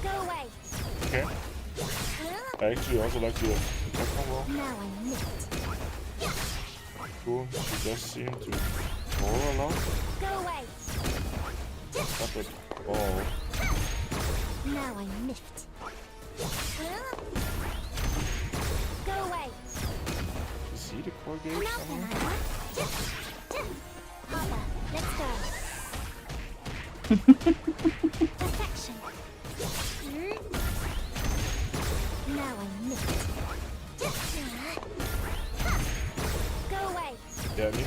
Go away. Okay. I actually also like the that combo. Now I know it. Cool. She does seem to roll a lot. Go away. Stop it. Oh. Now I miffed. Go away. You see the core gauge Come out somewhere? then, Hopper, let's go. Perfection. Now I miffed. Go away. Yeah, I mean,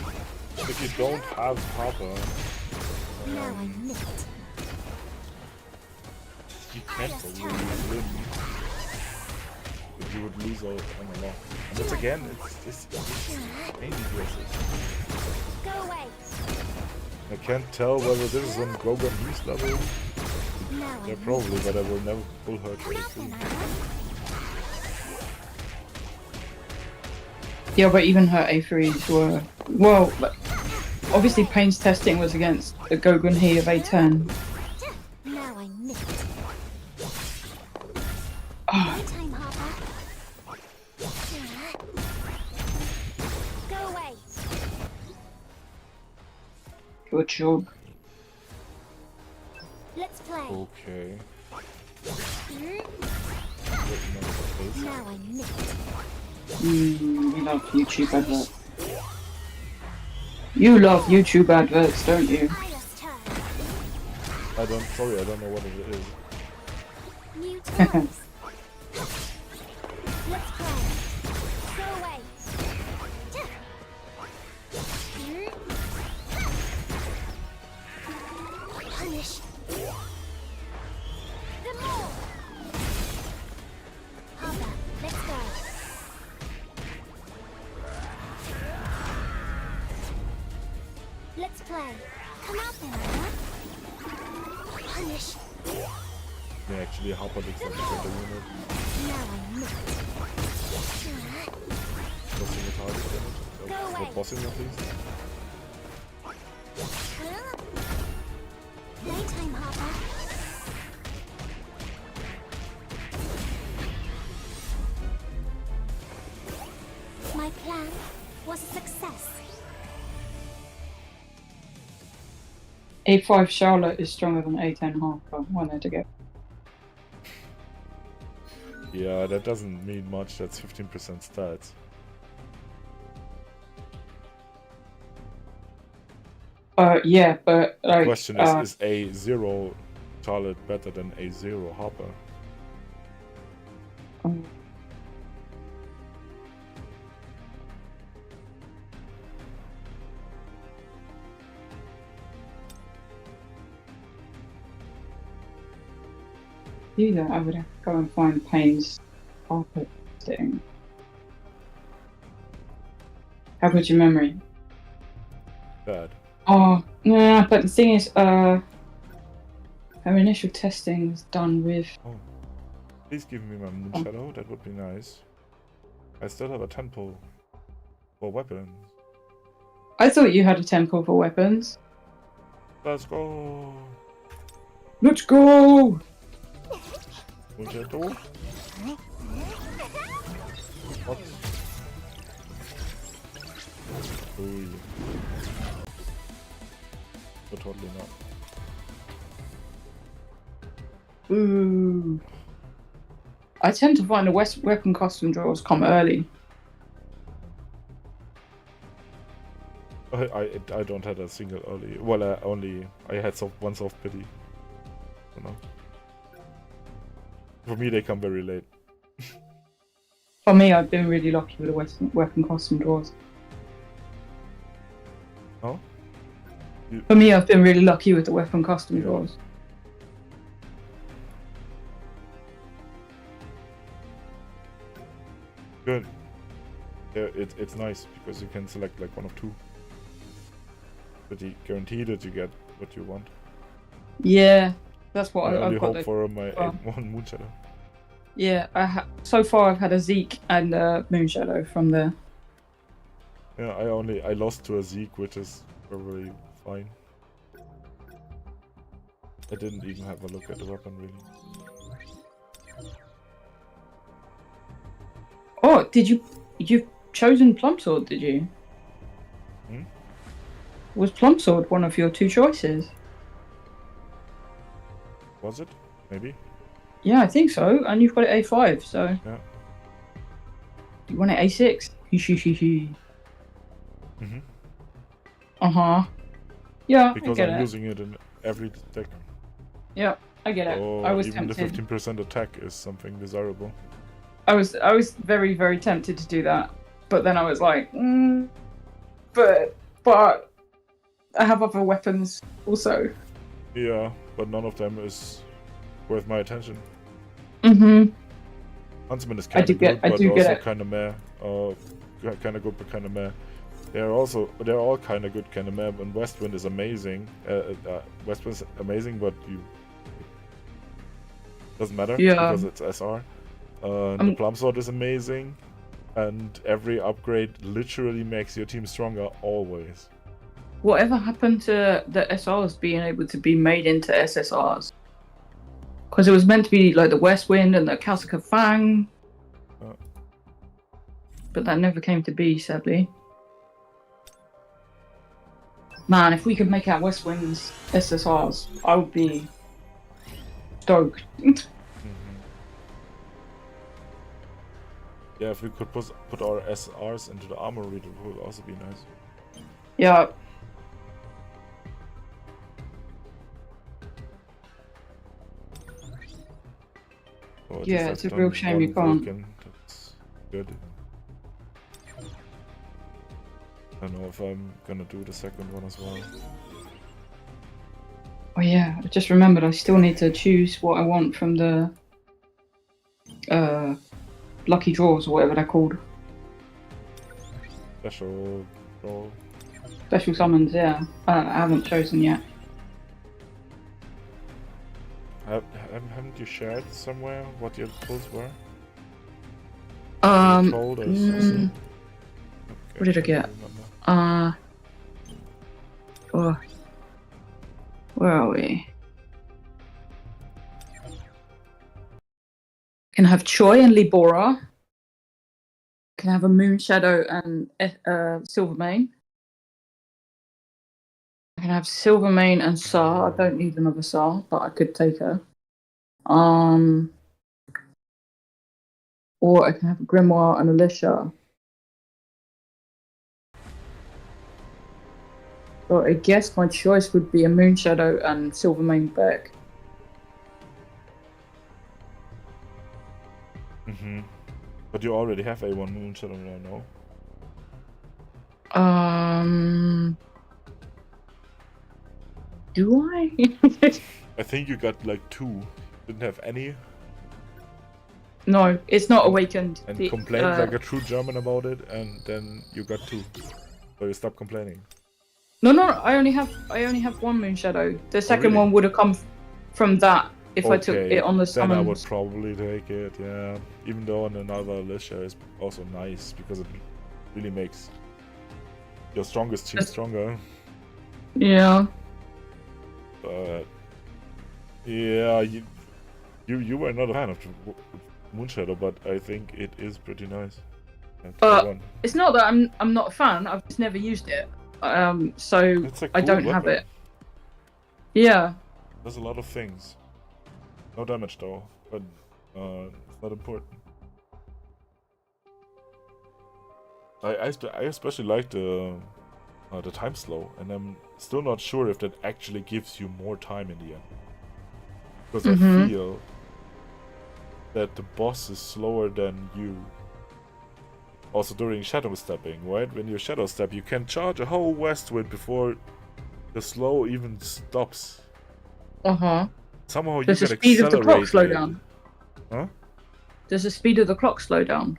if you don't have Hopper, Now I miffed. you can't probably win. But you would lose out on a lot. And it's again, it's mainly dresses. Go away. I can't tell whether this is on Gogan Beast level. Now I Yeah, probably, but I will never pull her to Come out A3. then, Yeah, but even her A3s were well. Like, obviously, Payne's testing was against a Gogun He of A10. Now I miffed. Oh, No time, Hopper. Go away. good job. Let's play. Okay. Now I miffed. You love YouTube adverts. You love YouTube adverts, don't you? Iris turn. I don't know what it is. New turns. Let's play. Go away. Punish. The more. Hopper, let's go. Let's play. Come out then, Anna. Punish. Yeah, actually, Hopper looks like a better unit. Now I miffed. Bossing the target damage. Go Or away. bossing at least. Playtime, Hopper. My plan was a success. A5 Charlotte is stronger than A10 Harker. One there to go. Yeah, that doesn't mean much. That's 15% stats. Yeah, but like, Question is A0 Charlotte better than A0 Hopper? do that, I would have to go and find Payne's carpet thing. How good's your memory? Bad. Oh, no, but the thing is, her initial testing was done with. Oh. Please give me my Moon Shadow, that would be nice. I still have a tempo for weapons. I thought you had a tempo for weapons. Let's go! Let's go! Moon Shadow? What? Ooh. But totally not. Ooh. I tend to find the weapon custom drawers come early. I don't have a single early. Well, I had one soft pity. I don't know. For me, they come very late. For me, I've been really lucky with the weapon custom drawers. Oh? For me, I've been really lucky with the weapon custom drawers. Good. Yeah, it's nice because you can select like one of two. But you guarantee that you get what you want. Yeah, that's what I only I've got. hope for my one Moon Shadow. Yeah, so far I've had a Zeke and a Moonshadow from there. Yeah, I lost to a Zeke, which is probably fine. I didn't even have a look at the weapon really. Oh, Did you chosen Plum Sword? Did you? Hmm? Was Plum Sword one of your two choices? Was it? Maybe? Yeah, I think so. And you've got it A5, so Yeah. you want it A6. Mm-hmm. Yeah, I Because get I'm it. using it in every deck. Yeah, I get it. I Or was even tempted. the 15% attack is something desirable. I was very, very tempted to do that, but then I was like, but I have other weapons also. Yeah, but none of them is worth my attention. Mm-hmm. Huntsman is I kind do of good, but get also it. kind of meh. Kind of good, but kind of meh. They're all kind of good, kind of meh. And Westwind is amazing. Westwind's amazing, but doesn't matter Yeah. because it's SR. The Plum Sword is amazing, and every upgrade literally makes your team stronger always. Whatever happened to the SRs being able to be made into SSRs? Because it was meant to be like the West Wind and the Kalsika Fang, but that never came to be, sadly. Man, if we could make our West Winds SSRs, I would be stoked. Yeah, if we could put our SRs into the armory, it would also be nice. Yeah. Oh, Yeah, it's a real shame you can't. Vulcan. That's good. I don't know if I'm gonna do the second one as well. Oh yeah, I just remembered I still need to choose what I want from the lucky draws or whatever they're called. Special draw. Special summons, yeah. I haven't chosen yet. Haven't you shared somewhere what your pulls were? Um, You told us. Okay, what did I get? Oh, where are we? Can have Choi and Libora. Can have a Moon Shadow and Silvermane. I can have Silvermane and Sar. I don't need another Sar, but I could take her. Or I can have a Grimoire and Alicia. So I guess my choice would be a Moon Shadow and Silvermane Beck. But you already have A1 Moon Shadow now, no? Do I? I think you got like 2. Didn't have any. No, it's not awakened. And complained like a true German about it, and then you got 2. So you stopped complaining. No, I only have one Moon Shadow. The second really? one would have come from that if I took it on the then I would summons. probably take it, yeah. Even though another Alicia is also nice, because it really makes your strongest team stronger. Yeah. But yeah, you were not a fan of Moonshadow, but I think it is pretty nice. It's not that I'm not a fan. I've just never used it. So It's a cool I don't weapon. have it. Yeah. Does a lot of things. No damage though, but it's not important. I especially like the time slow, and I'm still not sure if that actually gives you more time in the end. Because I feel that the boss is slower than you. Also during shadow stepping, right? When you shadow step, you can charge a whole Westwind before the slow even stops. Somehow Does you the get speed of the clock slow accelerated. down? Huh? Does the speed of the clock slow down?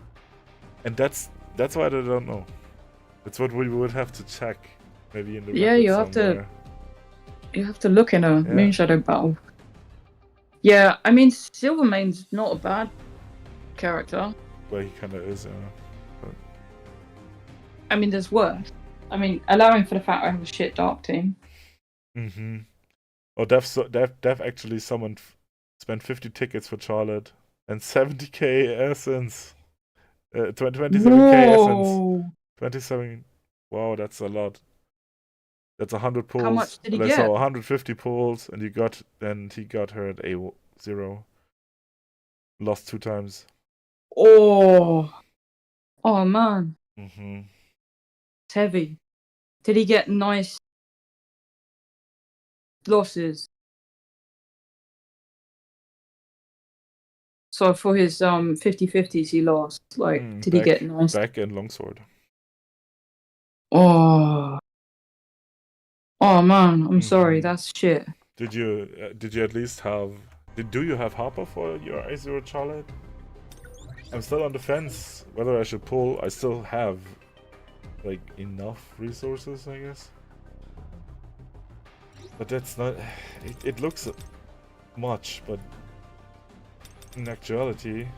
And that's why I don't know. That's what we would have to check. Maybe in the Yeah, you have somewhere. to. You have to look in a Moon Shadow battle. Yeah, I mean Silvermane's not a bad character. Well, he kind of is. But... I mean, there's worse. I mean, allowing for the fact I have a shit dark team. Oh, Dev actually spent 50 tickets for Charlotte and 70k essence. 27k essence. Whoa! 27. Wow, that's a lot. That's 100 pulls. How much did he Let's get? say 150 pulls, and he got her at A0. Lost 2 times. Oh! Oh man, Mm-hmm. it's heavy. Did he get nice losses? So for his 50-50s he lost. Like, did he get nice? Back and longsword. Oh. Oh man, I'm sorry, that's shit. Did you at least have? Do you have Harper for your A0 Charlotte? I'm still on the fence whether I should pull. I still have like enough resources, I guess. But that's not. It looks much, but in actuality,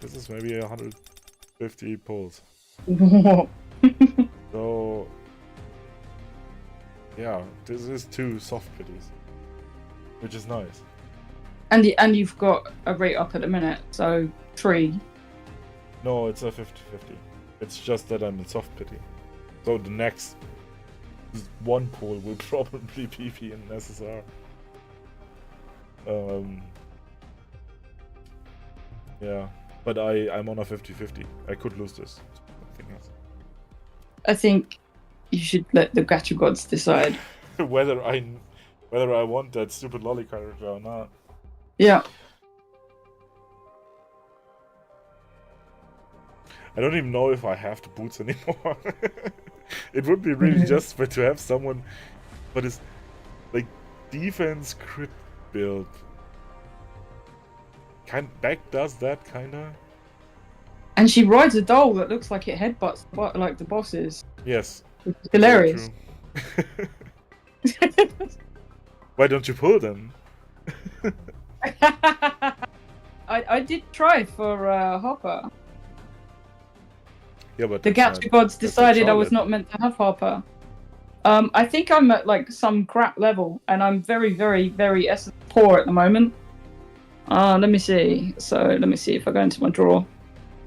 this is maybe 150 pulls. So yeah, this is 2 soft pities, which is nice. And you've got a rate up at the minute, so 3. No, it's a 50-50. It's just that I'm in soft pity. So the next 1 pull will probably PP in SSR. Yeah, but I'm on a 50-50. I could lose this. Nothing else. I think you should let the gacha gods decide. whether I want that stupid lolly character or not. Yeah. I don't even know if I have the boots anymore. It would be really just to have someone, but it's like defense crit build. Beck does that kinda. And she rides a doll that looks like it headbutts like the bosses. Yes. Which is hilarious. Why don't you pull them? I did try for Hopper. Yeah, but the gacha gods decided I was not meant to have Hopper. I think I'm at like some crap level, and I'm very, very, very poor at the moment. Let me see. So let me see if I go into my drawer.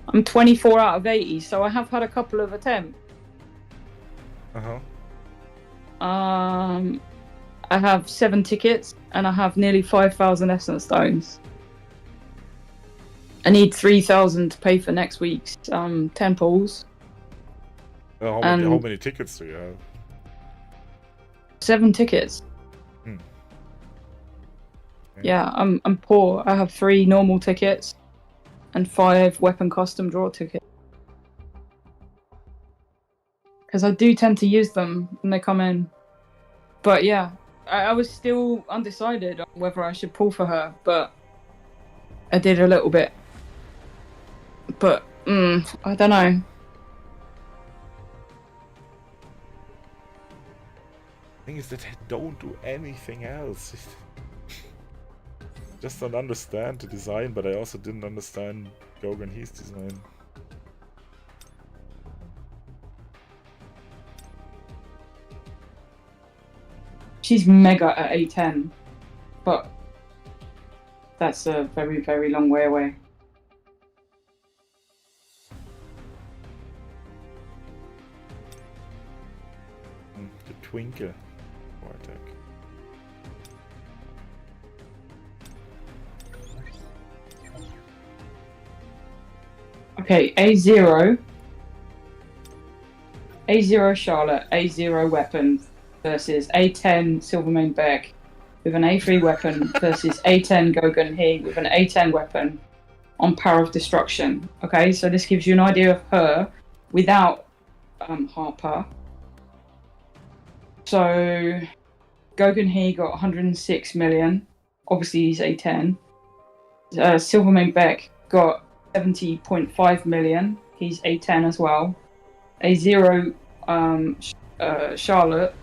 I'm 24 out of 80, so I have had a couple of attempts. I have 7 tickets, and I have nearly 5,000 essence stones. I need 3,000 to pay for next week's 10 pulls. How many tickets do you have? 7 tickets. Yeah, I'm poor. I have 3 normal tickets and 5 weapon custom draw tickets. Because I do tend to use them when they come in. But yeah, I was still undecided on whether I should pull for her, but I did a little bit. But, I don't know. The thing is that I don't do anything else. Just don't understand the design, but I also didn't understand Gogan He's design. She's mega at A10, but that's a very, very long way away. The Twinkle attack. Okay, A0 Charlotte, A0 weapon versus A10 Silvermane Beck with an A3 weapon versus A10 Gogan He with an A10 weapon on Power of Destruction. Okay, so this gives you an idea of her without Harper. So Gogan He got 106 million. Obviously he's A10. Silvermane Beck got 70.5 million. He's A10 as well. A0 Charlotte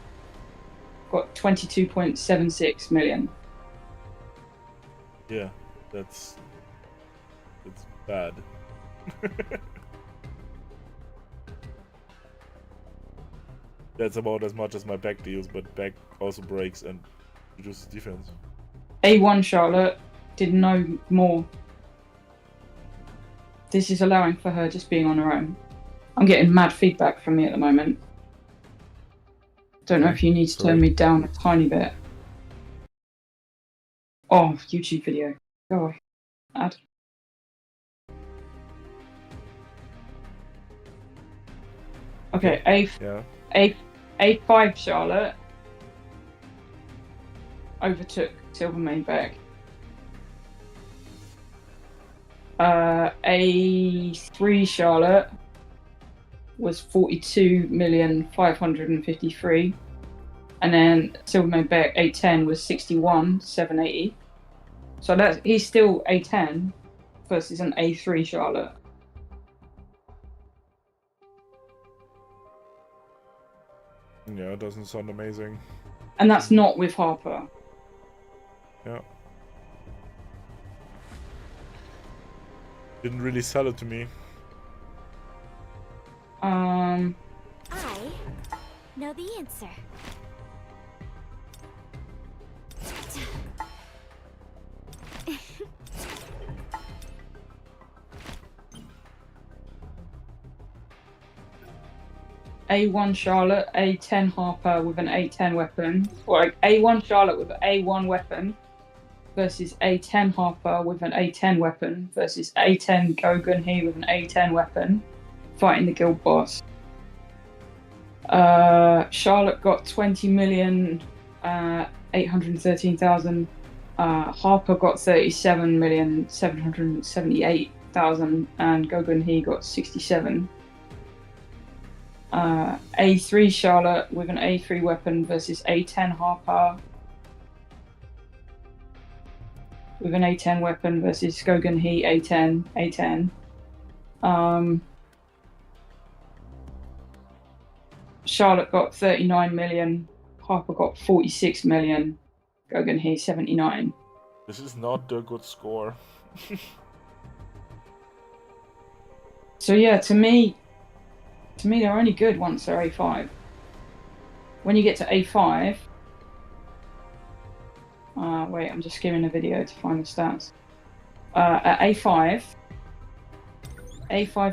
got 22.76 million. Yeah, that's bad. That's about as much as my back deals, but back also breaks and reduces defense. A1 Charlotte did no more. this is allowing for her just being on her own. I'm getting mad feedback from me at the moment. Don't know if you need to turn me down a tiny bit. Oh, YouTube video. Go add. Okay, A5 Charlotte overtook Silvermane Beck. A3 Charlotte was 42,553,000, and then Silvermane Beck A10 was 61,780. So he's still A10 versus an A3 Charlotte. Yeah, it doesn't sound amazing. And that's not with Harper. Yeah. Didn't really sell it to me. I know the answer. A1 Charlotte, A10 Harper with an A10 weapon, or like A1 Charlotte with an A1 weapon versus A10 Harper with an A10 weapon versus A10 Gogan He with an A10 weapon fighting the guild boss. Charlotte got 20,813,000. Harper got 37,778,000, and Gogan He got 67. A3 Charlotte with an A3 weapon versus A10 Harper with an A10 weapon versus Gogan He A10. Charlotte got 39 million, Harper got 46 million, Gogan He 79. This is not a good score. So yeah, to me they're only good once they're A5. When you get to A5, wait, I'm just skimming the video to find the stats. At A5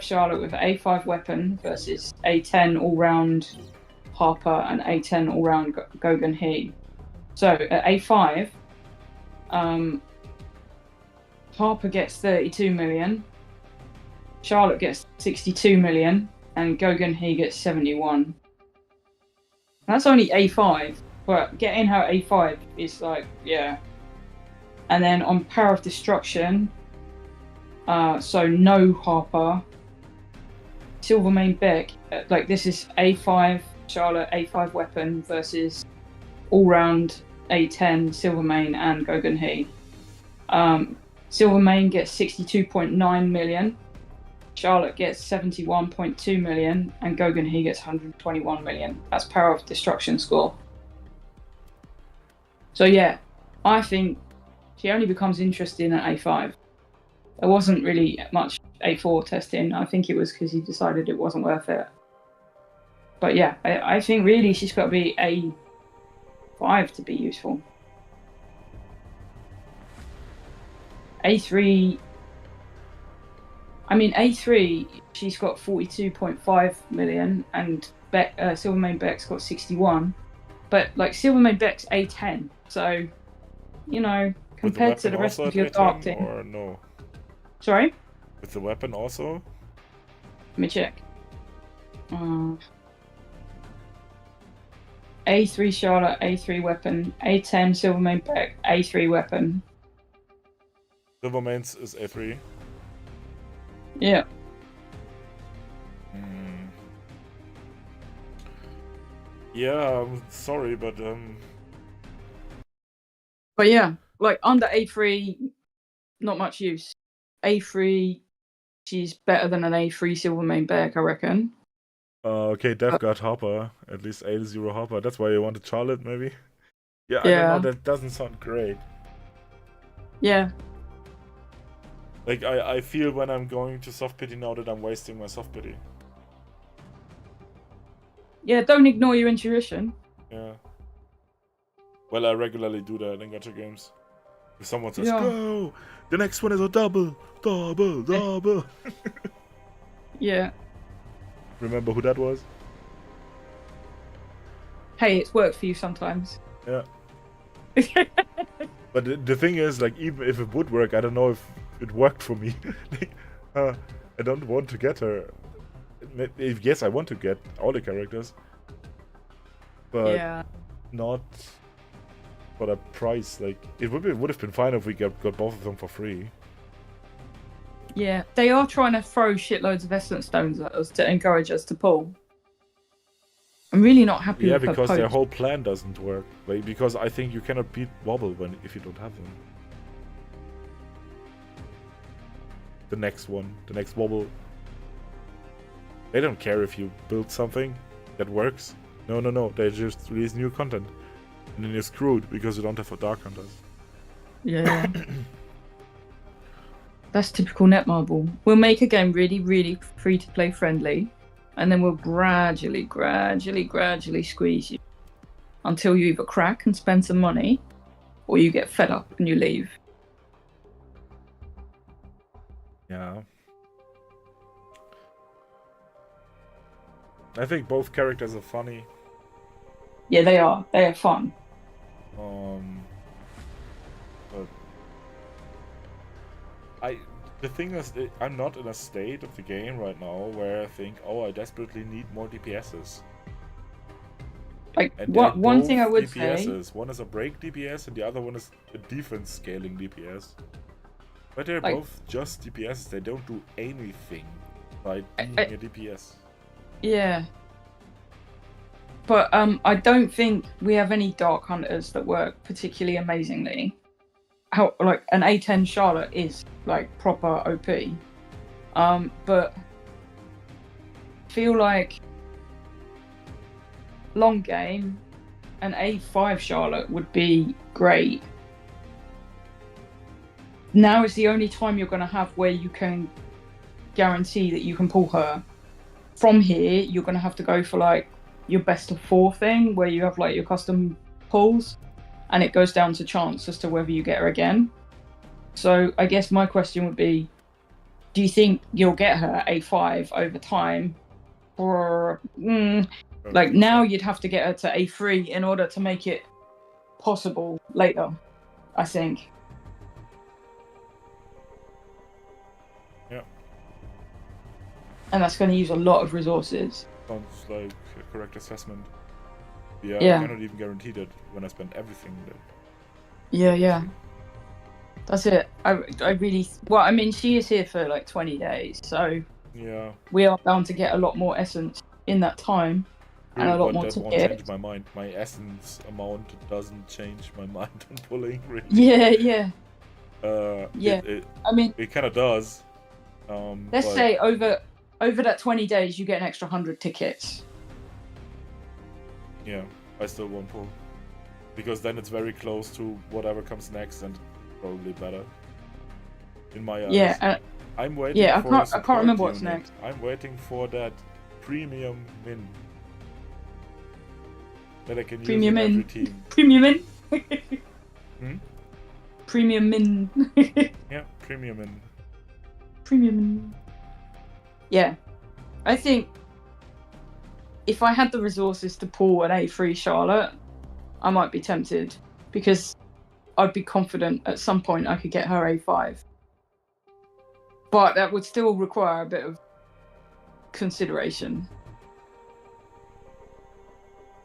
Charlotte with A5 weapon versus A10 all-round Harper and A10 all-round Gogan He. So at A5, Harper gets 32 million, Charlotte gets 62 million, and Gogan He gets 71. That's only A5, but getting her A5 is like, yeah. And then on Power of Destruction, so no Harper, Silvermane Beck, like this is A5 Charlotte, A5 weapon versus all-round A10 Silvermane and Gogan He. Silvermane gets 62.9 million, Charlotte gets 71.2 million, and Gogan He gets 121 million. That's Power of Destruction score. So yeah, I think she only becomes interesting at A5. There wasn't really much A4 testing. I think it was because he decided it wasn't worth it. But yeah, I think really she's got to be A5 to be useful. A3, I mean A3, she's got 42.5 million, and Silvermane Beck's got 61. But like Silvermane Beck's A10, so you know, compared to the rest of your dark team. Or no? Sorry? With the weapon also? Let me check. A3 Charlotte, A3 weapon, A10 Silvermane Beck, A3 weapon. Silvermane's is A3. Yeah. Yeah, I'm sorry, but But yeah, like under A3, not much use. A3, she's better than an A3 Silvermane Beck, I reckon. okay, Dev got Harper, at least A0 Harper. That's why you wanted Charlotte, maybe? Yeah, I Yeah. don't know, that doesn't sound great. Yeah. Like, I feel when I'm going to soft pity now that I'm wasting my soft pity. Yeah, don't ignore your intuition. Yeah. Well, I regularly do that in gacha games. If someone says, Yeah. go! The next one is a double! Double! Double! Yeah. Remember who that was? Hey, it's worked for you sometimes. Yeah. But the thing is, like, even if it would work, I don't know if it worked for me. I don't want to get her. Yes, I want to get all the characters. But Yeah. not for the price. Like, it would have been fine if we got both of them for free. Yeah. They are trying to throw shitloads of essence stones at us to encourage us to pull. I'm really not happy Yeah, with her because their post. whole plan doesn't work. Like, because I think you cannot beat Wobble if you don't have them. The next Wobble. They don't care if you build something that works. No. They just release new content. And then you're screwed because you don't have a Dark Hunters. Yeah. That's typical Netmarble. We'll make a game really, really free-to-play friendly, and then we'll gradually squeeze you until you either crack and spend some money, or you get fed up and you leave. Yeah. I think both characters are funny. Yeah, they are. They are fun. But the thing is, I'm not in a state of the game right now where I think, oh, I desperately need more DPSs. Like, And one thing I would DPSs. say... One is a break DPS and the other one is a defense scaling DPS. But they're Like, both just DPS. They don't do anything by being a DPS. Yeah. But I don't think we have any Dark Hunters that work particularly amazingly. How, like, an A10 Charlotte is like proper OP. But feel like long game, an A5 Charlotte would be great. Now is the only time you're going to have where you can guarantee that you can pull her. From here, you're going to have to go for like your best of 4 thing, where you have like your custom pulls, and it goes down to chance as to whether you get her again. So I guess my question would be, do you think you'll get her A5 over time? Or like now you'd have to get her to A3 in order to make it possible later, I think. Yeah. And that's going to use a lot of resources. Sounds like a correct assessment. Yeah, Yeah. I cannot even guarantee that when I spend everything that... Yeah. That's it. I really... Well, I mean, she is here for like 20 days, so... Yeah. We are bound to get a lot more essence in that time. And a lot more that won't tickets. change my mind. My essence amount doesn't change my mind on pulling, really. Yeah. I mean... It kind of does. Let's say over that 20 days, you get an extra 100 tickets. Yeah, I still won't pull. Because then it's very close to whatever comes next and probably better. In my eyes. Yeah, I'm waiting yeah, for I can't remember what's unit. next. I'm waiting for that premium min. That I can Premium use in min. every team. Premium min. Premium min. Yeah, premium min. Premium min. Yeah. I think if I had the resources to pull an A3 Charlotte, I might be tempted, because I'd be confident at some point I could get her A5. But that would still require a bit of consideration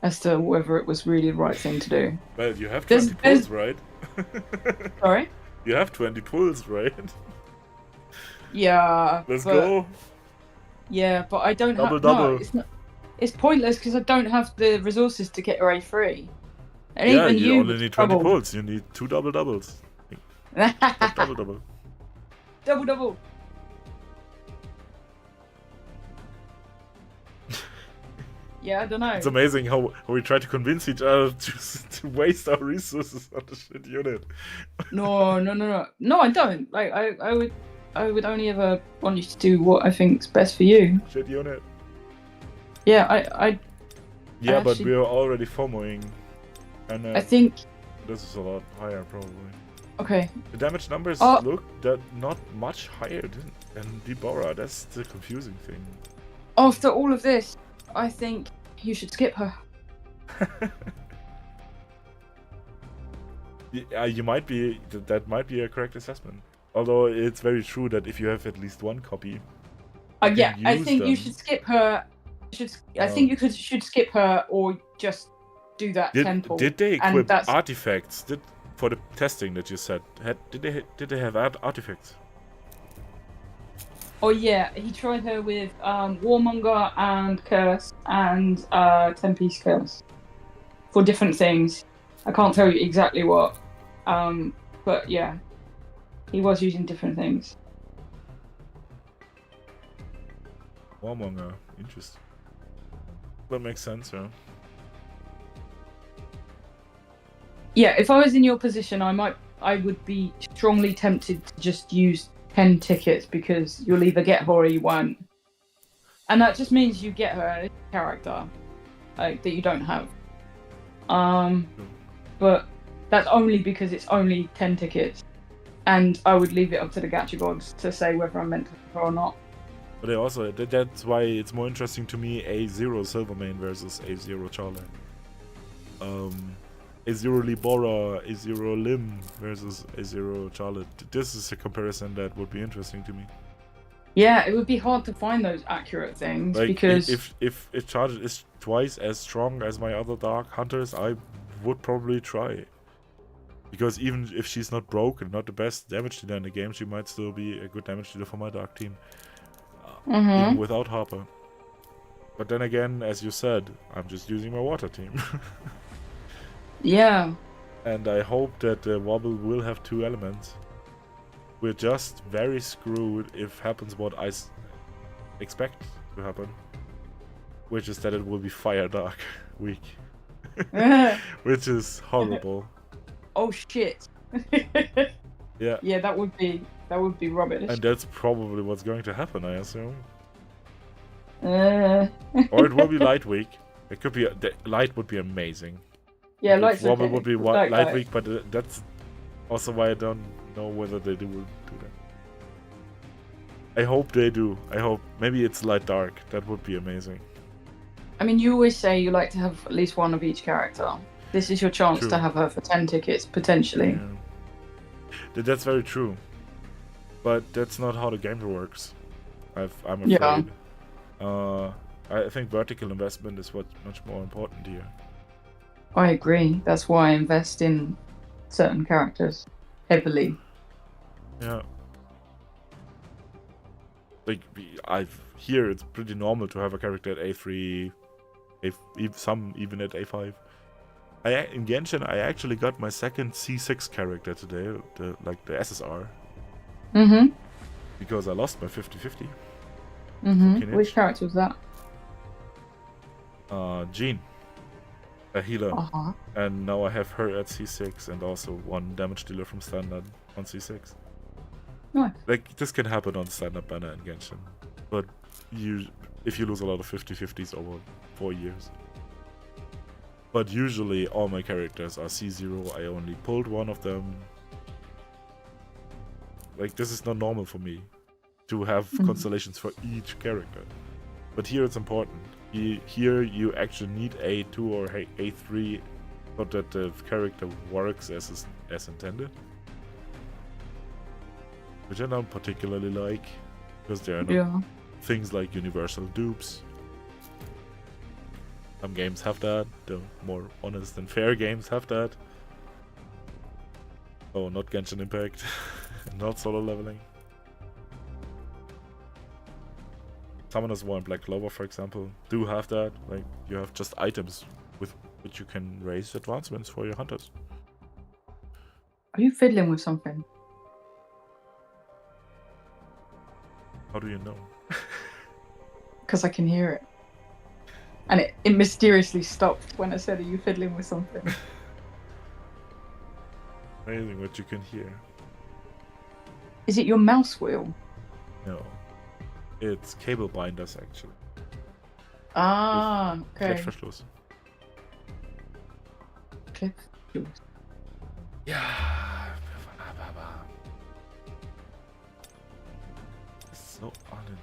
as to whether it was really the right thing to do. Well, you have 20 pulls, right? Sorry? You have 20 pulls, right? Yeah. Let's go. Yeah, but I don't have... Double. No, it's pointless because I don't have the resources to get her A3. And Yeah, even you only need 20 trouble. pulls. You need 2 doubles. Double. Double. Yeah, I don't know. It's amazing how we try to convince each other to waste our resources on the shit unit. No, I don't. Like, I would only ever want you to do what I think's best for you. Shit unit. Yeah, I Yeah, actually, but we're already FOMOing. And I think this is a lot higher, probably. Okay. The damage numbers Oh. look that not much higher than Deborah. That's the confusing thing. After all of this, I think you should skip her. Yeah, you might be. That might be a correct assessment. Although it's very true that if you have at least one copy, Yeah, can I use think you them. should skip her. I think you should skip her or just do that temple. Did they and equip that's artifacts? For the testing that you said, did they have artifacts? Oh yeah, he tried her with Warmonger and Curse and 10-piece Curse for different things. I can't tell you exactly what, but yeah, he was using different things. Warmonger, interesting. That makes sense, yeah. Yeah, if I was in your position, I would be strongly tempted to just use 10 tickets because you'll either get her or you won't. And that just means you get her a character that you don't have. But that's only because it's only 10 tickets. And I would leave it up to the gacha gods to say whether I'm meant to her or not. But also, that's why it's more interesting to me A0 Silvermane versus A0 Charlotte. A0 Libora, A0 Lim versus A0 Charlotte. This is a comparison that would be interesting to me. Yeah, it would be hard to find those accurate things like, because if Charlotte is twice as strong as my other Dark Hunters, I would probably try. Because even if she's not broken, not the best damage dealer in the game, she might still be a good damage dealer for my Dark team. Even without Harper. But then again, as you said, I'm just using my Water team. yeah. And I hope that the Wobble will have 2 elements. We're just very screwed if happens what I expect to happen. Which is that it will be Fire Dark week. Which is horrible. Oh shit. Yeah. Yeah, that would be rubbish. And that's probably what's going to happen, I assume. Or it will be Light week. It could be Light would be amazing. Yeah, Light's Wobble okay. would be Light week, but that's also why I don't know whether they will do that. I hope they do. I hope maybe it's Light Dark. That would be amazing. I mean, you always say you like to have at least one of each character. This is your chance True. to have her for 10 tickets, potentially. Yeah. That's very true. But that's not how the game works. I'm afraid. Yeah. I think vertical investment is what's much more important here. I agree. That's why I invest in certain characters heavily. Yeah. Like, here it's pretty normal to have a character at A3, some even at A5. In Genshin, I actually got my second C6 character today, the SSR. Mm-hmm. Because I lost my 50-50. Mm-hmm. Which character was that? Jean. A healer. Uh-huh. And now I have her at C6 and also one damage dealer from standard on C6. Nice. Like, this can happen on standard banner in Genshin. But if you lose a lot of 50-50s over 4 years. But usually all my characters are C0. I only pulled one of them. Like, this is not normal for me to have constellations for each character. But here it's important. Here you actually need A2 or A3 so that the character works as intended. Which I don't particularly like, because there are not things like universal dupes. Some games have that, the more honest and fair games have that. Oh, not Genshin Impact, not solo leveling. Summoners War and Black Clover, for example, do have that. Like, you have just items with which you can raise advancements for your hunters. Are you fiddling with something? How do you know? Because I can hear it. And it mysteriously stopped when I said, are you fiddling with something? Amazing what you can hear. Is it your mouse wheel? No. It's cable binders, actually. Ah, okay. Klettverschluss. Klettverschluss. Ja, wir No, Arlen.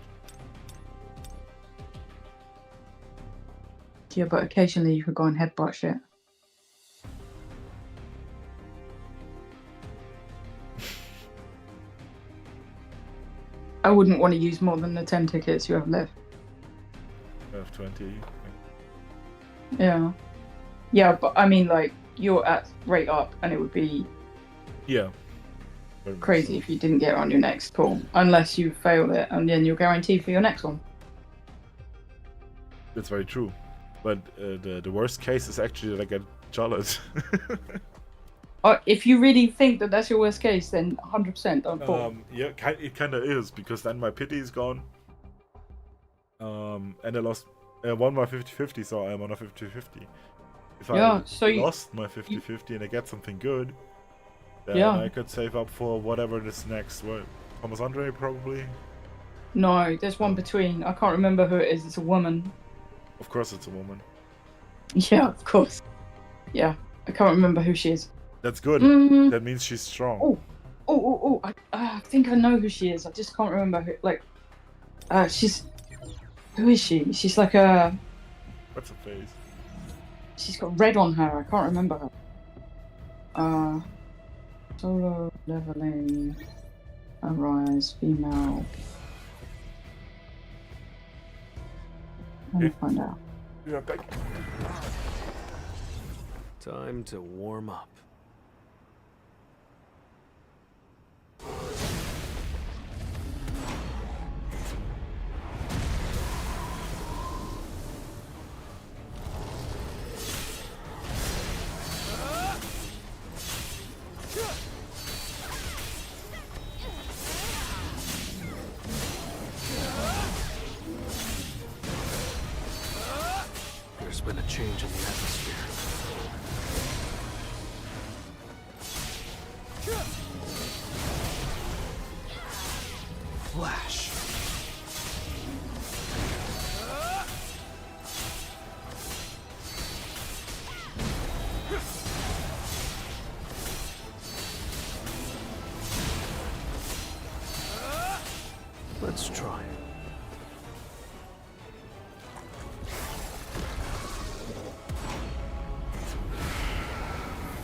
Yeah, but occasionally you could go and headbutt shit. I wouldn't want to use more than the 10 tickets you have left. I have 20. Yeah. Yeah, but I mean, like, you're at rate up, and it would be Yeah. Very much crazy so. if you didn't get it on your next pull, unless you failed it, and then you're guaranteed for your next one. That's very true. But the worst case is actually that I get Charlotte. If you really think that that's your worst case, then 100% don't pull. Yeah, it kind of is, because then my pity is gone. And I won my 50-50, so I'm on a 50-50. If Yeah, I so you- lost my 50-50 and I get something good, then Yeah. I could save up for whatever this next. What? Thomas Andre, probably? No, there's one between. I can't remember who it is. It's a woman. Of course it's a woman. Yeah, of course. Yeah, I can't remember who she is. That's good. Mm. That means she's strong. Oh! I think I know who she is. I just can't remember who. Like, she's. Who is she? She's like a. What's her face? She's got red on her. I can't remember her. Solo leveling. Arise, female. Let me find out. Yeah, back. Time to warm up. There's been a change in the atmosphere. Flash. Let's try it.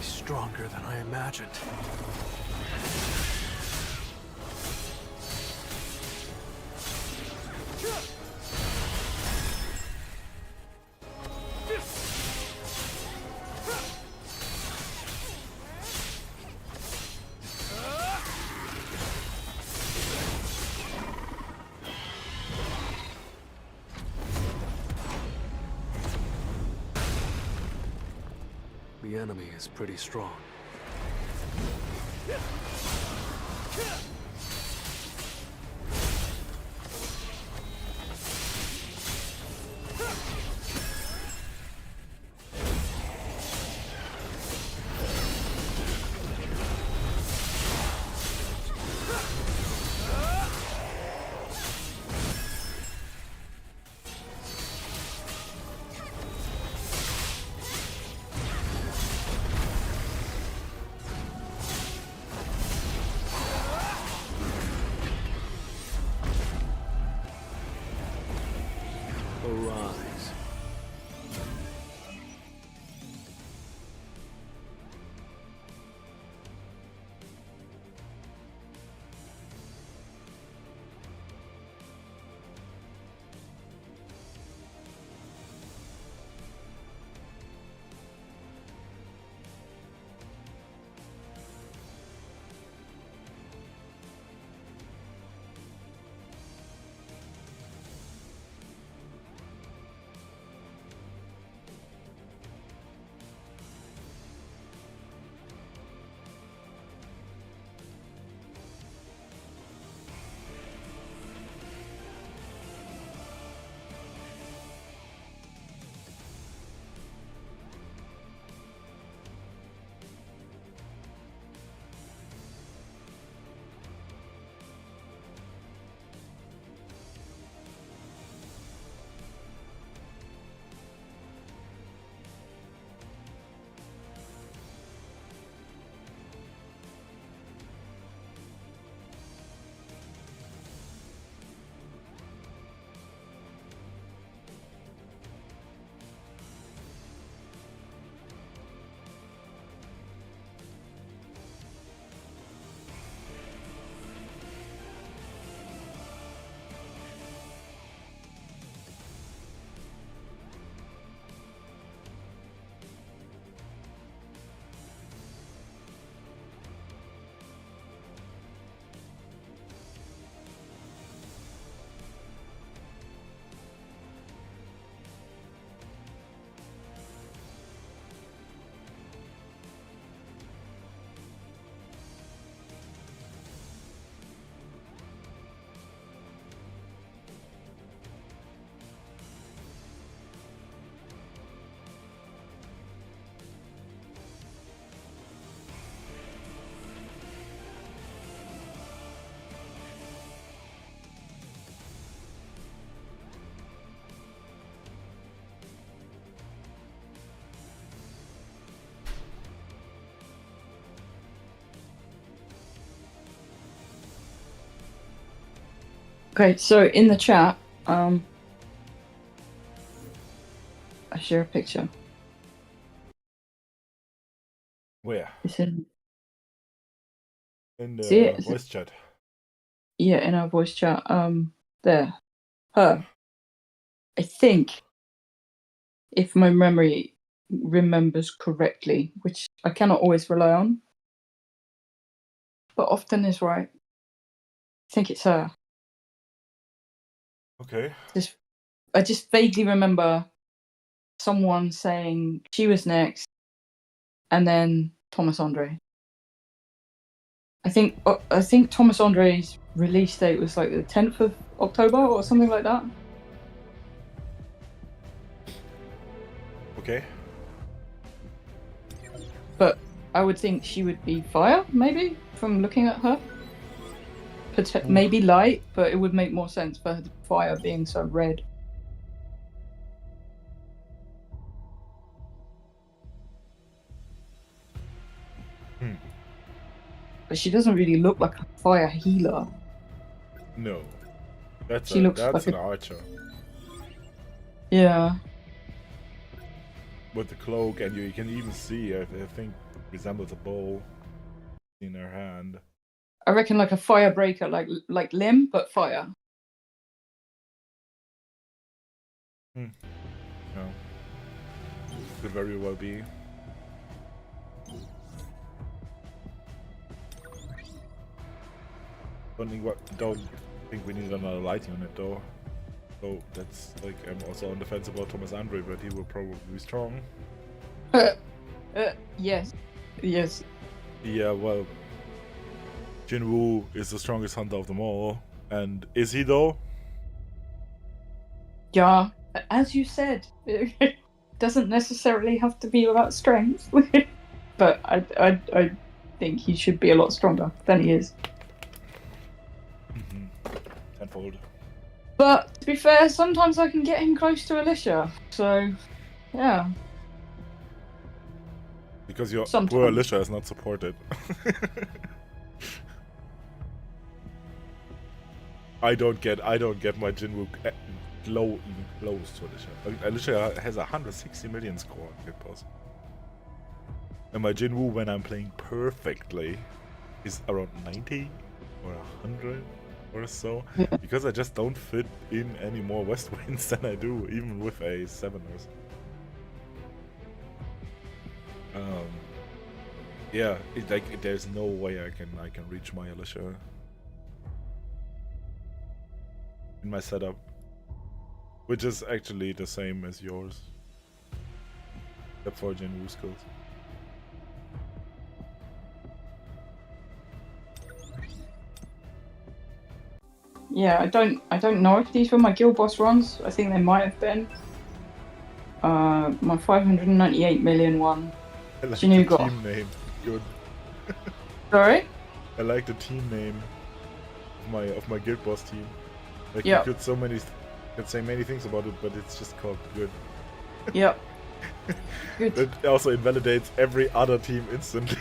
Stronger than I imagined. The enemy is pretty strong. Okay, so in the chat, I share a picture. Where? It's in In the See it? voice chat. Yeah, in our voice chat. There. Her. I think, if my memory remembers correctly, which I cannot always rely on, but often is right. I think it's her. Okay. I just vaguely remember someone saying she was next, and then Thomas Andre. I think Thomas Andre's release date was like the 10th of October or something like that. Okay. But I would think she would be fire, maybe, from looking at her. Maybe light, but it would make more sense for her fire being so red. But she doesn't really look like a fire healer. No. That's She looks like an archer. Yeah. With the cloak, and you can even see, I think, resembles a bow in her hand. I reckon like a fire breaker, like Limb, but fire. No. Could very well be. Don't think we need another light unit though. So that's like, I'm also on the fence about Thomas Andre, but he will probably be strong. Yes. Yes. Yeah, well, Jinwoo is the strongest hunter of them all. And is he though? Yeah. As you said, it doesn't necessarily have to be about strength. But I think he should be a lot stronger than he is. Tenfold. But to be fair, sometimes I can get him close to Alicia. So, yeah. Because your Sometimes. poor Alicia is not supported. I don't get my Jinwoo even close to Alicia. Alicia has 160 million score, boss. And my Jinwoo, when I'm playing perfectly, is around 90 or 100 or so. Yeah. Because I just don't fit in any more West Winds than I do, even with a 7 or so. Yeah, there's no way I can reach my Alicia in my setup, which is actually the same as yours, except for Jinwoo skills. Yeah, I don't know if these were my guild boss runs. I think they might have been. My 598 million one. I like Jinwoo the got. team name. Good. Sorry? I like the team name of my guild boss team. Like, yeah. you could say many things about it, but it's just called Good. Yep. Good. It also invalidates every other team instantly.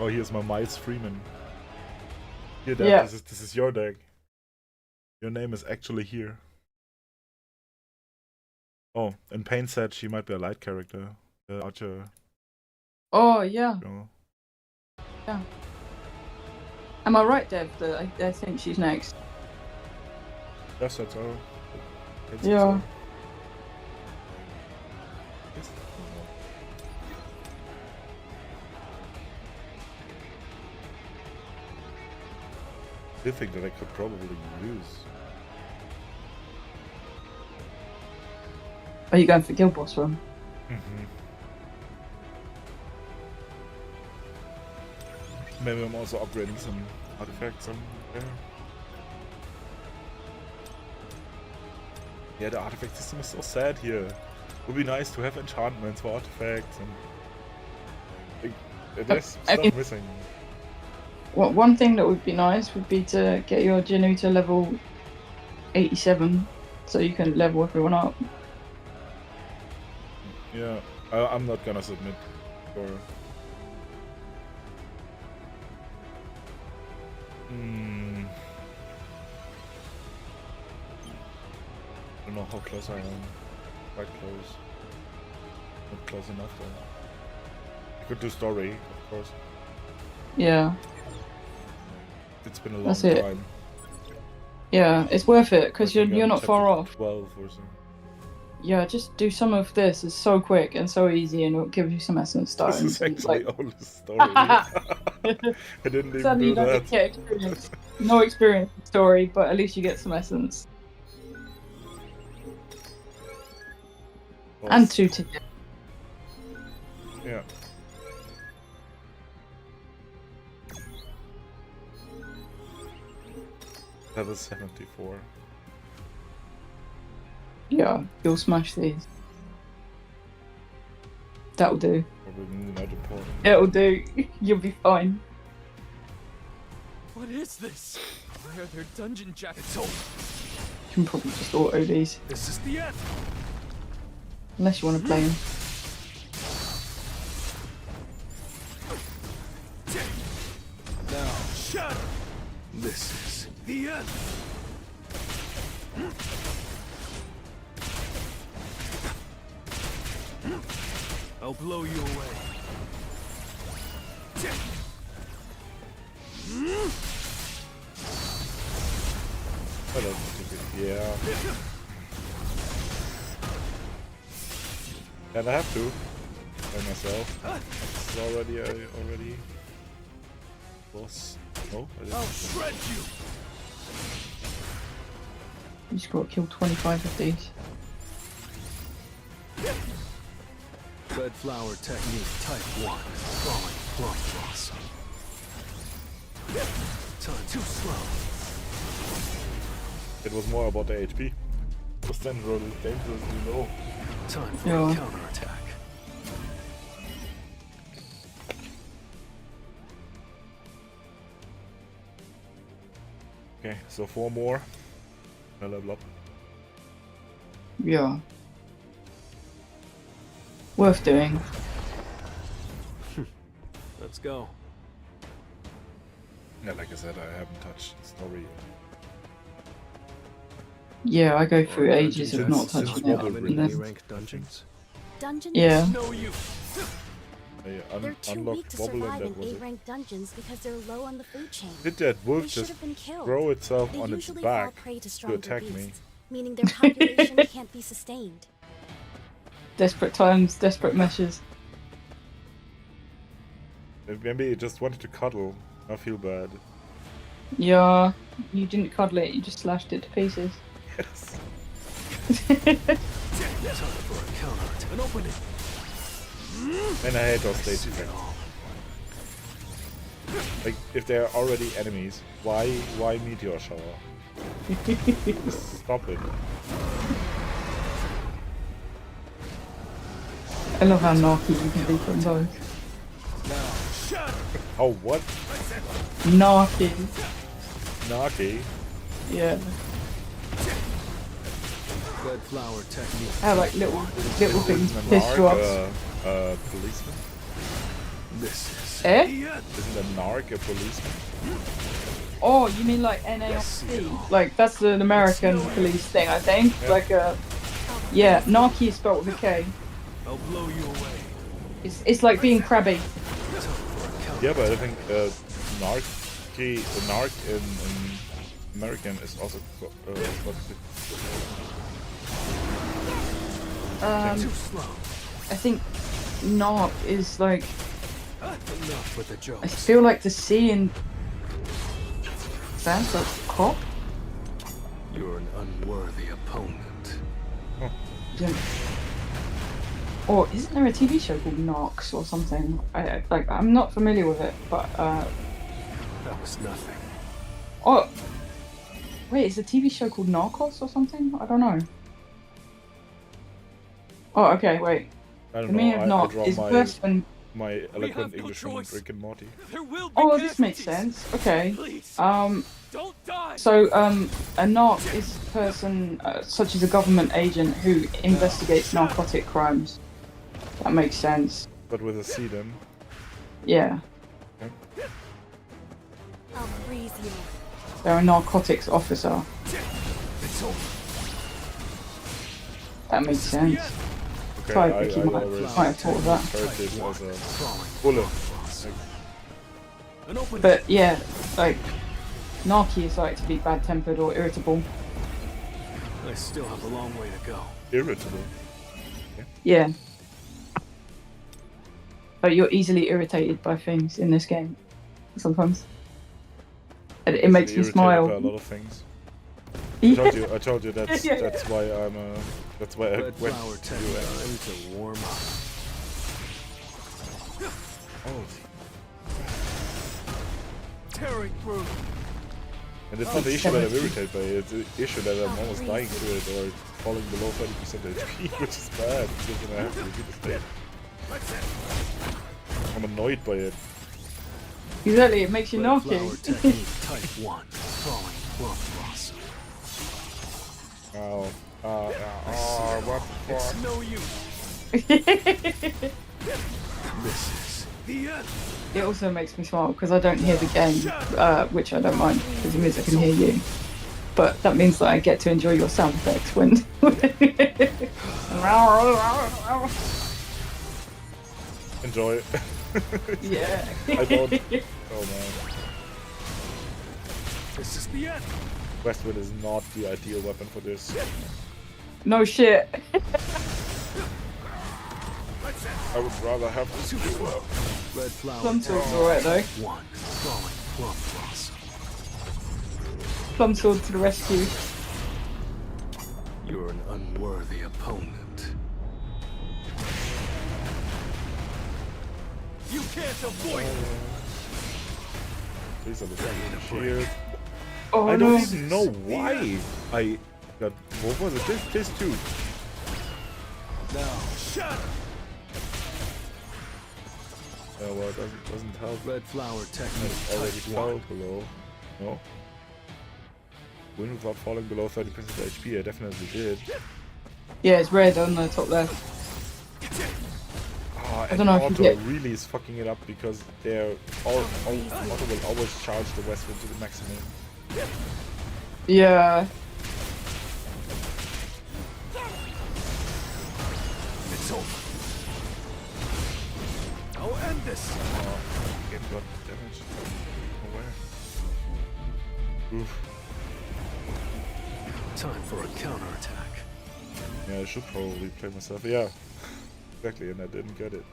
Oh, here's my Miles Freeman. Here, Dad, yeah. This is your deck. Your name is actually here. Oh, and Payne said she might be a light character. Archer. Oh, yeah. Oh. Yeah. Am I right, Dev, that I think she's next? Yes, that's all. Yeah. I think that I could probably use. Are you going for guild boss run? Maybe I'm also upgrading some artifacts there. Yeah, the artifact system is so sad here. It would be nice to have enchantments for artifacts and there's stuff missing. Well, one thing that would be nice would be to get your Jinwoo to level 87 so you can level everyone up. Yeah, I'm not gonna submit for Hmm. I don't know how close I am. Quite close. Not close enough though. I could do story, of course. Yeah. It's been a long That's it. time. Yeah, it's worth it because I think you're I'm not far chapter off. 12 or so. Yeah, just do some of this. It's so quick and so easy, and it'll give you some essence stones. This is and, actually like, all the story. I didn't even sadly, you do don't that. get experience. No experience in story, but at least you get some essence. Well, And 2 tickets. yeah. Level 74. Yeah, you'll smash these. That'll do. Probably not important. It'll do. You'll be fine. What is this? Why are there dungeon jackets? Oh, You can probably just auto these. this is the end. Unless you want to play them. Now, shatter. This is the end. I'll blow you away. I don't think it, yeah. And I have to. By myself. It's already was. No, I didn't. I'll shred you. You just got to kill 25 of these. Red flower technique type 1. Falling plum blossom. Time too slow. It was more about the HP. Because then roll is dangerously low. Time for Yeah. a counterattack. Okay, so 4 more. I level up. Yeah. Worth doing. Let's go. Yeah, like I said, I haven't touched the story yet. Yeah, I go through ages of not Since touching it. Wobble and Ring. then- Rank dungeons. Dungeons? Yeah. No use. They're too weak Unlocked to Wobble and survive that in was it. A-rank dungeons because they're low on the food chain. Did that wolf They should just have been killed. throw itself They on its usually fall back prey to to stronger attack me? beasts, meaning their population can't be sustained. Desperate times, desperate measures. Maybe it just wanted to cuddle. I feel bad. Yeah, you didn't cuddle it, you just slashed it to pieces. Yes. Time for a counterattack. An opening. And I hate those stage effects. Like, if they're already enemies, why meteor shower? Just stop it. I love how narky you can be from both. Now, shatter. Oh, what? Narky. Naki? Yeah. Red flower technique. How like little things Isn't a piss you off. narc a policeman? This is Eh? the end. Isn't a narc a policeman? Oh, you mean like NARC? Like that's an American police thing, I think. Yeah. Like yeah, narky is spelled with a K. I'll blow you away. It's like being crabby. Time for a counter. Yeah, but I think narc in American is also what's it? Too slow. I think narc is like Enough with the I jokes. feel like the C in that's like cop. You're an unworthy opponent. Yeah. Or isn't there a TV show called Narcs or something? I'm not familiar with it, but That was nothing. oh wait, is a TV show called Narcos or something? I don't know. Oh, okay, wait. I The don't meaning know. of I narc draw is a person. my have eloquent no English from choice. Rick and Morty. There will be Oh, this makes casualties. sense. Okay. Please, don't die. So a narc is a person such as a government agent who investigates narcotic crimes. That makes sense. But with a C then. Yeah. I'll freeze you. They're a narcotics officer. It's over. That makes sense. Okay, Type, you might always have thought of that. heard this as a Falling bullet. An open But yeah, like, Narky is like to be bad-tempered or irritable. I still have a long way to go. Irritable. Yeah. But you're easily irritated by things in this game. Sometimes. And it makes me Irritated smile. by a lot of things. Yeah. I told you that's Yeah. that's why I'm that's why I Red went flower to takes time to warm up. Oh, Tearing through. and it's not the issue that I'm irritated by it, it's the issue that I'm almost dying to it or falling below 30% HP, which is bad because then I have to repeat the state. I'm annoyed by it. Exactly, it makes you Red flower Narky. technique type 1. Falling plum blossom. What the It's fuck? no use. This is the end. It also makes me smile because I don't hear the game, which I don't mind because it means I can hear you. But that means that I get to enjoy your sound effects when. Enjoy it. Yeah. I don't. Oh man. This is the end. Westwind is not the ideal weapon for this. No shit. I would rather have this do up. Red flower Plum technique sword's alright though. type 1. Falling plum blossom. Plum sword to the rescue. You're an unworthy opponent. You can't avoid it. Please understand the shield. Oh I no. don't even know why I got. What was it? This too. Now, shut. Well, it doesn't help. Red flower technique Already type fell 1. below. No. Win without falling below 30% HP. I definitely did. Yeah, it's red on the top left. Oh, I don't know if you auto get- really is fucking it up because they're auto will always charge the Westwind to the maximum. Yeah. It's over. I'll end this. Get got damage from nowhere. Oof. Time for a counterattack. Yeah, I should probably play myself. Yeah, exactly, and I didn't get it.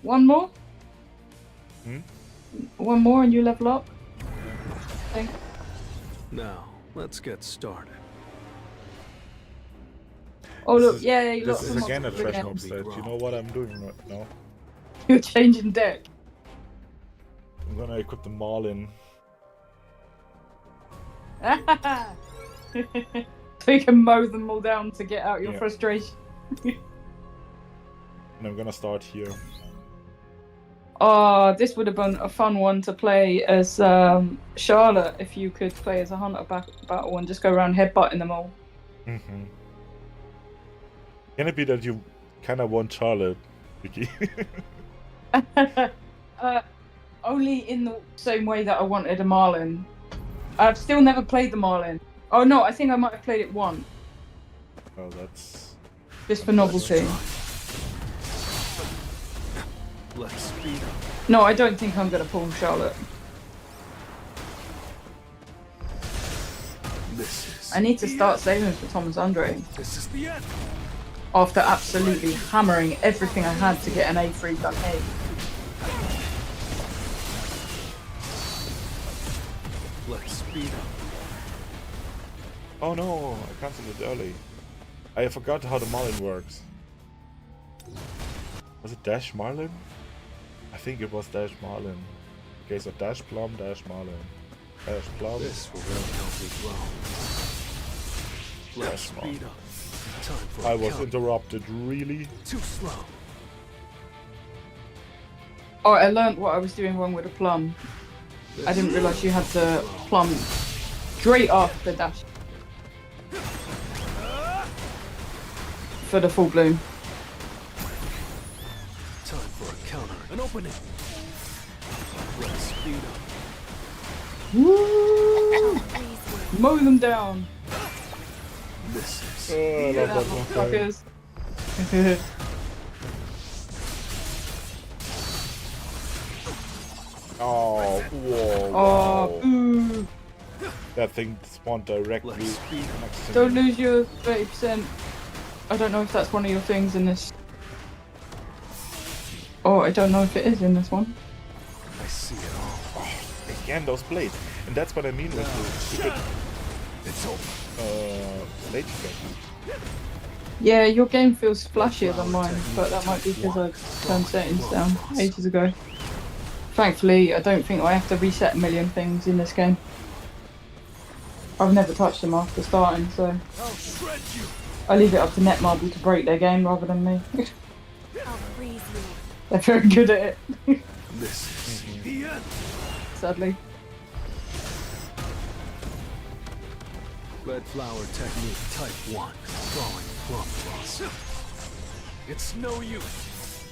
One more? Hmm? One more and you level up? I think. Now, let's get started. Oh look, is- yeah, you This got is some again a more- trash yeah. mob stat. You know what I'm doing right now? You're changing deck. I'm gonna equip the Marlin. So you can mow them all down to get out your Yeah. frustration. And I'm gonna start here. Oh, this would have been a fun one to play as Charlotte if you could play as a hunter battle and just go around headbutting them all. Mm-hmm. Can it be that you kinda want Charlotte, Vicky? Only in the same way that I wanted a Marlin. I've still never played the Marlin. Oh no, I think I might have played it once, Oh, that's... just for novelty. Let's speed up. No, I don't think I'm gonna pull Charlotte. This is. I need to start saving for Thomas Andre This is the end. after absolutely hammering everything I had to get an A3 gun A. Let's speed up. Oh no, I cancelled it early. I forgot how the Marlin works. Was it Dash Marlin? I think it was Dash Marlin. Okay, so Dash Plum, Dash Marlin. Dash Plum. This will really help me grow. Let's Yes, Mom. speed up. Time for I a was count. interrupted, really? Too slow. Oh, I learned what I was doing wrong with a plum. I didn't realise you had to plumb straight off the dash for the full bloom. Time for a counter. An opening. Let's speed up. Woo! Mow them down. Misses. Oh, I Yeah, love that one. motherfuckers. Oh, whoa, Oh, wow. boo. That thing spawned directly Let's speed next to Don't me. lose your 30%. I don't know if that's one of your things in this. Oh, I don't know if it is in this one. I see it all. Again, those blades. And that's what I mean with the stupid It's over. blade effect. Yeah, your game feels flashier than mine, but that might be because I turned settings down ages ago. Thankfully, I don't think I have to reset a million things in this game. I've never touched them after starting, so I'll shred you. I leave it up to Netmarble to break their game rather than me. I'll freeze you. They're very good at it, This is the end. sadly. Red flower technique type 1. Drawing plum blossom. It's no use.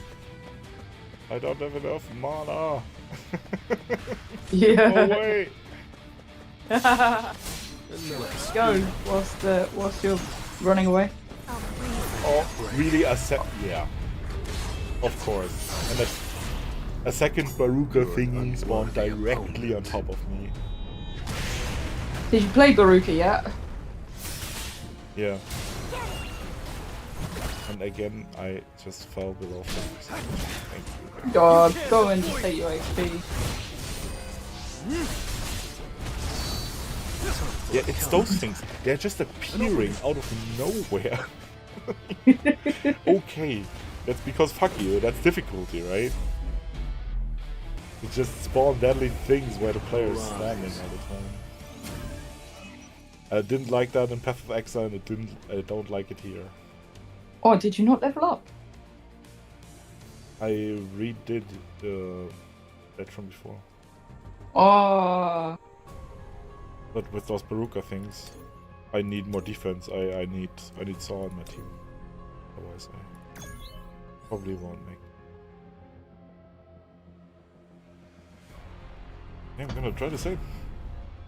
I don't have enough mana. Yeah. No way. Let's Go whilst you're running away. I'll freeze you. Oh, really? Yeah. Of course. And a second Baruka thingy spawned directly on top of me. Did you play Baruka yet? Yeah. And again, I just fell below 50%. Thank you. God, go and just take your XP. Yeah, it's those things. They're just appearing out of nowhere. Okay, that's because fuck you, that's difficulty, right? It just spawn deadly things where the player is standing all the time. I didn't like that in Path of Exile, and I don't like it here. Oh, did you not level up? I redid that from before. Oh, But with those Baruka things, I need more defense. I need Saw in my team. Otherwise I probably won't make. Yeah, I'm gonna try the same.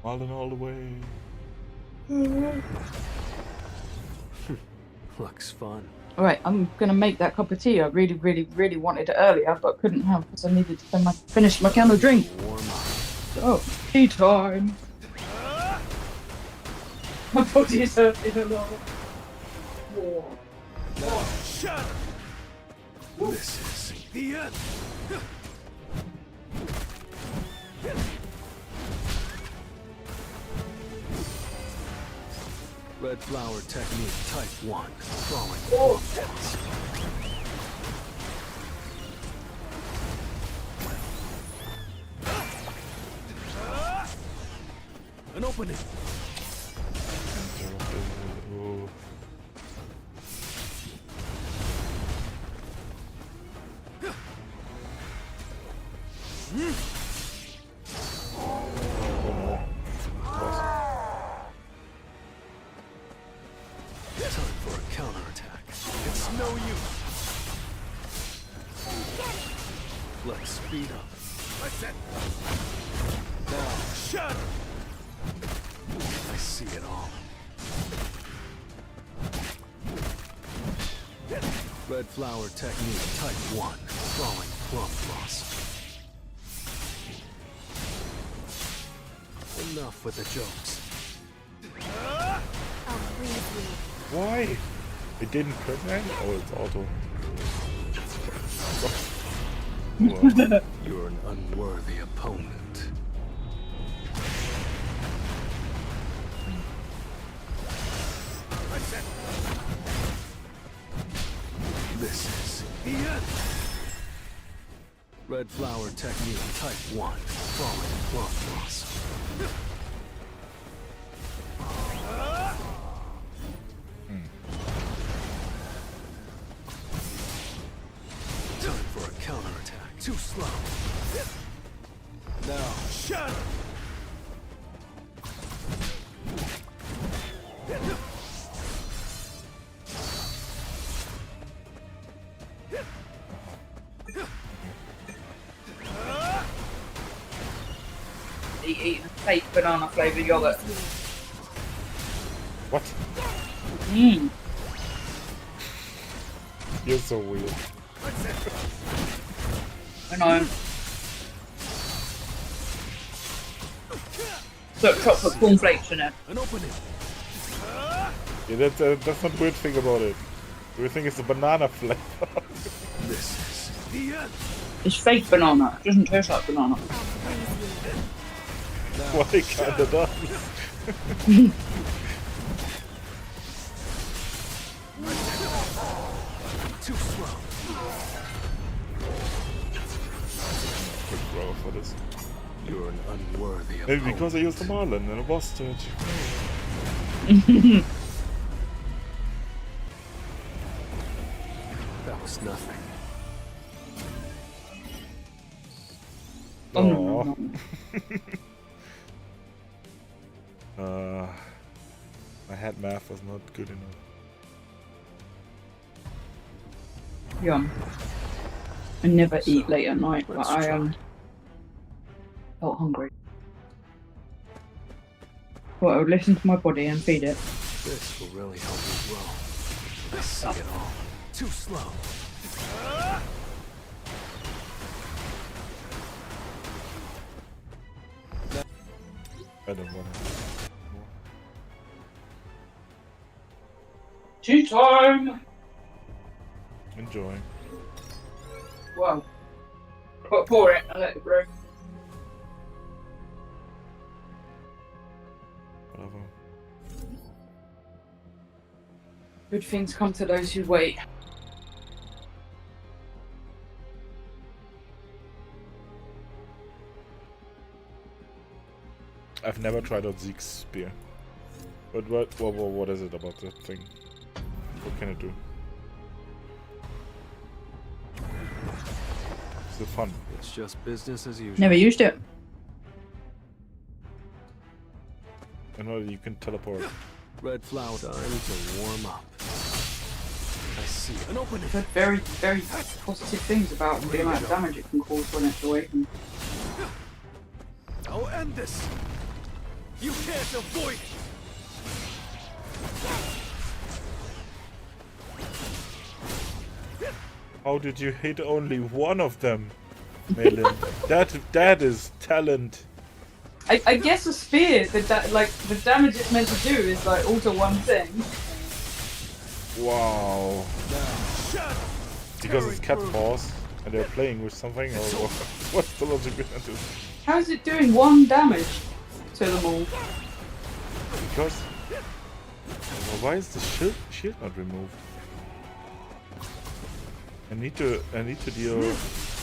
Malden all the way. Looks fun. alright, I'm gonna make that cup of tea. I really, really, really wanted it earlier, but couldn't have because I needed to finish my candle drink. Warm up. Oh, tea time. My body is hurting a lot. Whoa. Now, shatter. This is the end. Red flower technique type 1. Drawing plum blossom. An opening. Oh. Time for a counterattack. It's no use. Let's speed up. Let's end. Now, shatter. I see it all. Red flower technique type 1. Drawing plum blossom. Enough with the jokes. I'll freeze you. Why? It didn't crit man? Oh, it's auto. Well, You're an unworthy opponent. This is the end. Red flower technique type 1. Falling plum blossom. Time for a counterattack. Too slow. Now, shatter! eating fake banana flavoured yogurt. What? Mmm. You're so weird. I know. Got chocolate cornflakes in it. An opening. Yeah, that's not the weird thing about it. The weird thing is the banana flavor. This is the end. It's fake banana. It doesn't taste like banana. What it kinda does. Too slow. Quick throw for this. You're an unworthy Maybe opponent. because I used the Marlin in a boss stage. That was nothing. Oh, no. My head math was not good enough. Yum. I never eat late at night, but I felt hungry. Well, I would listen to my body and feed it. This will really help me grow. I see it all. Too slow. I don't want to. Tea time! Enjoy. Wow. Pour it and let it brew. Whatever. Good things come to those who wait. I've never tried out Zeke's spear. But what is it about that thing? What can it do? Is it fun? It's just business as usual. Never used it. I know that you can teleport. Red flower. Time to warm up. I see an opening. I've heard very, very positive things about the amount of damage it can cause when it's awakened. I'll end this. You can't avoid it. How did you hit only one of them, Melin? that is talent. I guess a spear, the damage it's meant to do is like alter one thing. Wow. Because it's cat paws and they're playing with something, or what's the logic behind this? How is it doing one damage to them all? Because well, why is the shield not removed? I need to deal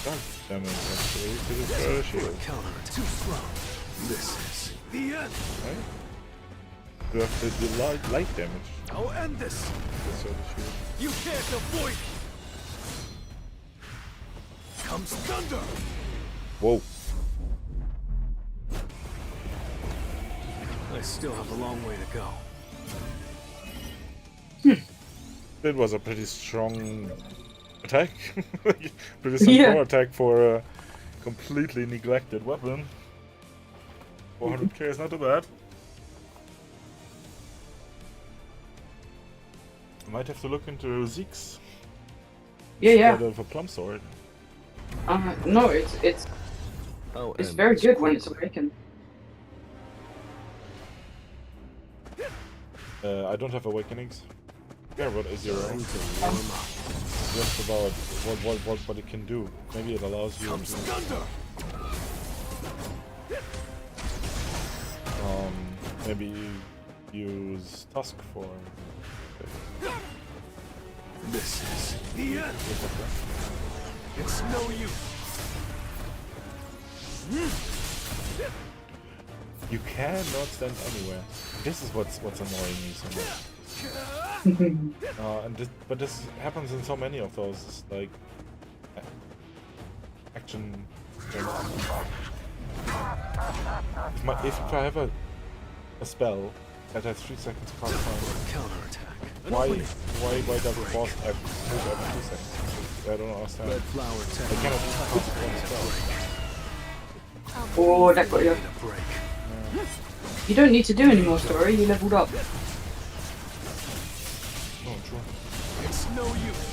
dark damage actually to destroy the shield. Counter too slow. This is the end. Right? Do I have to do light damage? I'll end this. Destroy the shield. You can't avoid it. Comes thunder. Whoa. I still have a long way to go. That was a pretty strong attack. Pretty strong attack for a completely neglected weapon. 400k is not too bad. I might have to look into Zeke's. Yeah. Instead of a plum sword. No, it's very good when it's awakened. I don't have awakenings. Yeah, what is your own? Just about what it can do. Maybe it allows you to maybe use Tusk for This is the end. It's no use. You cannot stand anywhere. This is what's annoying me so much. But this happens in so many of those like action games. If I have a spell that has 3 seconds past time, Counterattack. why does the boss move every 2 seconds? I don't understand. Red flower I cannot just cast one spell. I'll Oh, that got you. Need a break. You don't need to do any more story, you leveled up. Oh, true. It's no use.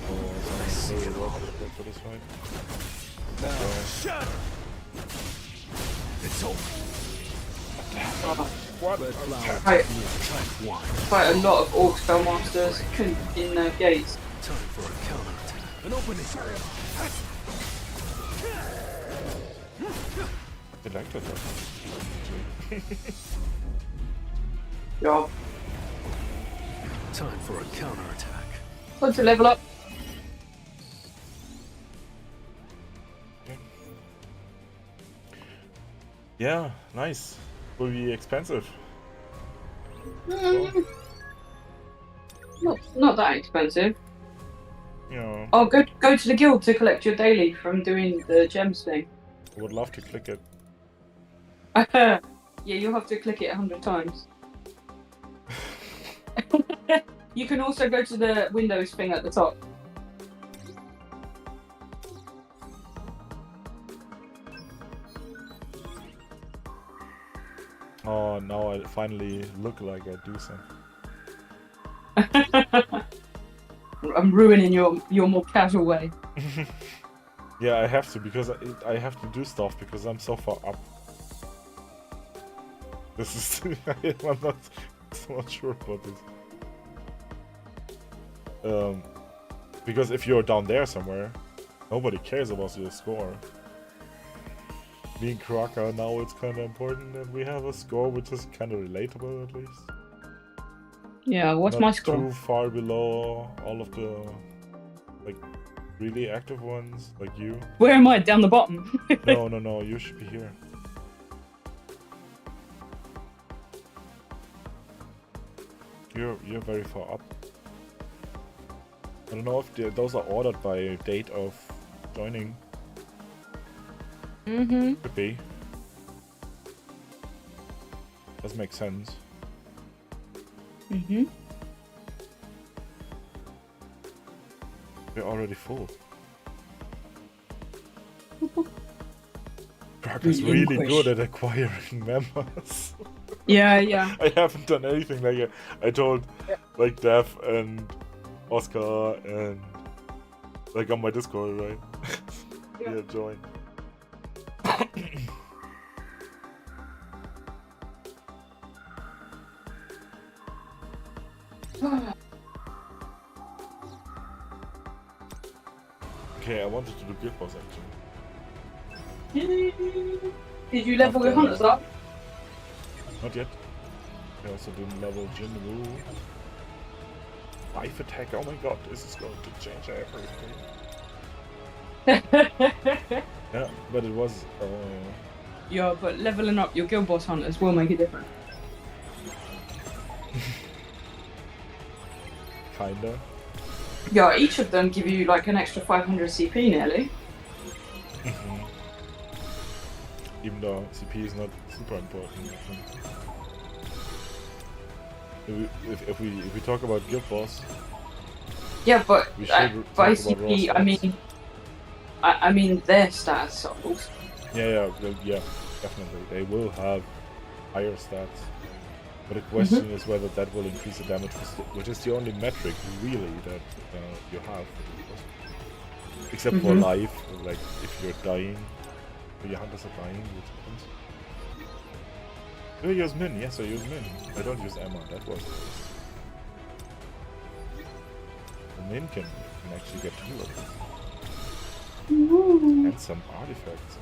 Oh, I see it for this fight. Now, shut. It's over. What? Red flower. Right. Type 1. Quite a lot of Orc Spellmasters in gates. Time for a counterattack. An opening. I like that. Yeah. Time for a counterattack. Time to level up. Yeah, nice. Will be expensive. Not that expensive. You know, Oh, go to the guild to collect your daily from doing the gems thing. I would love to click it. Yeah, you'll have to click it 100 times. You can also go to the Windows thing at the top. Oh, now I finally look like I do something. I'm ruining your more casual way. Yeah, I have to because I have to do stuff because I'm so far up. This is I'm not so much sure about this. Because if you're down there somewhere, nobody cares about your score. Being Kraka now, it's kind of important that we have a score which is kind of relatable at least. Yeah, what's Not my score? too far below all of the like really active ones like you. Where am I? Down the bottom? No, you should be here. You're very far up. I don't know if those are ordered by date of joining. Mm-hmm. Could be. Does make sense. Mm-hmm. We're already full. Prague is really good at acquiring members. Yeah. I haven't done anything like it. I told like Dev and Oscar and like on my Discord, right? Yeah, join. Okay, I wanted to do Guild Boss actually. Did you level your hunters up? Not yet. I also didn't level Jinwoo. Knife attack, oh my god, this is going to change everything. Yeah, but it was Yeah, but leveling up your guild boss hunters will make a difference. kinda. Yeah, each of them give you like an extra 500 CP nearly. Even though CP is not super important, I think. If we talk about guild boss, Yeah, but we should by talk about raw CP, stats. I mean their stats supples. Yeah, definitely. They will have higher stats. But the question is whether that will increase the damage, which is the only metric really that you have. Except for life, like if you're dying, or your hunters are dying, which happens. Do I use Min? Yes, I use Min. I don't use Emma, that was the Min can actually get 2 of them. And some artifacts.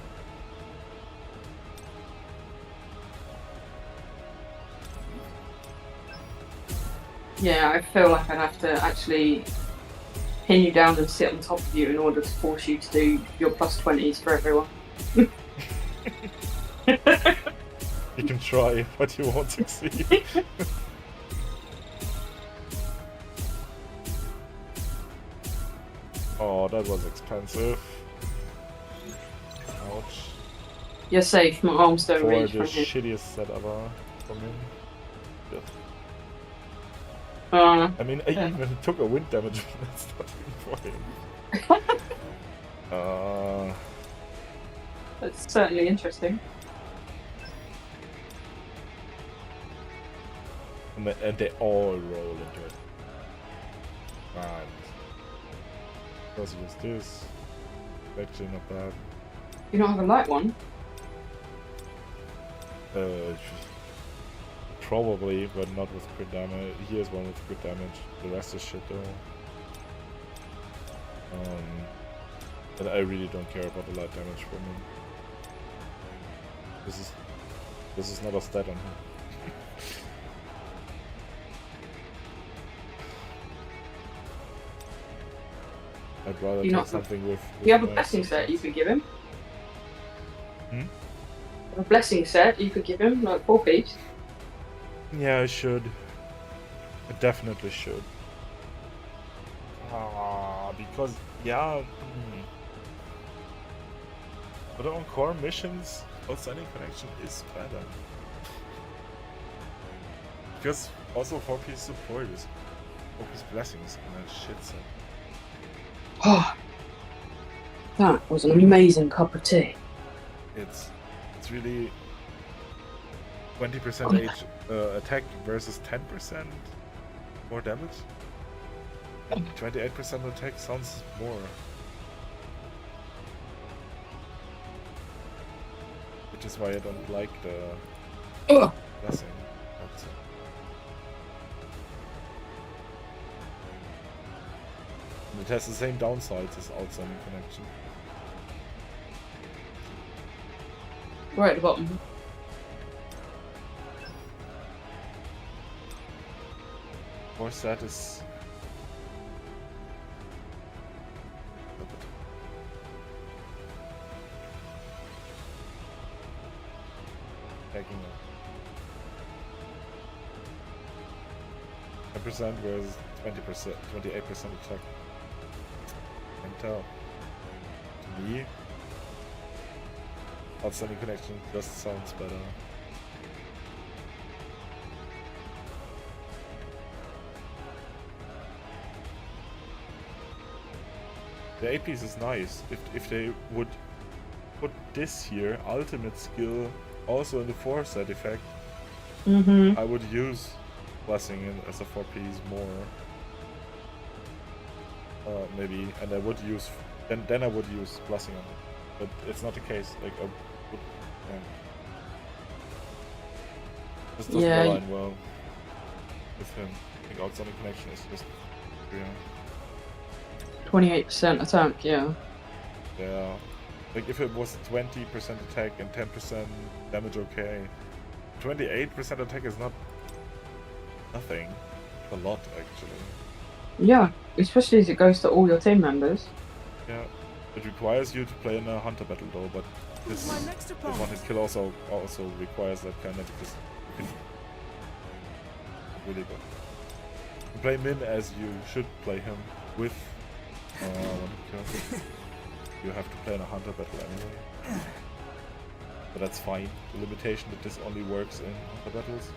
Yeah, I feel like I'd have to actually pin you down and sit on top of you in order to force you to do your +20s for everyone. You can try, but you won't succeed. Oh, that was expensive. Ouch. You're safe, my arms don't For reach the from here. shittiest set ever for me. Yeah. I mean, I even took a wind damage when I started for him. That's certainly interesting. And they all roll into it. And also use this. Actually not bad. You don't have a light one? Probably, but not with crit damage. Here's one with crit damage. The rest is shit though. But I really don't care about the light damage for me. This is not a stat on him. I'd rather take something with you have a blessing set you could give him? Hmm? A blessing set you could give him, like 4 piece? Yeah, I should. I definitely should. Because, yeah. But on core missions, Outstanding Connection is better. Because also 4-piece support is 4-piece blessings and that shit set. Oh, that was an amazing cup of tea. It's really 20% attack versus 10% more damage. And 28% attack sounds more. Which is why I don't like the blessing. That's it. And it has the same downsides as Outstanding Connection. Right at the bottom. Course that is taking a 10% versus 20%, 28% attack. Can tell. To me, Outstanding Connection just sounds better. The A piece is nice. If they would put this here, ultimate skill, also in the 4-set effect, I would use blessing as a 4-piece more. Maybe, and I would use then I would use blessing on it. But it's not the case. Like I would, this doesn't align well with him. I think Outstanding Connection is just 28% attack, yeah. Yeah. Like if it was 20% attack and 10% damage, okay. 28% attack is not nothing. A lot actually. Yeah, especially as it goes to all your team members. Yeah. It requires you to play in a hunter battle though, but this one hit kill also requires that kind of, because you can really good. You play Min as you should play him with you have to play in a hunter battle anyway. But that's fine. The limitation that this only works in hunter battles.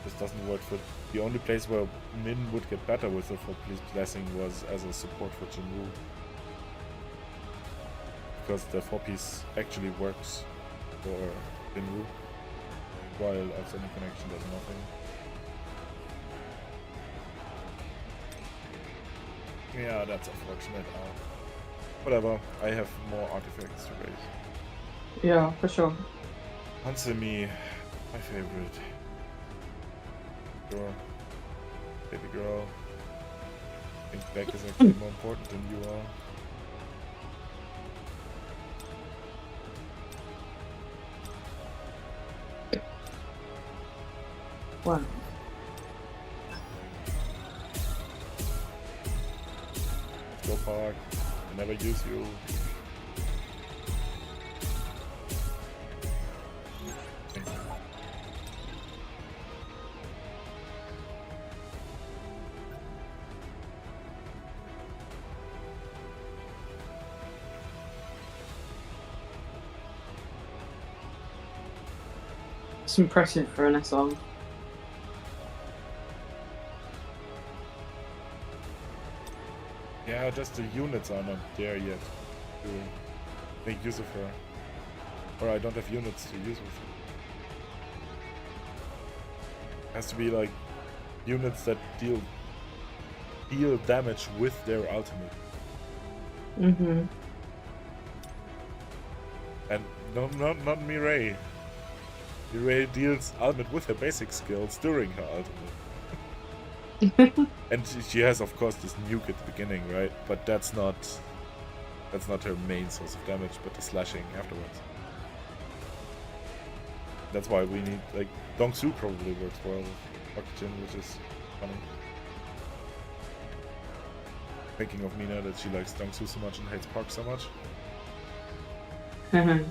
This doesn't work for... The only place where Min would get better with the 4-piece blessing was as a support for Jinwoo. Because the 4-piece actually works for Jinwoo, while Outstanding Connection does nothing. Yeah, that's unfortunate. Whatever, I have more artifacts to raise. Yeah, for sure. Hansemi, my favorite. Sure. Baby girl. I think Beck is actually more important than you are. Wow. Go park. I never use you. It's impressive for an SR. Yeah, just the units are not there yet to make use of her. Or I don't have units to use with her. Has to be like units that deal damage with their ultimate. Mm-hmm. And not Mireille. Mireille deals ultimate with her basic skills during her ultimate. And she has of course this nuke at the beginning, right? But that's not her main source of damage, but the slashing afterwards. That's why we need, like, Dongsu probably works well with Oxygen, which is funny. Thinking of Mina that she likes Dongsu so much and hates Park so much. Mm-hmm.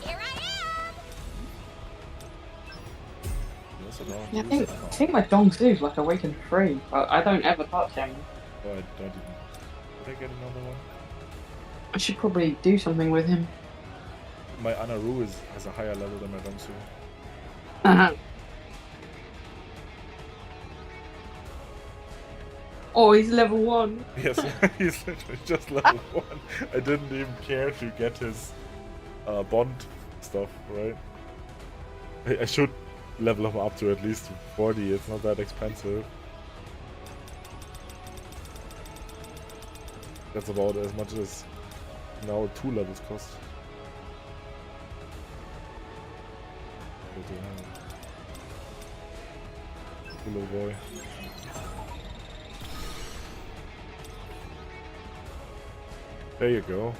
Here I am! Yes, I don't Yeah, use it. I think my Dongsu's like awakened 3, but I don't ever touch him. Oh, I don't even... Did I get another one? I should probably do something with him. My Anaru has a higher level than my Dongsu. Uh-huh. Oh, he's level 1. Yes, he's literally just level 1. I didn't even care to get his bond stuff, right? I should level him up to at least 40, it's not that expensive. That's about as much as now 2 levels cost. Good little boy. There you go.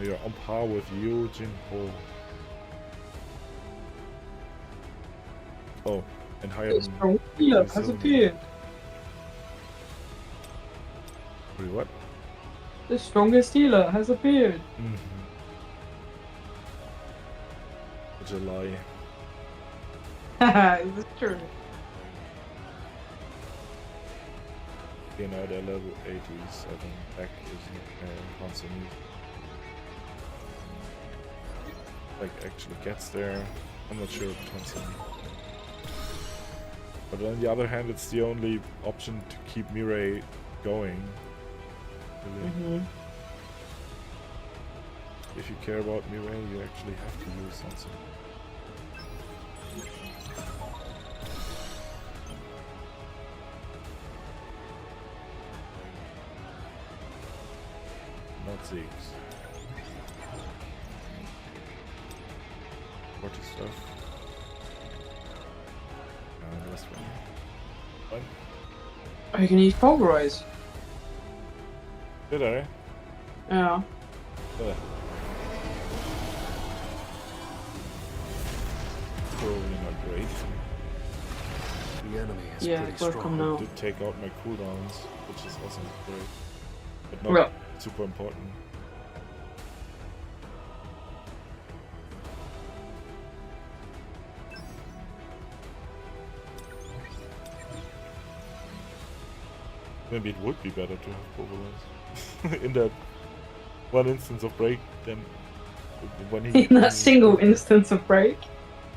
You're on par with you, Jinho. Oh, and higher It's than... strong healer has appeared. Wait, what? The strongest healer has appeared. Mm-hmm. Such a lie. Haha, is this true? Okay, now they're level 87. Back is constant. Like actually gets there. I'm not sure if constant. But on the other hand, it's the only option to keep Mireille going. Really. Mm-hmm. If you care about Mireille, you actually have to use something. Not 6. 40 stuff. The rest one. Fine. Oh, you can use pulverize. Did I? Yeah. Yeah. Probably not great. The enemy is Yeah, pretty it's worth strong. them now. Did take out my cooldowns, which is also not great. But not Well. super important. Maybe it would be better to have pulverize. In that one instance of break, then when he... In that single instance of break.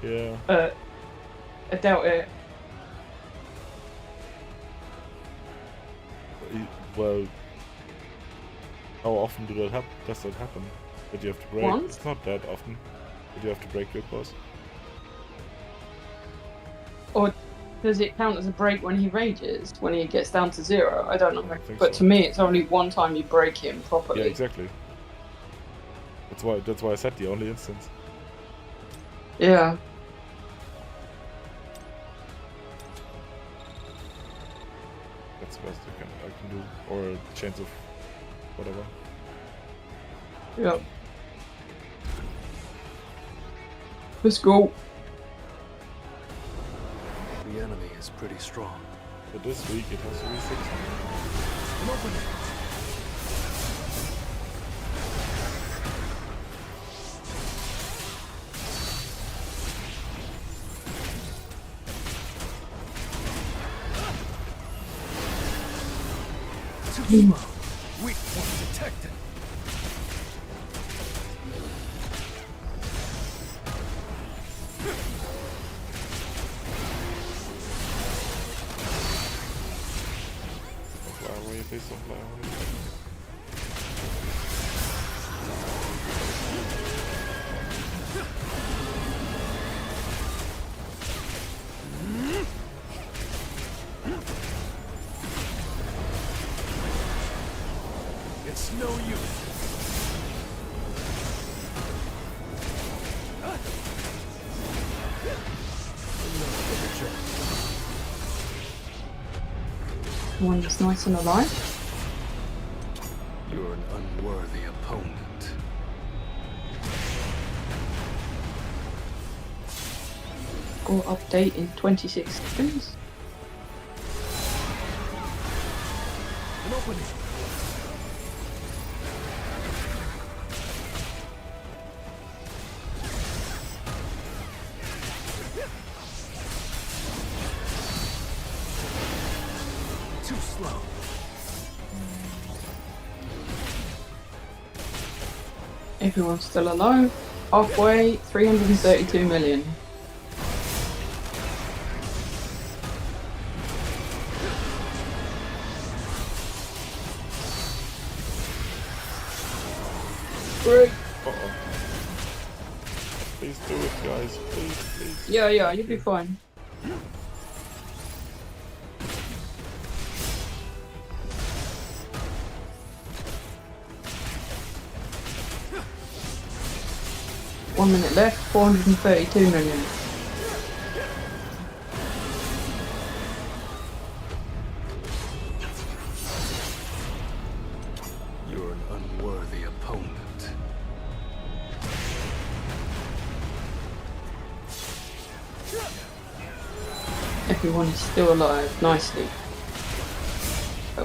Yeah. I doubt it. Well, how often does that happen? That you have to break? Once? It's not that often that you have to break your boss. Or does it count as a break when he rages? When he gets down to 0? I don't know. I think But so. to me, it's only one time you break him properly. Yeah, exactly. That's why I said the only instance. Yeah. That's the best I can do. Or a chance of whatever. Yeah. Let's go. The enemy is pretty strong. But this week it has to be 6. Too slow. Weak point detected. don't fly away. It's no use. Enough with the jokes. One that's nice and alive. You're an unworthy opponent. Score update in 26 seconds. An opening. Too slow. Everyone's still alive. Halfway, 332 million. Great. Uh-oh. Please do it, guys. Please. Yeah, you'll be fine. One minute left, 432 million. You're an unworthy opponent. Everyone is still alive, nicely.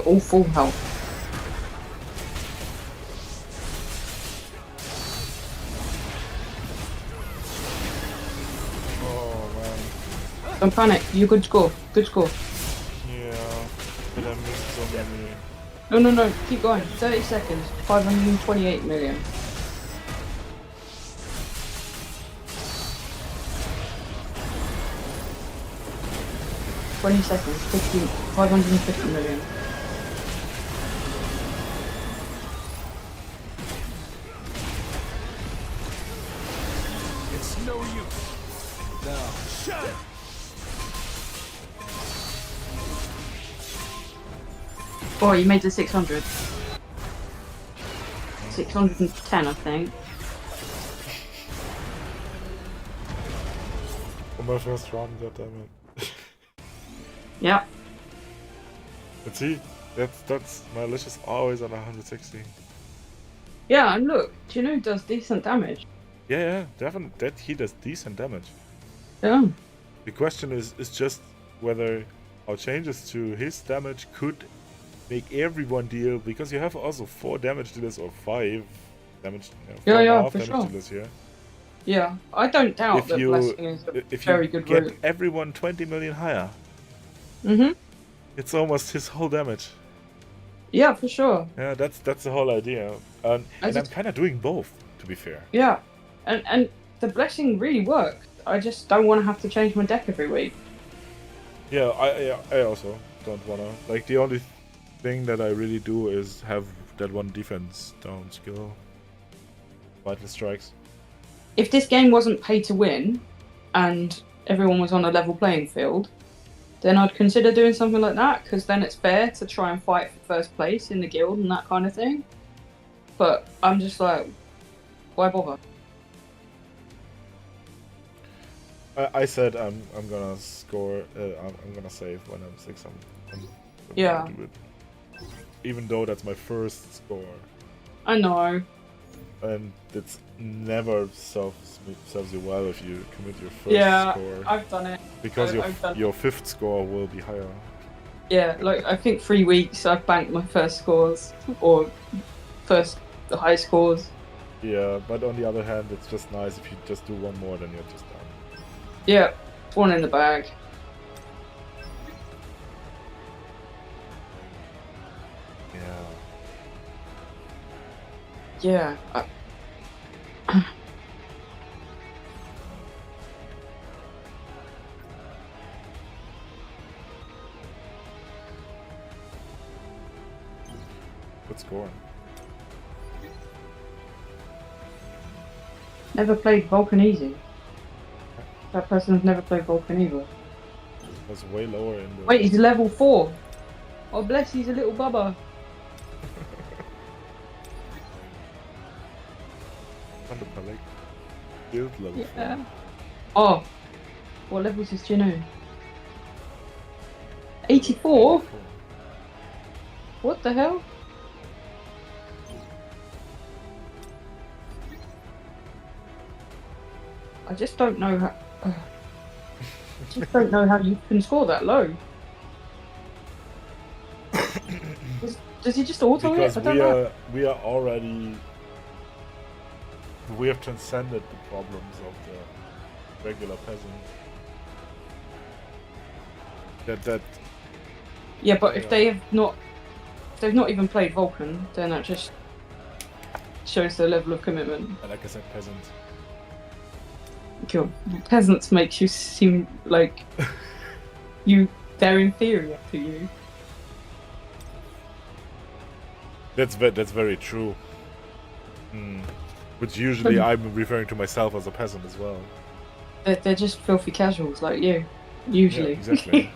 All full health. Oh man. Don't panic, you good score. Good score. Yeah. But I missed so many. No, keep going. 30 seconds, 528 million. seconds, 550 million. It's no use. Now, shut. Oh, you made the 600. 610, I think. On my first run, goddammit. Yeah. But see, that's malicious always on 160. Yeah, and look, Chinook does decent damage. Yeah, definitely. That he does decent damage. Yeah. The question is just whether our changes to his damage could make everyone deal, because you have also 4 damage dealers or 5 damage. Yeah, 4.5 for damage sure. dealers here. Yeah, I don't doubt If that you Blessing is a if very you good get route. everyone 20 million higher, it's almost his whole damage. Yeah, for sure. Yeah, that's the whole idea. And I'm kind of doing both, to be fair. Yeah, and the Blessing really works. I just don't want to have to change my deck every week. Yeah, I also don't wanna. Like, the only thing that I really do is have that one defense down skill. Vital Strikes. If this game wasn't pay to win, and everyone was on a level playing field, then I'd consider doing something like that, because then it's fair to try and fight for first place in the guild and that kind of thing. But I'm just like, why bother? I said I'm gonna score. I'm gonna save when I'm 6. I'm Yeah. gonna do it. Even though that's my first score, I know. and it's never serves you well if you commit your first score. I've done it. Because I've done your 5th score will be higher. Yeah, like I think 3 weeks I've banked my first scores, or the high scores. Yeah, but on the other hand, it's just nice if you just do one more, then you're just done. Yeah, one in the bag. Yeah. Yeah. score. Never played Vulcan Easy. That person's never played Vulcan either. Was way lower in the. Wait, he's level 4. Oh bless, he's a little bubba. Under Palek. Guild level 4. Oh, what levels is Jinu? 84? What the hell? I just don't know how. I just don't know how you can score that low. Does he just auto Because it? I don't know. we are already. We have transcended the problems of the regular peasant. That. Yeah, but if Yeah. they've not even played Vulcan, then that just shows their level of commitment. Like I said, peasant. Cool. Peasants makes you seem like they're inferior to you. That's very true. Which usually I'm referring to myself as a peasant as well. They're just filthy casuals like you, usually. Yeah, exactly.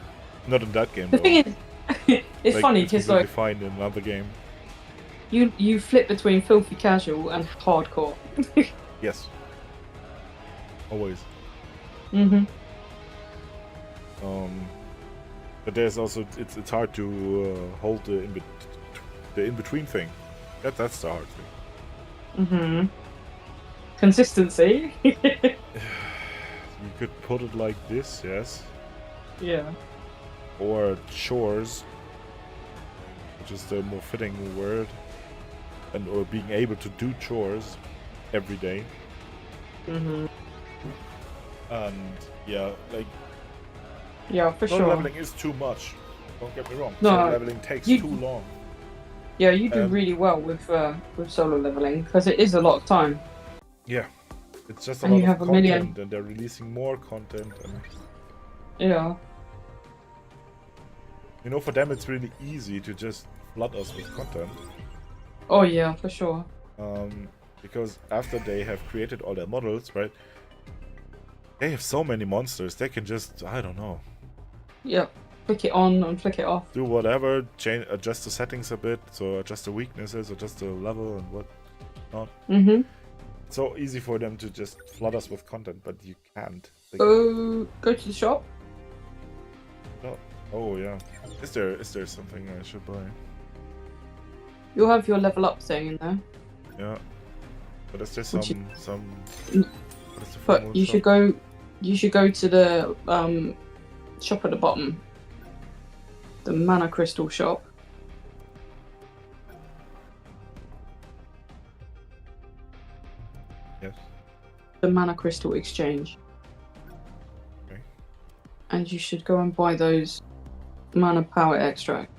Not in that game The though. thing is, it's Like, funny it's because completely like fine in another game. you flip between filthy casual and hardcore. Yes. Always. Mhm. But there's also it's hard to hold the in between thing. That's the hard thing. Mhm. Consistency. You could put it like this, yes. Yeah. Or chores, which is the more fitting word, or being able to do chores every day. Mhm. And yeah, like Yeah, for solo sure. leveling is too much. Don't get me wrong. No, Solo leveling takes you- too long. Yeah, you do really well with solo leveling because it is a lot of time. Yeah, it's just a And lot you of have a content, million. and they're releasing more content. And Yeah. you know, for them it's really easy to just flood us with content. Oh yeah, for sure. Because after they have created all their models, right? They have so many monsters. They can just, I don't know, Yep. Flick it on and flick it off. do whatever, change, adjust the settings a bit, so adjust the weaknesses, adjust the level and what not. Mhm. It's so easy for them to just flood us with content, but you can't. They Go to the shop. no. Oh yeah. Is there something I should buy? You'll have your level up thing in there. Yeah. But is there Would you- some? Mm. What is the But formal you shop? should go. You should go to the shop at the bottom. The mana crystal shop. Yes. The mana crystal exchange. Okay. And you should go and buy those mana power extract.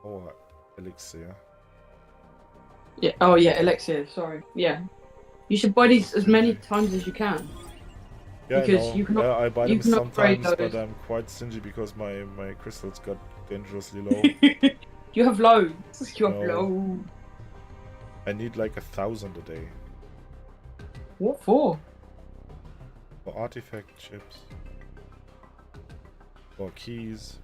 Oh, elixir. Yeah. Oh yeah, elixir. Sorry. Yeah. You should buy these as many times as you can. Yeah, Because I know. you cannot- Yeah, I buy you them cannot upgrade sometimes, those. but I'm quite stingy because my crystals got dangerously low. You have loads. You have No. loads. I need like 1,000 a day What for? for artifact chips, for keys.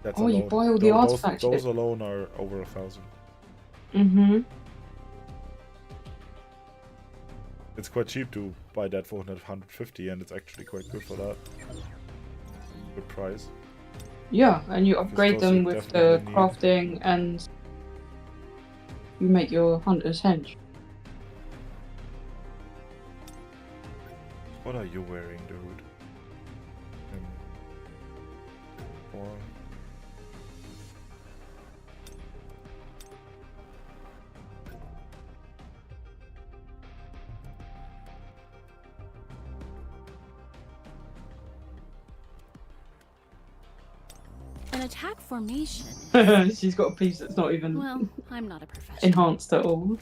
That's Oh, you alone. buy all the artifact Those chips. alone are over 1,000. Mhm. It's quite cheap to buy that for 150, and it's actually quite good for that. Good price. Yeah, and you upgrade those them you with the definitely need. crafting, and you make your hunter's henge. What are you wearing, dude? Or An attack formation. She's got a piece that's not even Well, I'm not a professional. enhanced at all.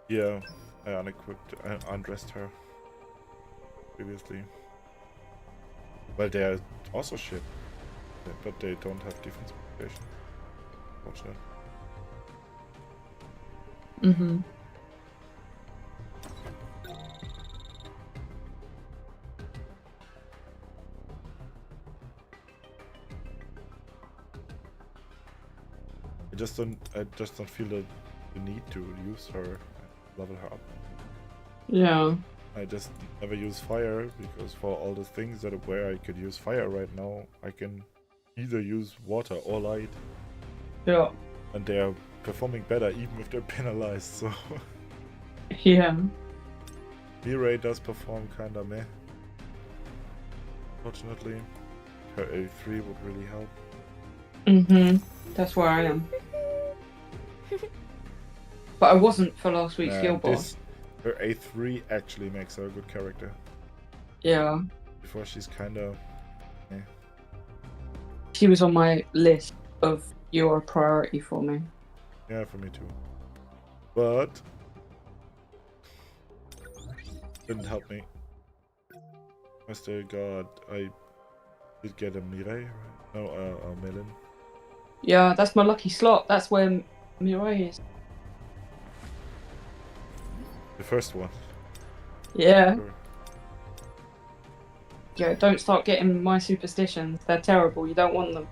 yeah, I unequipped, I undressed her. previously. Well, they are also shit, but they don't have defense protection. Watch that. Mm-hmm. I just don't feel the need to use her, level her up. Yeah. I just never use fire because for all the things where I could use fire right now, I can either use water or light. Yeah. And they are performing better even if they're penalized, so... Yeah. B-Ray does perform kinda meh. Fortunately, her A3 would really help. Mm-hmm. That's where I am. But I wasn't for last week's guild boss. Her A3 actually makes her a good character. Yeah. Before she's kinda... eh. She was on my list of you're a priority for me. Yeah, for me too. But... didn't help me. Mr. God, I did get a Mirai. No, a Melon. Yeah, that's my lucky slot. That's where Mirai is. The first one. Yeah. Sure. Yeah, don't start getting my superstitions. They're terrible. You don't want them.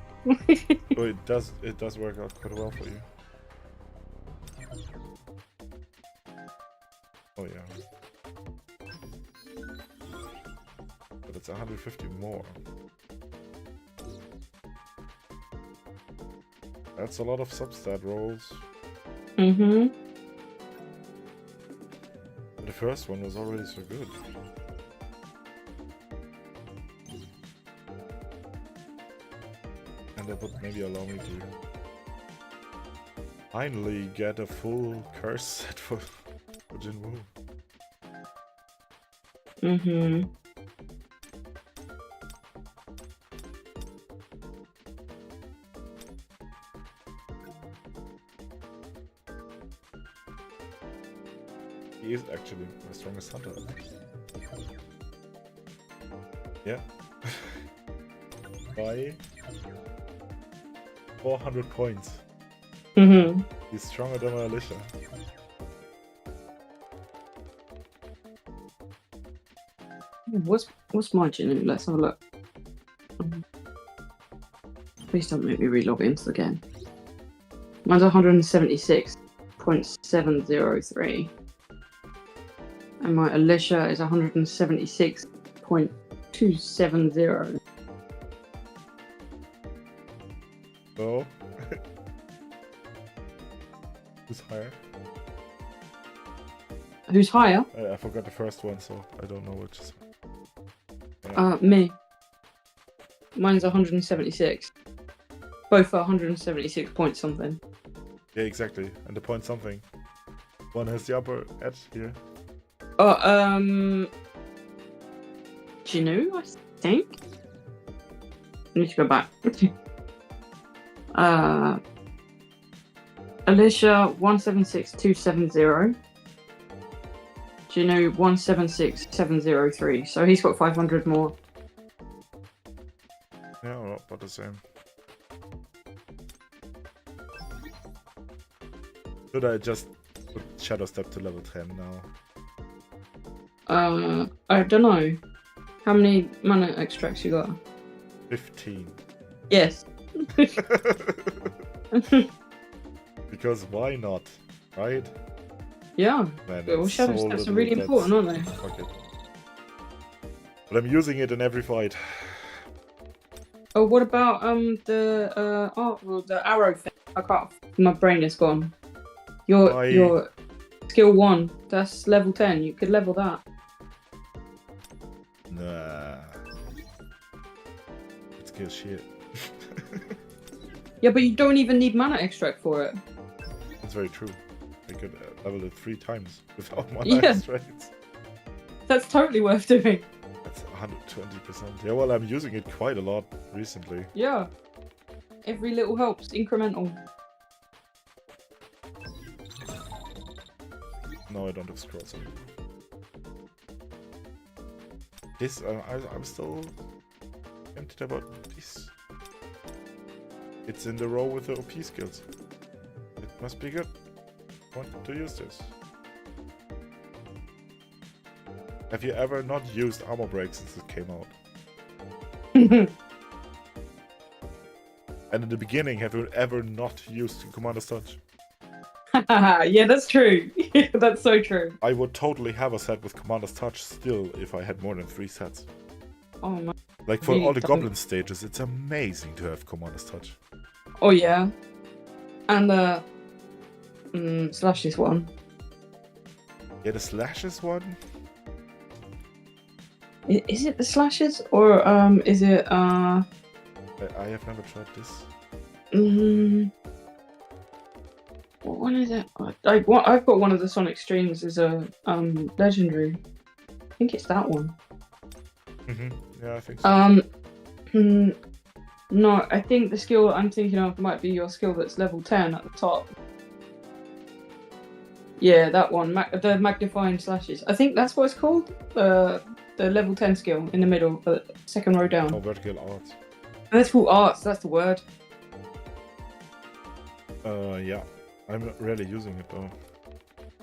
Oh, it does work out quite well for you. Oh yeah. But it's 150 more. That's a lot of substat rolls. Mm-hmm. The first one was already so good. And that would maybe allow me to finally get a full curse set for Jinwoo. Mm-hmm. He is actually my strongest hunter. Yeah. By 400 points. Mm-hmm. He's stronger than my Alicia. What's my Jinnu? Let's have a look. Please don't make me relog into the game. Mine's 176.703. And my Alicia is 176.270. Oh. Who's higher? Who's higher? I forgot the first one, so I don't know which is. Me. Mine's 176. Both are 176 point something. Yeah, exactly. And the point something. One has the upper edge here. Oh, Jinnu, I think. I need to go back. Alicia 176270. Jinnu 176703. So he's got 500 more. Yeah, well, about the same. Should I just put Shadow Step to level 10 now? I don't know. How many mana extracts you got? 15. Yes. Because why not? Right? Yeah. Man, Well, it's shadow so steps are little, really that's- important, aren't they? Fuck it. But I'm using it in every fight. Oh, what about the arrow thing? I can't. My brain is gone. Your skill 1. That's level 10. You could level that. Nah. It's good shit. Yeah, but you don't even need mana extract for it. That's very true. I could level it 3 times without mana Yeah. extracts. That's totally worth doing. That's 120%. Yeah, well, I'm using it quite a lot recently. Yeah. Every little helps. Incremental. No, I don't have scrolls anymore. this, I'm still tempted about this. It's in the row with the OP skills. It must be good. Want to use this. Have you ever not used armor break since it came out? And in the beginning, have you ever not used Commander's Touch? Yeah, that's true. That's so true. I would totally have a set with Commander's Touch still if I had more than 3 sets. Oh my. Like for Really all the don't. Goblin stages, it's amazing to have Commander's Touch. Oh yeah. And the slashes one. Yeah, the slashes one? Is it the slashes or is it I have never tried this. What one is it? I've got one of the Sonic Streams as a legendary. I think it's that one. Yeah, I think so. No, I think the skill I'm thinking of might be your skill that's level 10 at the top. Yeah, that one, the magnifying slashes. I think that's what it's called. The level 10 skill in the middle, the second row down. Oh, vertical arts. Vertical arts, that's the word. Yeah. I'm not really using it though.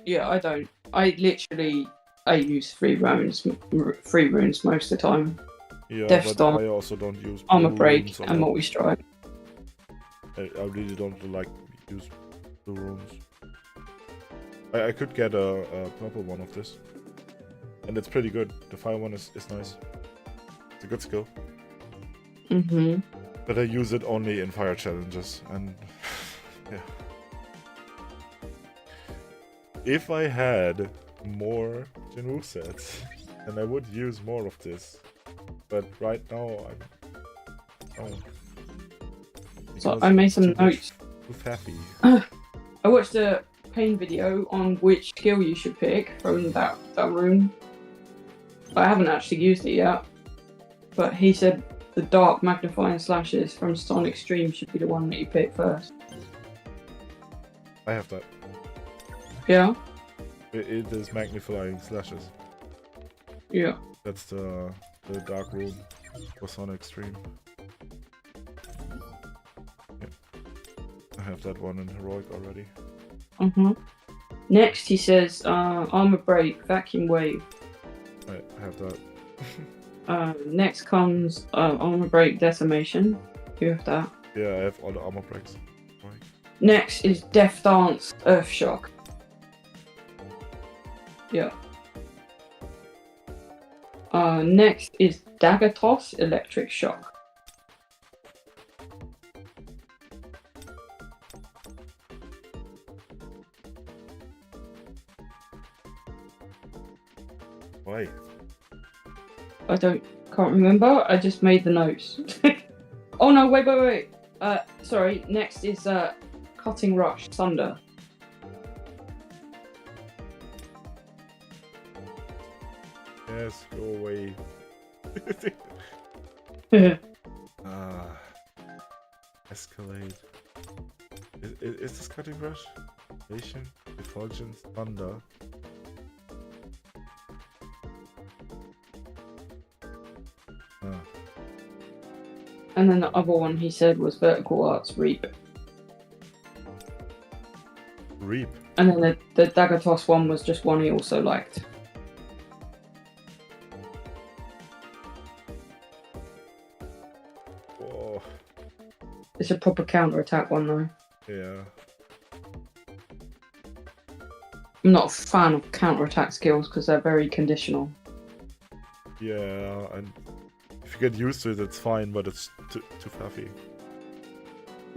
Yeah, I don't. I use 3 runes most of the time. Yeah, Death but Star, I also don't use Armor blue Break, runes a and lot. Multi-Strike. I really don't like use blue runes. I could get a purple one of this. And it's pretty good. The fire one is nice. It's a good skill. But I use it only in fire challenges, and yeah. If I had more Jinwoo sets, then I would use more of this. But right now, So I made some notes. Too faffy. I watched a Pain video on which skill you should pick from that room. I haven't actually used it yet. But he said the dark magnifying slashes from Sonic Stream should be the one that you pick first. I have that. Yeah? It is magnifying slashes. Yeah. That's the dark room for Sonic Stream. Yeah. I have that one in Heroic already. Next he says Armor Break, Vacuum Wave. I have that. Next comes Armor Break, Decimation. You have that. Yeah, I have all the armor breaks. Right. Next is Death Dance, Earth Shock. Yeah. Next is Dagger Toss, Electric Shock. Why? I can't remember. I just made the notes. Oh no! Wait. Sorry. Next is Cutting Rush, Thunder. Yes, go away. Escalade. Is this Cutting Rush? Nation? Effulgence? Thunder? And then the other one he said was Vertical Arts, Reap. Reap? And then the Dagger Toss one was just one he also liked. Whoa. It's a proper counter-attack one though. Yeah. I'm not a fan of counter-attack skills because they're very conditional. Yeah, and if you get used to it, it's fine, but it's too fluffy.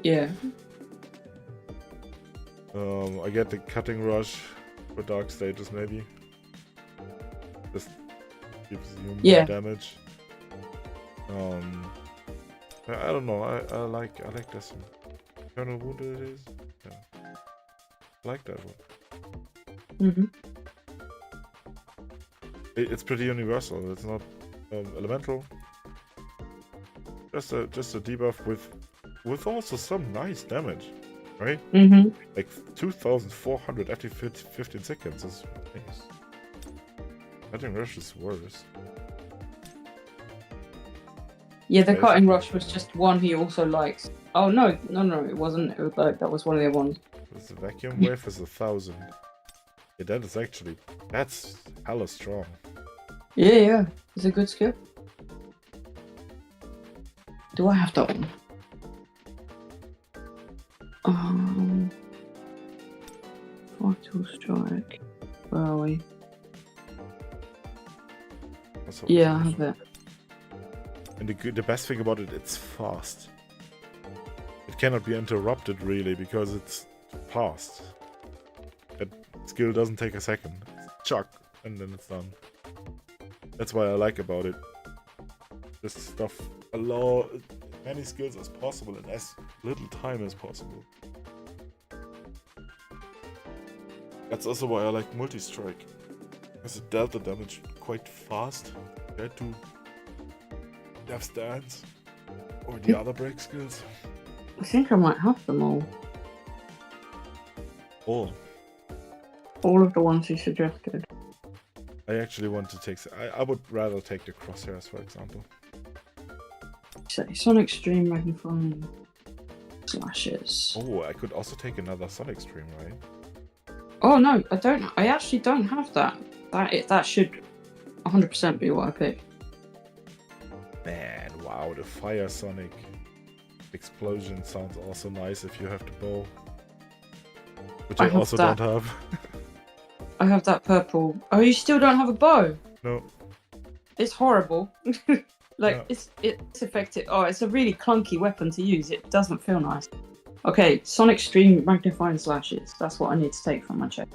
Yeah. I get the Cutting Rush for dark stages, maybe. This gives you more damage. I don't know. I like this one. Eternal Wounded it is. Yeah. I like that one. It's pretty universal. It's not elemental. Just a debuff with also some nice damage, right? Like 2,400 after 15 seconds is nice. I think Rush is worse. Yeah, the cutting Basically. rush was just one he also likes. Oh no, it wasn't. It was like that was one of the other ones. The vacuum wave is 1,000. Yeah, that is actually, that's hella strong. Yeah, it's a good skill. Do I have that one? Vital strike. Where are we? That's Yeah, I have it. And the best thing about it, it's fast. It cannot be interrupted really because it's fast. That skill doesn't take a second. It's chuck, and then it's done. That's what I like about it. This stuff allow as many skills as possible in as little time as possible. That's also why I like multi-strike. Because it dealt the damage quite fast compared to Death Stance or the other break skills. I think I might have them all. All of the ones you suggested. I actually want to take. I would rather take the crosshairs, for example. So, Sonic Stream magnifying slashes. Oh, I could also take another Sonic Stream, right? Oh no, I don't. I actually don't have that. That should 100% be what I pick. Man, wow, the Fire Sonic explosion sounds also nice if you have the bow. Which I also don't have. I have that purple. Oh, you still don't have a bow? No. It's horrible. Like, No. it's effective. Oh, it's a really clunky weapon to use. It doesn't feel nice. Okay, Sonic Stream magnifying slashes. That's what I need to take from my check.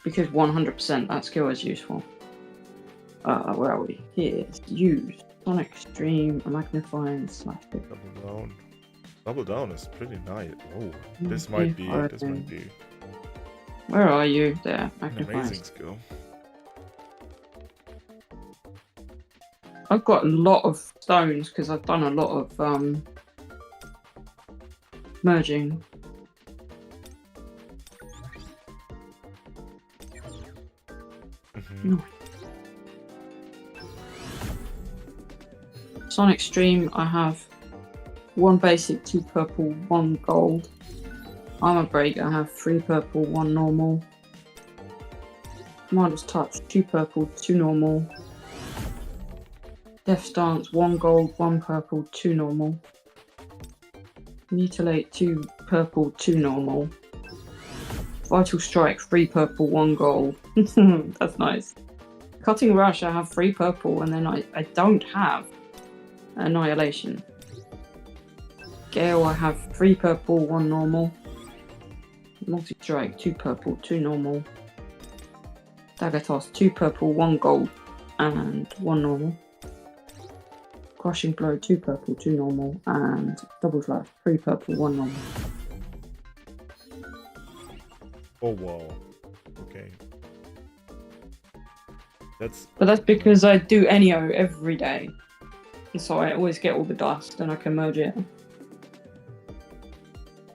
Because 100% that skill is useful. Where are we? Here. Use Sonic Stream magnifying slashes. Double down. Double down is pretty nice. Oh, this might be. This might be. Where are you? There. An Magnifying. amazing skill. I've got a lot of stones because I've done a lot of merging. Mm-hmm. Sonic Stream, I have 1 basic, 2 purple, 1 gold. Armor Break, I have 3 purple, 1 normal. Commander's Touch, 2 purple, 2 normal. Death Stance, 1 gold, 1 purple, 2 normal. Mutilate, 2 purple, 2 normal. Vital Strike, 3 purple, 1 gold. That's nice. Cutting Rush, I have 3 purple, and then I don't have Annihilation. Gale, I have 3 purple, 1 normal. Multi-Strike, 2 purple, 2 normal. Dagger Toss, 2 purple, 1 gold, and 1 normal. Crushing Blow, 2 purple, 2 normal, and Double Slash, 3 purple, 1 normal. Oh wow. Okay. But that's because I do Enio every day. And so I always get all the dust and I can merge it.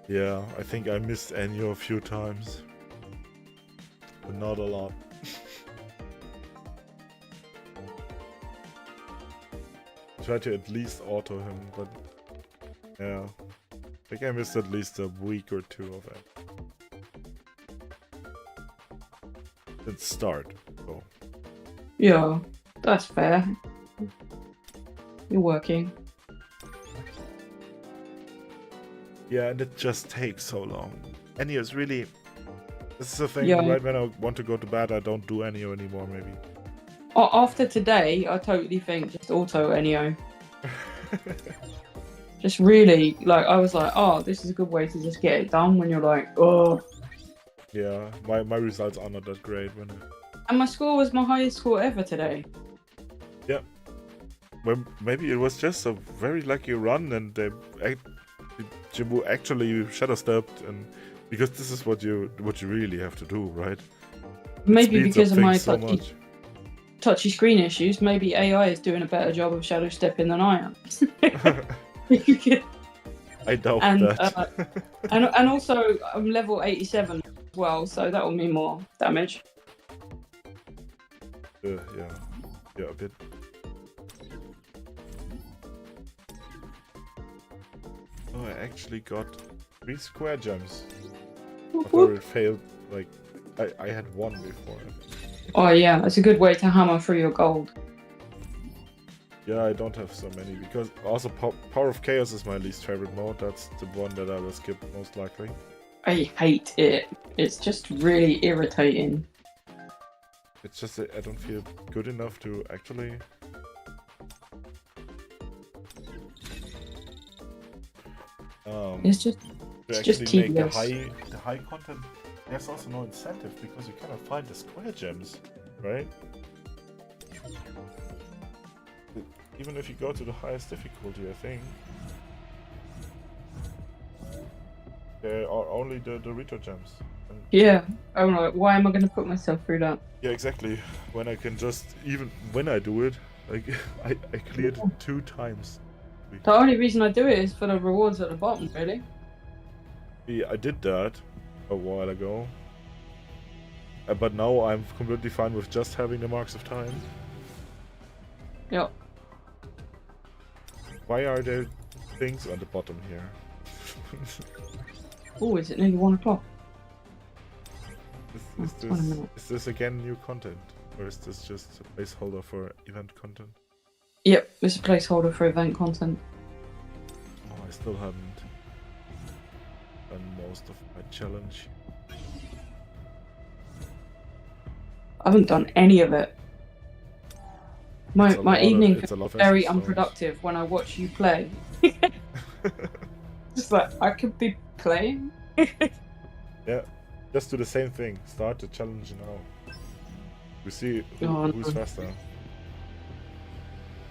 Yeah, I think I missed Enyo a few times. But not a lot. Try to at least auto him, but yeah. I think I missed at least a week or 2 of it. Let's start. Oh. Yeah, that's fair. You're working. Yeah, and it just takes so long. Enyo is really... This is the thing, Yeah. right when I want to go to bed, I don't do Enyo anymore, maybe. After today, I totally think just auto Enio. Just really, like, I was like, oh, this is a good way to just get it done when you're like, oh. Yeah, my results are not that great when And my score was my highest score ever today. Yeah. Well, maybe it was just a very lucky run and Jimbo actually shadow stepped, and because this is what you really have to do, right? Maybe because of my so much. touchy screen issues, maybe AI is doing a better job of shadow stepping than I am. I doubt and, that. and also I'm level 87 as well, so that will mean more damage. Yeah, a bit. Oh, I actually got 3 square gems. Whoop, After whoop. it failed, like, I had 1 before. Oh yeah, it's a good way to hammer through your gold. Yeah, I don't have so many, because also Power of Chaos is my least favorite mode. That's the one that I will skip most likely. I hate it. It's just really irritating. It's just that I don't feel good enough to actually... It's just to just actually make tedious. the high content. There's also no incentive because you cannot find the square gems, right? Even if you go to the highest difficulty, I think there are only the Dorito gems. And Yeah. I'm like, why am I going to put myself through that? yeah, exactly. When I can just, even when I do it, like I cleared it 2 times. The only reason I do it is for the rewards at the bottom, really. Yeah, I did that a while ago. But now I'm completely fine with just having the marks of time. Yep. Why are there things on the bottom here? Oh, is it nearly 1 o'clock? Is this again new content? Or is this just a placeholder for event content? Yep, it's a placeholder for event content. Oh, I still haven't done most of my challenge. I haven't done any of it. My evening It's a lot of very essence stones. unproductive when I watch you play. Just like, I could be playing. Yeah, just do the same thing. Start the challenge now. We see who's faster.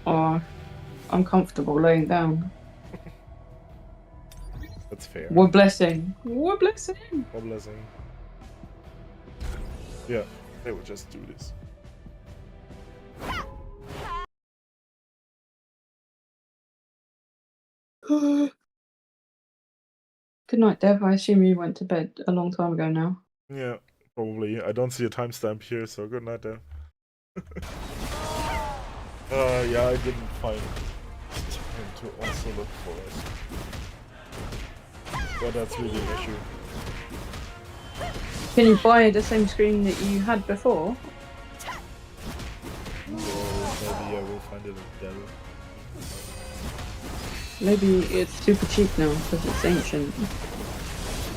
Oh, I'm comfortable laying down. That's fair. What blessing. What blessing. What blessing. Yeah, they will just do this. Good night, Dev. I assume you went to bed a long time ago now. Yeah, probably. I don't see a timestamp here, so good night then. Yeah, I didn't find time to also look for it. But that's really an issue. Can you buy the same screen that you had before? So maybe I will find it at Dell. Maybe it's super cheap now because it's ancient.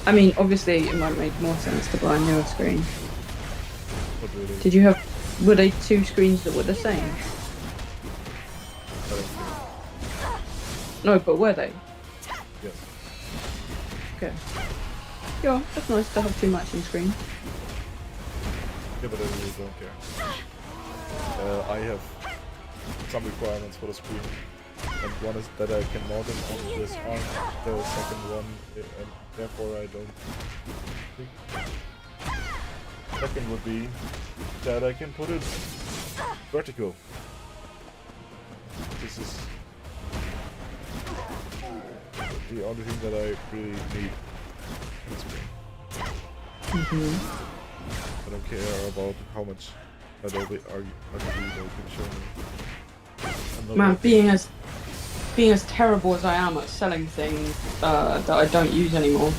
I mean, obviously, it might make more sense to buy a newer screen. Not really. Did you have... Were they 2 screens that were the same? I don't think. No, but were they? Yes. Okay. Yeah, that's nice to have 2 matching screens. Yeah, but I really don't care. I have some requirements for the screen. And one is that I can mount it on this arm, the second one, and therefore I don't think. Second would be that I can put it vertical. This is the only thing that I really need on the screen. I don't care about how much Adobe can show me. Man, being as terrible as I am at selling things that I don't use anymore,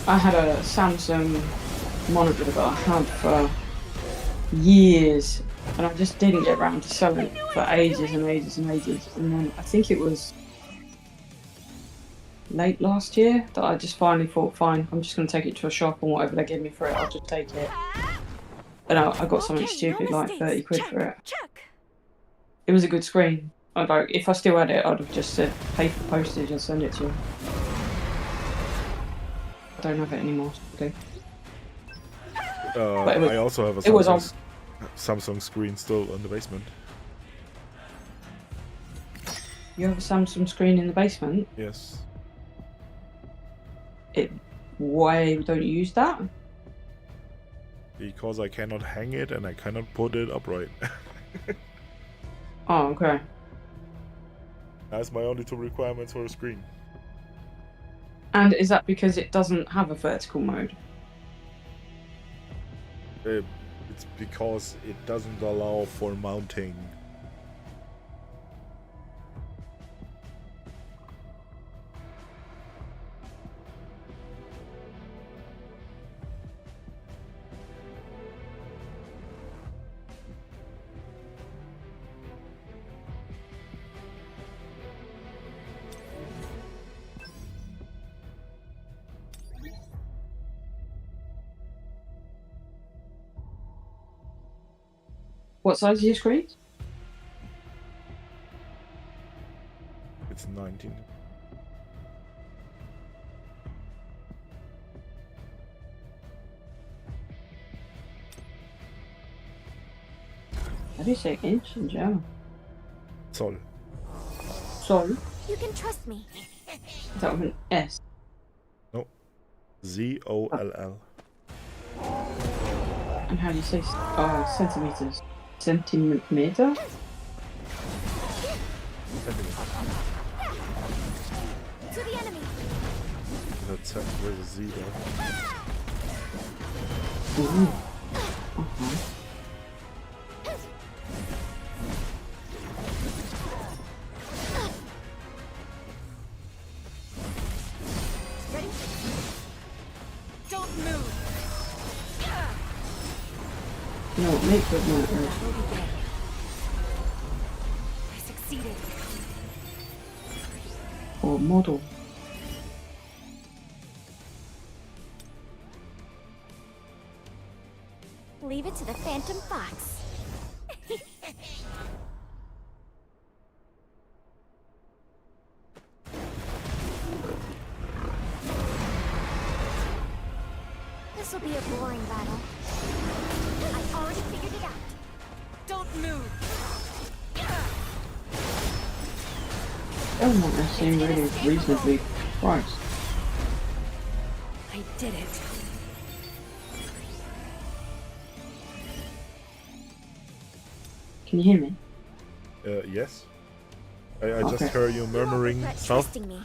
I had a Samsung monitor that I had for years, and I just didn't get around to selling it for ages and ages and ages. And then I think it was late last year that I just finally thought, fine, I'm just going to take it to a shop and whatever they give me for it, I'll just take it. And I got something stupid like 30 quid for it. It was a good screen. If I still had it, I'd have just said pay for postage and send it to you. I don't have it anymore. Okay. I also have a Samsung screen still in the basement. You have a Samsung screen in the basement? Yes. Why don't you use that? Because I cannot hang it and I cannot put it upright. Oh, okay. That's my only 2 requirements for a screen. And is that because it doesn't have a vertical mode? It's because it doesn't allow for mounting. What size is your screen? It's 19. How do you say inch in German? Zoll. Zoll? You can trust me. Is that with an S? No. Z-O-L-L. And how do you say centimeters? Centimeter? To the enemy. That's with a Z there. Ooh. Ready? Don't move. You know what, make good We'll be dead. I succeeded. or model. Leave it to the Phantom Fox. This will be a boring battle. I already figured it out. Don't move. They seem really reasonably priced. I did it. Can you hear me? Yes. I just Okay. heard you murmuring Regret south. trusting me.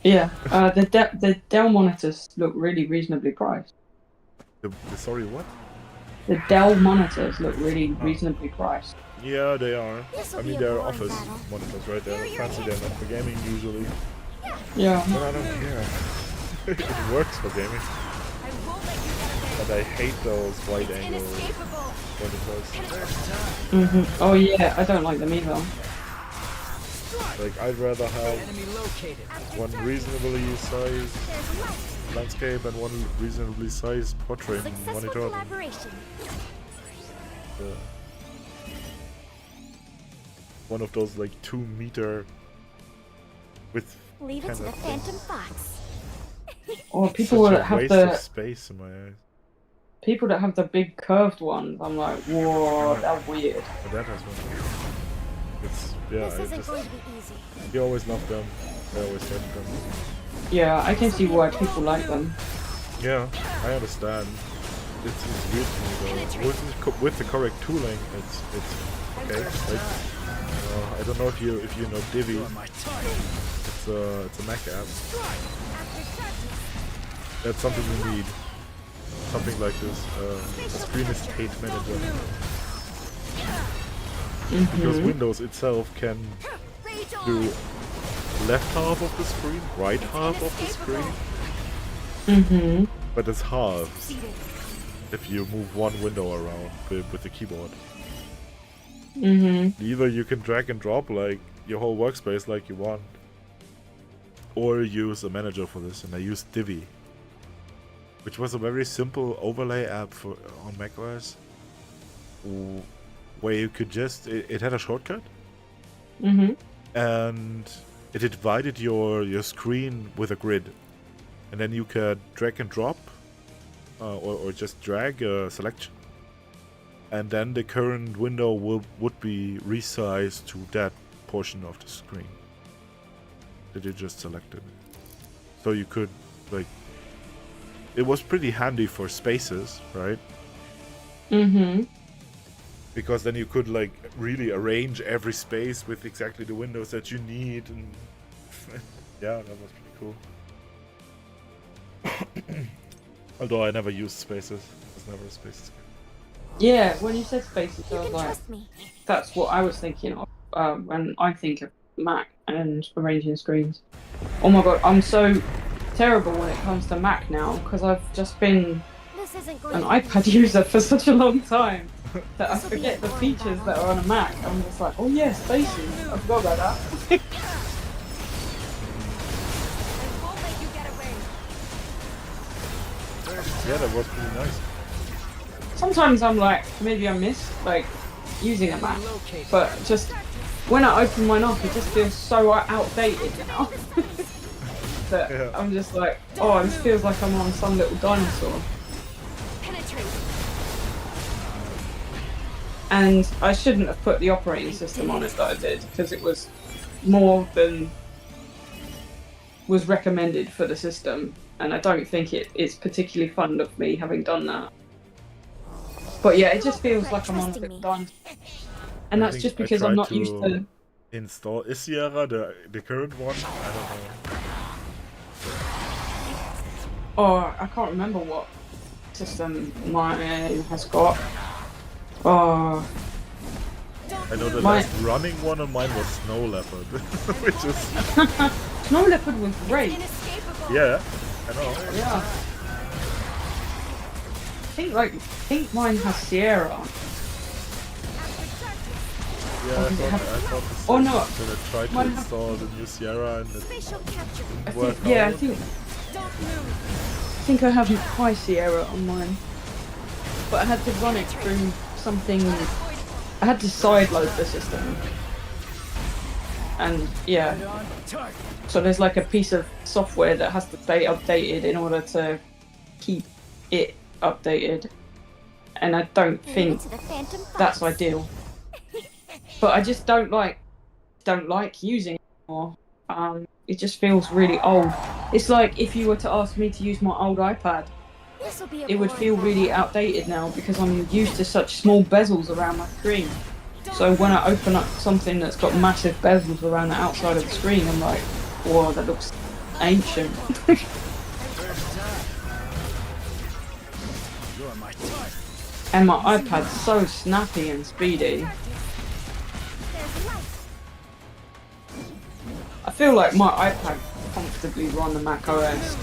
Yeah. The Dell monitors look really reasonably priced. Sorry, what? The Dell monitors look really reasonably priced. Yeah, they are. This'll I be mean, a they're boring office battle. monitors, right? They're fancy, they're not for gaming usually. Yeah. But I don't care. It works for gaming. I won't let you get away. But I hate those wide It's angle inescapable. monitors. Oh yeah, I don't like them either. Like, I'd rather have Enemy located. one reasonably sized There's light. landscape and one reasonably sized portrait Successful monitor. collaboration. One of those like 2-meter width. Leave it to kind the of thing. Phantom Fox. Or Such people a that have waste of the space in my eyes. people that have the big curved ones. I'm like, whoa, that's weird. But that has one. It's yeah. This I isn't just going to be easy. you always love them. I always hate them. Yeah, I can see why people like them. Yeah, I understand. It's weird to me though. With the correct tooling, it's okay. Like, I don't know if you know Divi. It's a Mac app. That's something you need. Something like this. A screen state manager. Because Windows itself can Rage on. do left half of the screen, right half of the screen, Mm-hmm. but it's half Succeeded. if you move one window around with the keyboard. Mm-hmm. Either you can drag and drop like your whole workspace like you want, or use a manager for this, and I used Divi, which was a very simple overlay app for on macOS, where you could just it had a shortcut, Mm-hmm. and it divided your screen with a grid, and then you could drag and drop, or just drag a selection, and then the current window would be resized to that portion of the screen that you just selected. So you could, like, it was pretty handy for spaces, right? Mm-hmm. Because then you could like really arrange every space with exactly the windows that you need, and yeah, that was pretty cool. Although I never used spaces. I was never a spaces guy. Yeah, when you said spaces, I You was can like, trust me. that's what I was thinking of when I think of Mac and arranging screens. Oh my god, I'm so terrible when it comes to Mac now because I've just been This isn't going an to be iPad easy. user for such a long time that I This'll be forget a the boring features battle. that are on a Mac. I'm just like, oh yeah, spaces. I forgot about that. I won't let you get away. Yeah, that was pretty nice. Sometimes I'm like, maybe I missed like using a Mac, but just when I open mine up, it just feels so outdated now. That Yeah. I'm just like, oh, this feels like I'm on some little dinosaur. Penetrate. And I shouldn't have put the operating system on it that I did, because it was more than was recommended for the system, and I don't think it's particularly fun of me having done that. But yeah, it just feels like I'm on a little dinosaur. And I that's think just I because I'm tried not used to... install. Is Sierra the current one? I don't know. Oh, I can't remember what system mine has got. Oh, I know the My- last running one on mine was Snow Leopard, which is Snow Leopard was great. Inescapable. yeah, I know. Yeah. I think mine has Sierra. Yeah, I thought the same. Oh, no. Then I tried to Mine install the new Sierra and it Spatial capture. didn't work Yeah, out. Don't move. I think I have High Sierra on mine. But I had to run it through something. I had to sideload the system. And yeah. So there's like a piece of software that has to stay updated in order to keep it updated. And I don't think To the Phantom that's Fox. ideal. But I just don't like using it anymore. It just feels really old. It's like if you were to ask me to use my old iPad, This'll be a it would boring feel really battle. outdated now because I'm used to such small bezels around my screen. So when I open up something that's got massive bezels around the outside of the screen, I'm like, whoa, that looks ancient. And my iPad's so snappy and speedy. There's light. I feel like my iPad comfortably run the Mac OS.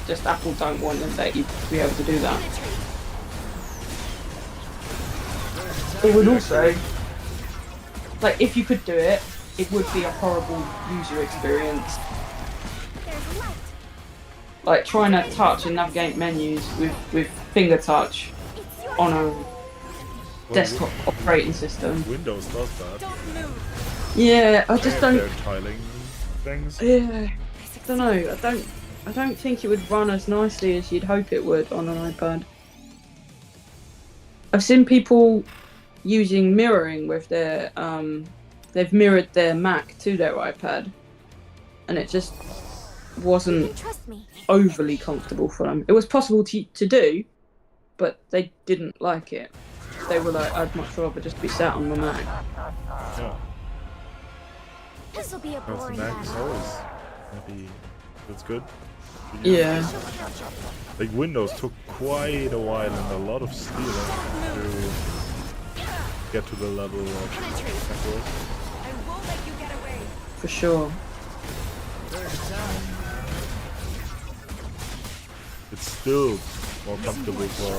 Just Apple don't want to let you be able to do that. It would also, like, if you could do it, it would be a horrible user experience. There's light. Like trying to touch and navigate menus with finger touch It's your on turn. a desktop operating system. Windows does that. Don't move. Yeah, I just They have don't. their tiling things. Yeah, I don't know. I don't think it would run as nicely as you'd hope it would on an iPad. I've seen people using mirroring with their they've mirrored their Mac to their iPad, and it just You wasn't can trust me. overly comfortable for them. It was possible to do, but they didn't like it. They were like, I'd much rather just be sat on my Mac. Yeah. This'll be a That's boring Mac is battle. always maybe that's good. Yeah. Like Windows took quite a while and a lot of stealing to get to the level of Mac OS. I won't let you get away. For sure. It's still more comfortable for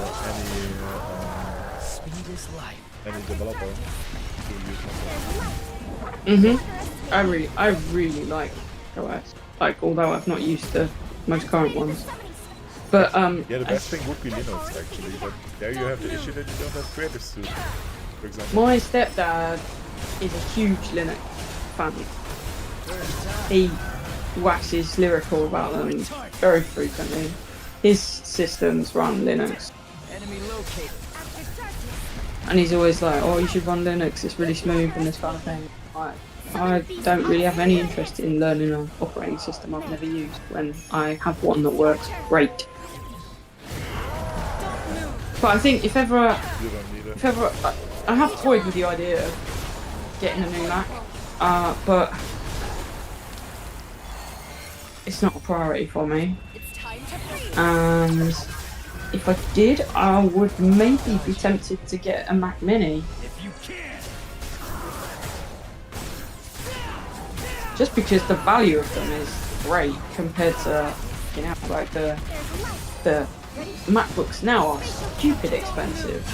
any developer to use Mac OS. I really like OS. Like, although I've not used the most current ones. But Yeah, the best thing would be Linux actually, but there you have the issue that you don't have Creative Suite, for example. my stepdad is a huge Linux fan. He waxes lyrical about them very frequently. His systems run Linux. And he's always like, oh, you should run Linux, it's really smooth and this kind of thing. I don't really have any interest in learning an operating system I've never used when I have one that works great. But I think if ever You don't need it. if ever, I have toyed with the idea of getting a new Mac, but it's not a priority for me. It's time to breathe. And if I did, I would maybe be tempted to get a Mac Mini. Just because the value of them is great compared to, you know, like the MacBooks now are stupid expensive.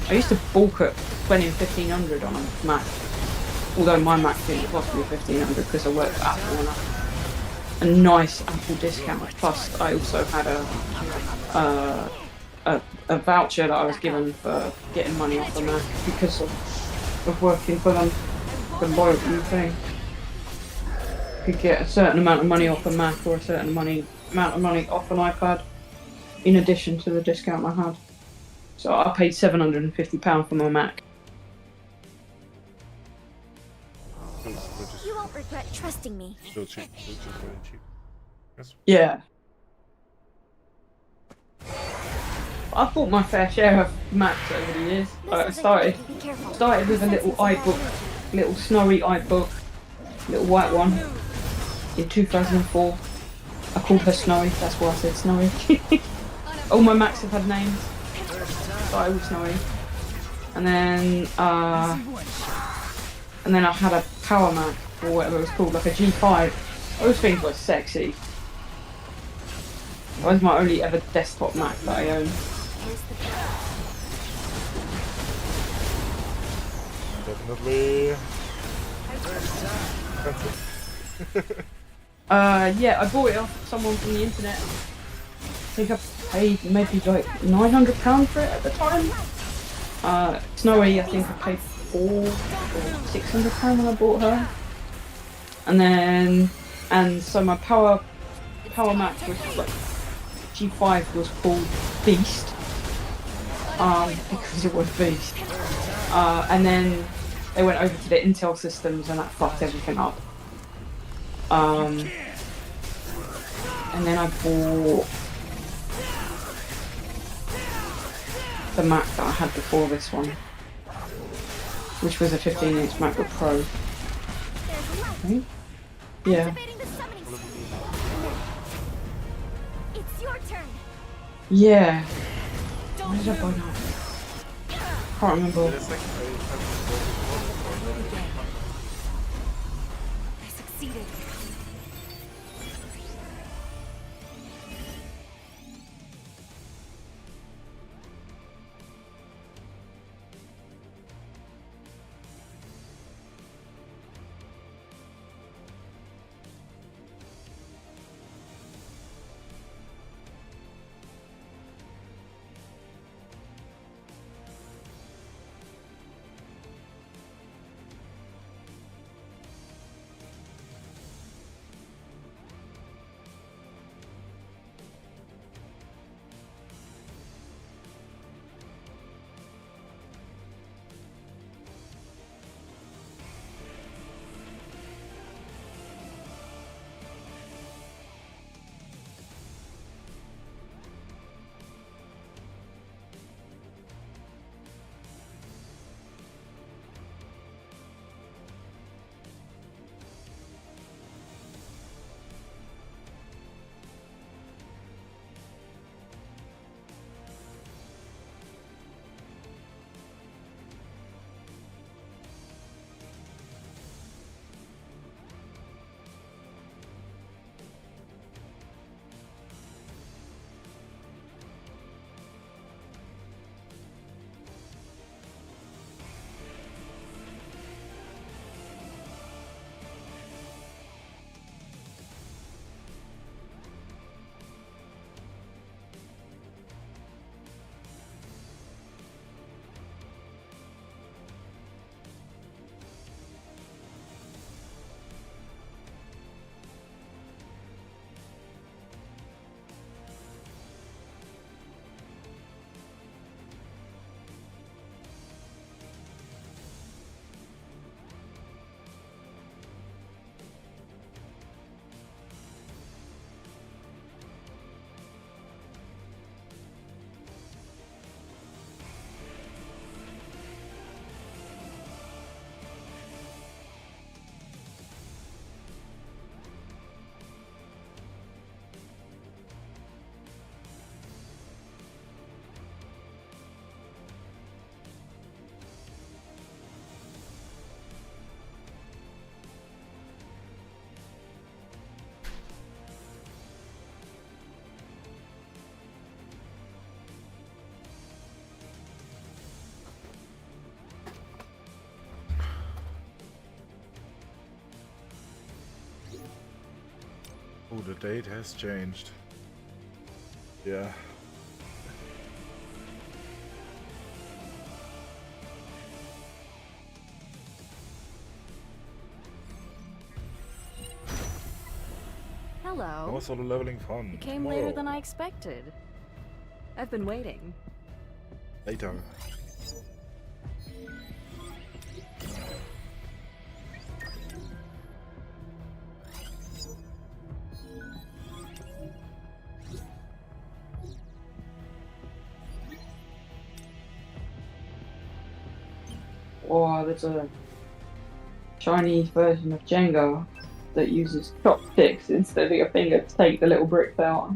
I used to balk at spending $1,500 on a Mac, although my Mac didn't cost me $1,500 because I worked for Apple and I had a nice Apple discount. Plus, I also had a voucher that I was given for getting money off the Mac because of working for them, the loyalty thing. Could get a certain amount of money off a Mac or a certain amount of money off an iPad, in addition to the discount I had. So I paid £750 for my Mac. You won't regret trusting me. Still cheap. Still very cheap. Yes. Yeah. I've bought my fair share of Macs over the years. I started with a little iBook, little Snorri iBook, little white one, in 2004. I called her Snorri, that's why I said Snorri. All my Macs have had names. Started with Snorri. And then I had a Power Mac, or whatever it was called, like a G5. Those things were sexy. That was my only ever desktop Mac that I owned. Definitely. Yeah, I bought it off someone from the internet. I think I paid maybe like £900 for it at the time. Snowy, I think I paid £400 or £600 when I bought her. And so my Power Mac was like, G5 was called Beast, because it was Beast. And then they went over to the Intel systems and that fucked everything up. And then I bought the Mac that I had before this one, which was a 15-inch MacBook Pro. Right? Yeah. It's your turn. Yeah. Why did I buy that? Can't remember. I succeeded. Oh, the date has changed. Yeah. Hello. was solo leveling fun. You came later than I expected. I've been waiting. Later. Or there's a Chinese version of Jenga that uses chopsticks instead of your finger to take the little bricks out.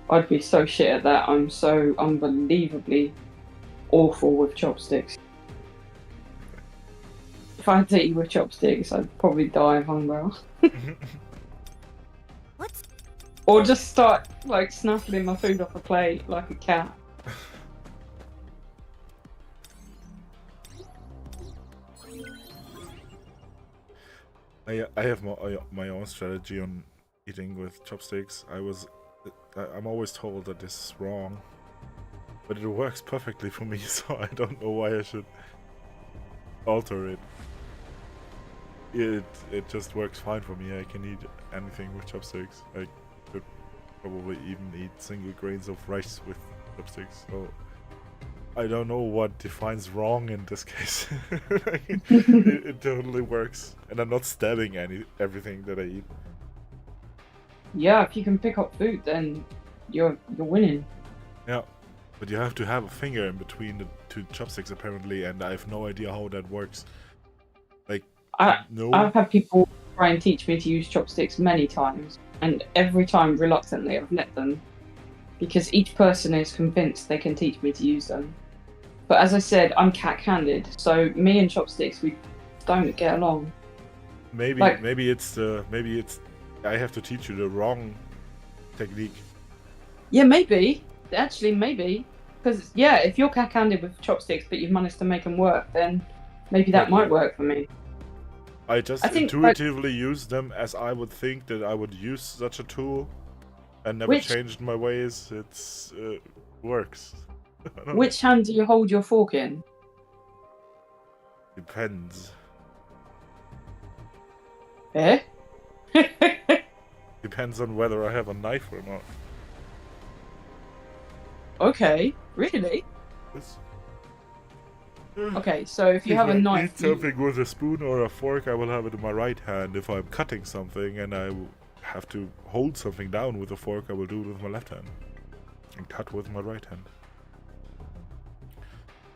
I'd be so shit at that. I'm so unbelievably awful with chopsticks. If I had to eat with chopsticks, I'd probably die of hunger. What's Or just start like snuffling my food off a plate like a cat. I have my own strategy on eating with chopsticks. I'm always told that this is wrong, but it works perfectly for me, so I don't know why I should alter it. It just works fine for me. I can eat anything with chopsticks. I could probably even eat single grains of rice with chopsticks, so I don't know what defines wrong in this case. it totally works, and I'm not stabbing everything that I eat. Yeah, if you can pick up food, then you're winning. Yeah, but you have to have a finger in between the two chopsticks apparently, and I have no idea how that works. Like, I've had people try and teach me to use chopsticks many times, and every time reluctantly I've let them, because each person is convinced they can teach me to use them. But as I said, I'm cat-handed, so me and chopsticks, we don't get along. Maybe it's I have to teach you the wrong technique. Yeah, maybe. Actually, maybe. Because, yeah, if you're cat-handed with chopsticks, but you've managed to make them work, then maybe that might work for me. I just intuitively use them as I would think that I would use such a tool, and never changed my ways. It's works. Which hand do you hold your fork in? Depends. Eh? Depends on whether I have a knife or not. Okay, really? Yes. Okay, so if you have a knife... If I eat something with a spoon or a fork, I will have it in my right hand. If I'm cutting something and I have to hold something down with a fork, I will do it with my left hand. And cut with my right hand.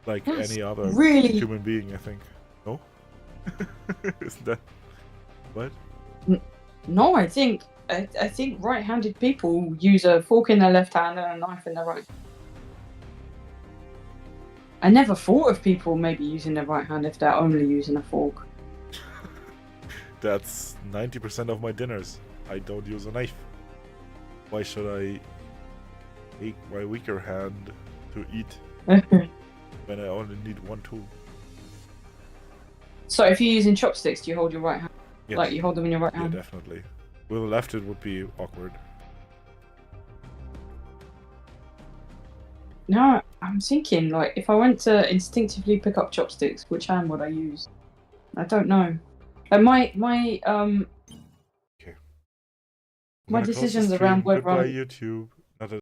Like any other human being, I think. No? Isn't that... What? No, I think right-handed people use a fork in their left hand and a knife in their right. I never thought of people maybe using their right hand if they're only using a fork. That's 90% of my dinners. I don't use a knife. Why should I take my weaker hand to eat when I only need one tool? So if you're using chopsticks, do you hold your right hand? Yes. Like you hold them in your right hand? Yeah, definitely. With the left it would be awkward. No, I'm thinking, like, if I went to instinctively pick up chopsticks, which hand would I use? I don't know. Like, my decisions around whether Goodbye, YouTube.